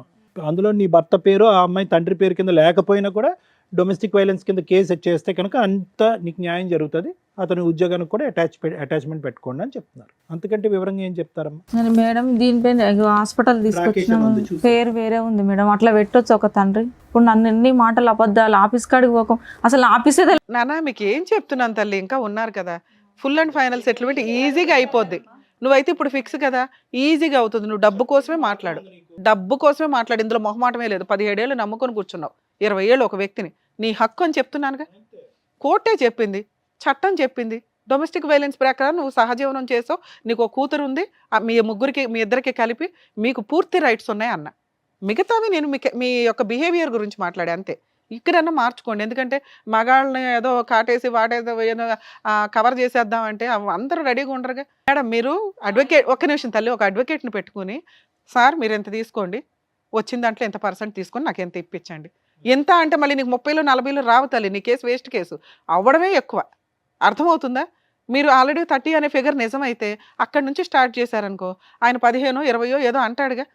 అందులో నీ భర్త పేరు ఆ అమ్మాయి తండ్రి పేరు కింద లేకపోయినా కూడా డొమెస్టిక్ వైలెన్స్ కింద కేసు చేస్తే కనుక అంత నీకు న్యాయం జరుగుతుంది. అతని ఉద్యోగానికి కూడా అటాచ్మెంట్ పెట్టుకోండి అని చెప్తున్నారు. అంతకంటే వివరంగా ఏం చెప్తారమ్మా? మేడం దీనిపైన హాస్పిటల్ తీసుకొచ్చిన పేరు వేరే ఉంది మేడం, అట్లా పెట్టొచ్చు ఒక తండ్రి. ఇప్పుడు నన్ను ఎన్ని మాటలు అబద్ధాలు, ఆఫీస్ కాడికి పోకం, అసలు ఆఫీసే నాన్న మీకు ఏం చెప్తున్నాను తల్లి, ఇంకా ఉన్నారు కదా. ఫుల్ అండ్ ఫైనల్ సెటిల్మెంట్ ఈజీగా అయిపోద్ది. నువ్వైతే ఇప్పుడు ఫిక్స్ కదా, ఈజీగా అవుతుంది. నువ్వు డబ్బు కోసమే మాట్లాడు, ఇందులో మొహమాటమే లేదు. 17 ఏళ్ళు నమ్ముకొని కూర్చున్నావు, 20 ఏళ్ళు ఒక వ్యక్తిని. నీ హక్కు అని చెప్తున్నానుగా. కోర్టే చెప్పింది, చట్టం చెప్పింది. డొమెస్టిక్ వైలెన్స్ ప్రకారం నువ్వు సహజీవనం చేసావు, నీకు ఒక కూతురు ఉంది, మీ ఇద్దరికి కలిపి మీకు పూర్తి రైట్స్ ఉన్నాయి అన్న. మిగతావి నేను మీ యొక్క బిహేవియర్ గురించి మాట్లాడే అంతే. ఇక్కడన్నా మార్చుకోండి. ఎందుకంటే మగాళ్ళని ఏదో కాటేసి వాటేదో ఏదో కవర్ చేసేద్దామంటే అందరూ రెడీగా ఉండరుగా. మేడం మీరు అడ్వకేట్, ఒక్క నిమిషం తల్లి, ఒక అడ్వకేట్ని పెట్టుకుని సార్ మీరు ఎంత తీసుకోండి, వచ్చిన దాంట్లో ఎంత % తీసుకొని నాకు ఎంత ఇప్పించండి. ఎంత అంటే మళ్ళీ నీకు 30లో 40లో రావు తల్లి, నీ కేసు వేస్ట్ కేసు అవ్వడమే ఎక్కువ. అర్థమవుతుందా? మీరు ఆల్రెడీ 30 అనే ఫిగర్ నిజమైతే అక్కడి నుంచి స్టార్ట్ చేశారనుకో, ఆయన 15, 20 ఏదో అంటాడుగా,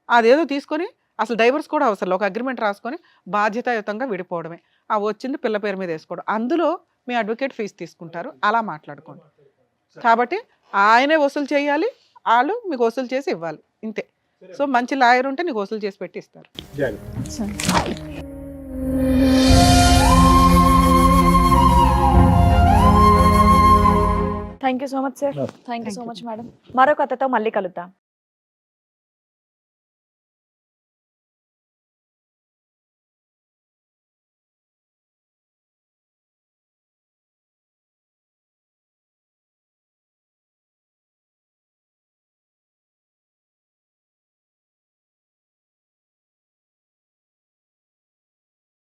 అదేదో తీసుకొని అసలు డైవర్స్ కూడా అవసరం, ఒక అగ్రిమెంట్ రాసుకొని బాధ్యతాయుతంగా విడిపోవడమే. ఆ వచ్చింది పిల్ల పేరు మీద వేసుకోవడం, అందులో మీ అడ్వకేట్ ఫీజు తీసుకుంటారు, అలా మాట్లాడుకోండి. కాబట్టి ఆయనే వసూలు చేయాలి, వాళ్ళు మీకు వసూలు చేసి ఇవ్వాలి, ఇంతే. సో మంచి లాయర్ ఉంటే నీకు వసూలు చేసి పెట్టి ఇస్తారు. జాగ్రత్త. Thank you so much sir. No. Thank you so much madam. మరో కథతో మళ్ళీ కలుద్దాం.